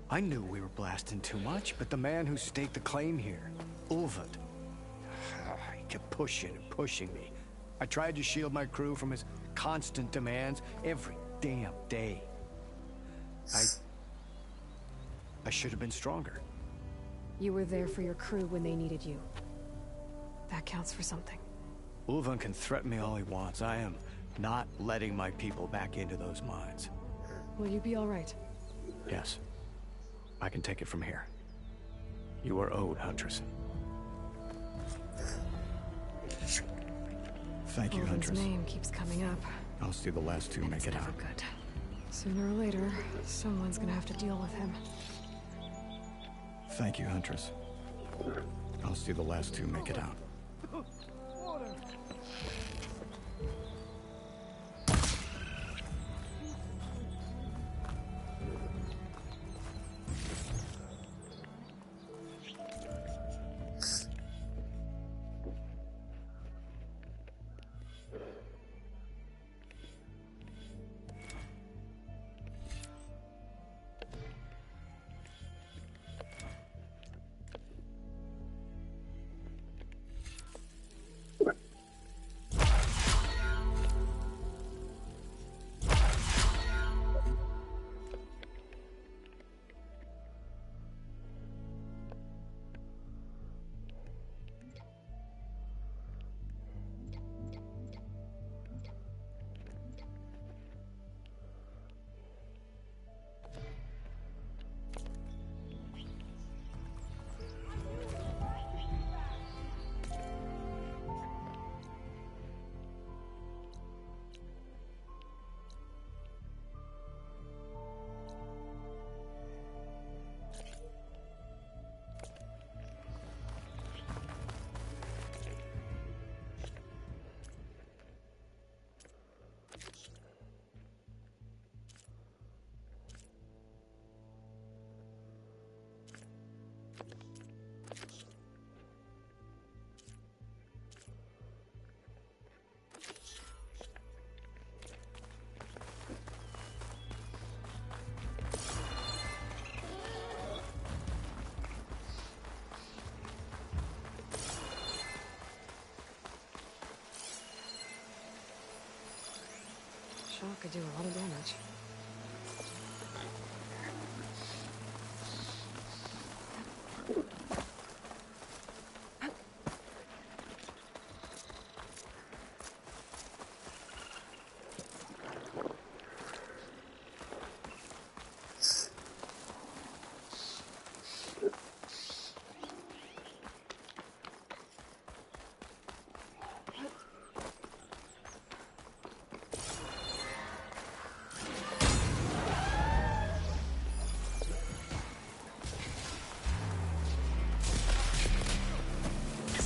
I knew we were blasting too much, but the man who staked the claim here, Ulvad, he kept pushing and pushing me. I tried to shield my crew from his constant demands every damn day. I should have been stronger. You were there for your crew when they needed you. That counts for something. Ulvan can threaten me all he wants. I am not letting my people back into those mines. Will you be all right? Yes. I can take it from here. You are owed, Huntress. Thank you, Ulvan's Huntress. name keeps coming up. I'll see the last two make it out. Good. Sooner or later, someone's gonna have to deal with him. Thank you, Huntress. I'll see the last two make it out. Shock could do a lot of damage.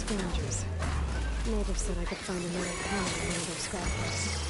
Scavengers. Nove said I could find another panel in one of their scrapyards.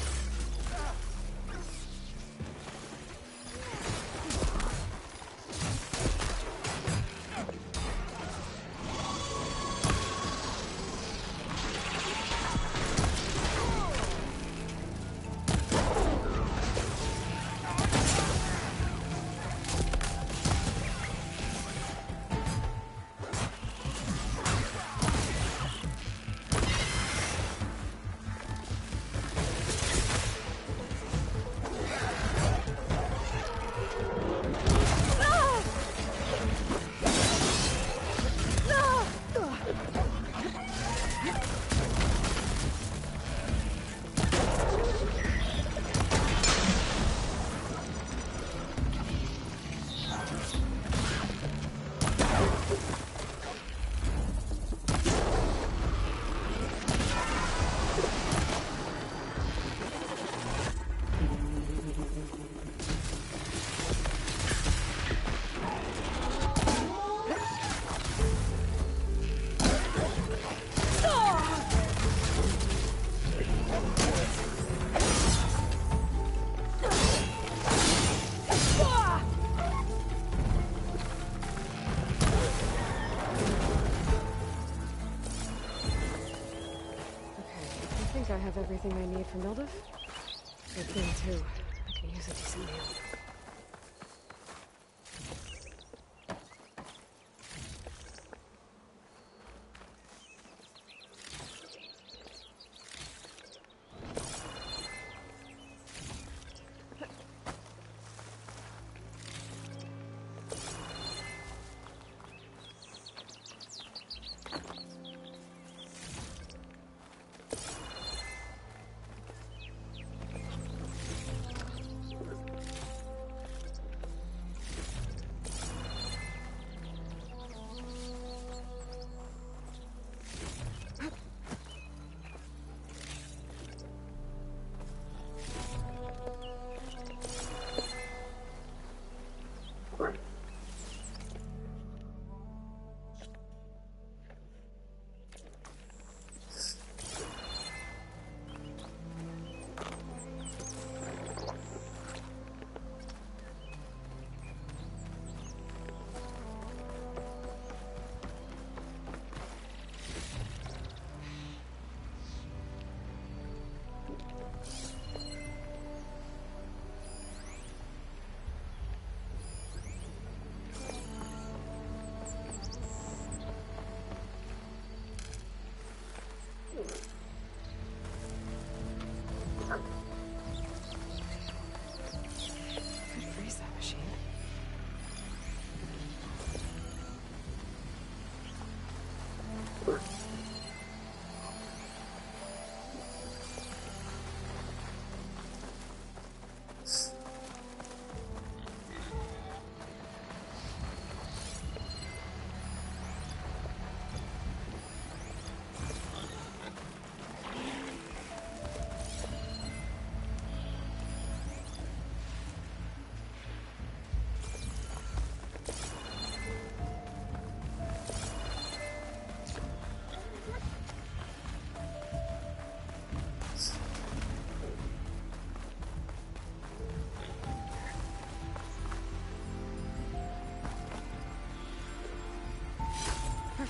I have everything I need for Nove. Good thing, too. I can use a decent meal.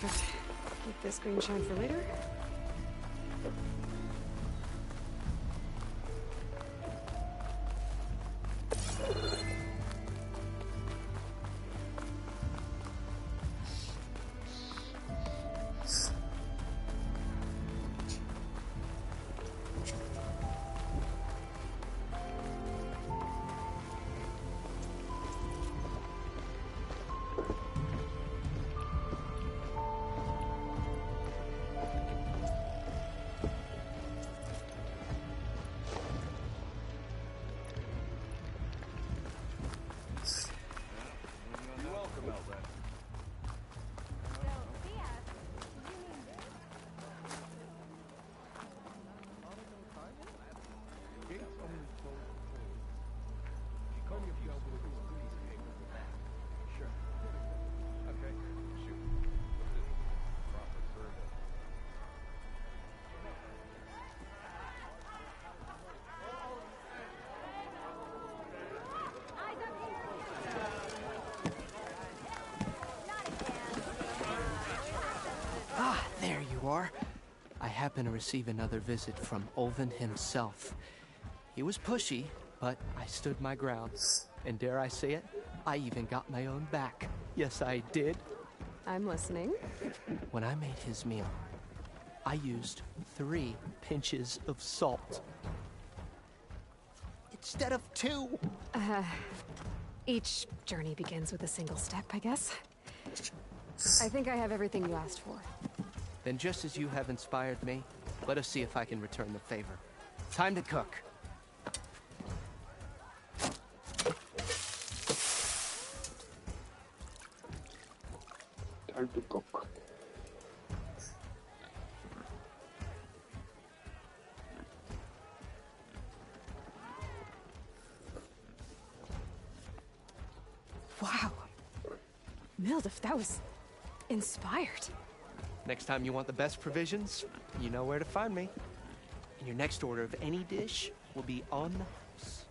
Perfect. Keep this green shine for later. Ah, there you are. I happen to receive another visit from Olvin himself. He was pushy, but I stood my ground. And dare I say it, I even got my own back. Yes, I did. I'm listening. When I made his meal, I used 3 pinches of salt. Instead of 2. Each journey begins with a single step, I guess. I think I have everything you asked for. Then just as you have inspired me, let us see if I can return the favor. Time to cook. Time to cook. Wow. Mildif, that was inspired. Next time you want the best provisions, you know where to find me. And your next order of any dish will be on the house.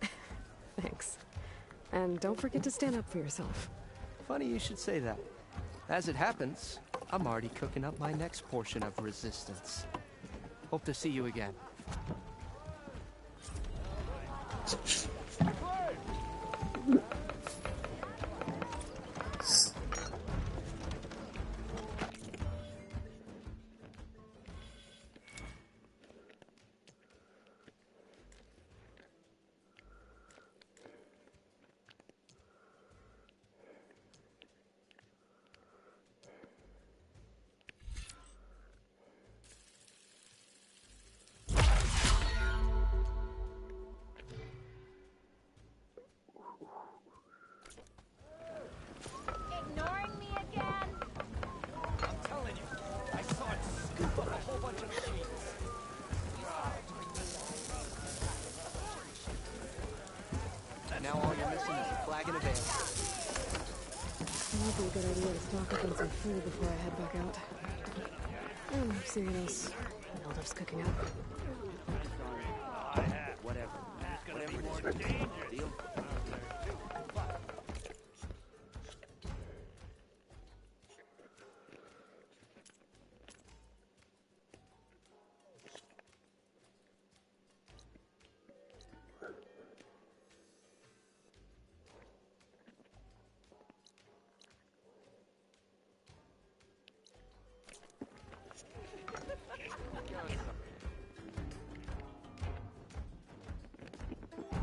Thanks. And don't forget to stand up for yourself. Funny you should say that. As it happens, I'm already cooking up my next portion of resistance. Hope to see you again. Ignoring me again? I'm telling you, I saw it scoop up a whole bunch of machines. Now all you're missing is a flag and a veil. It might be a good idea to stock up on some food before I head back out. And see what else Mildif's cooking up. Whatever. It's gonna be more dangerous.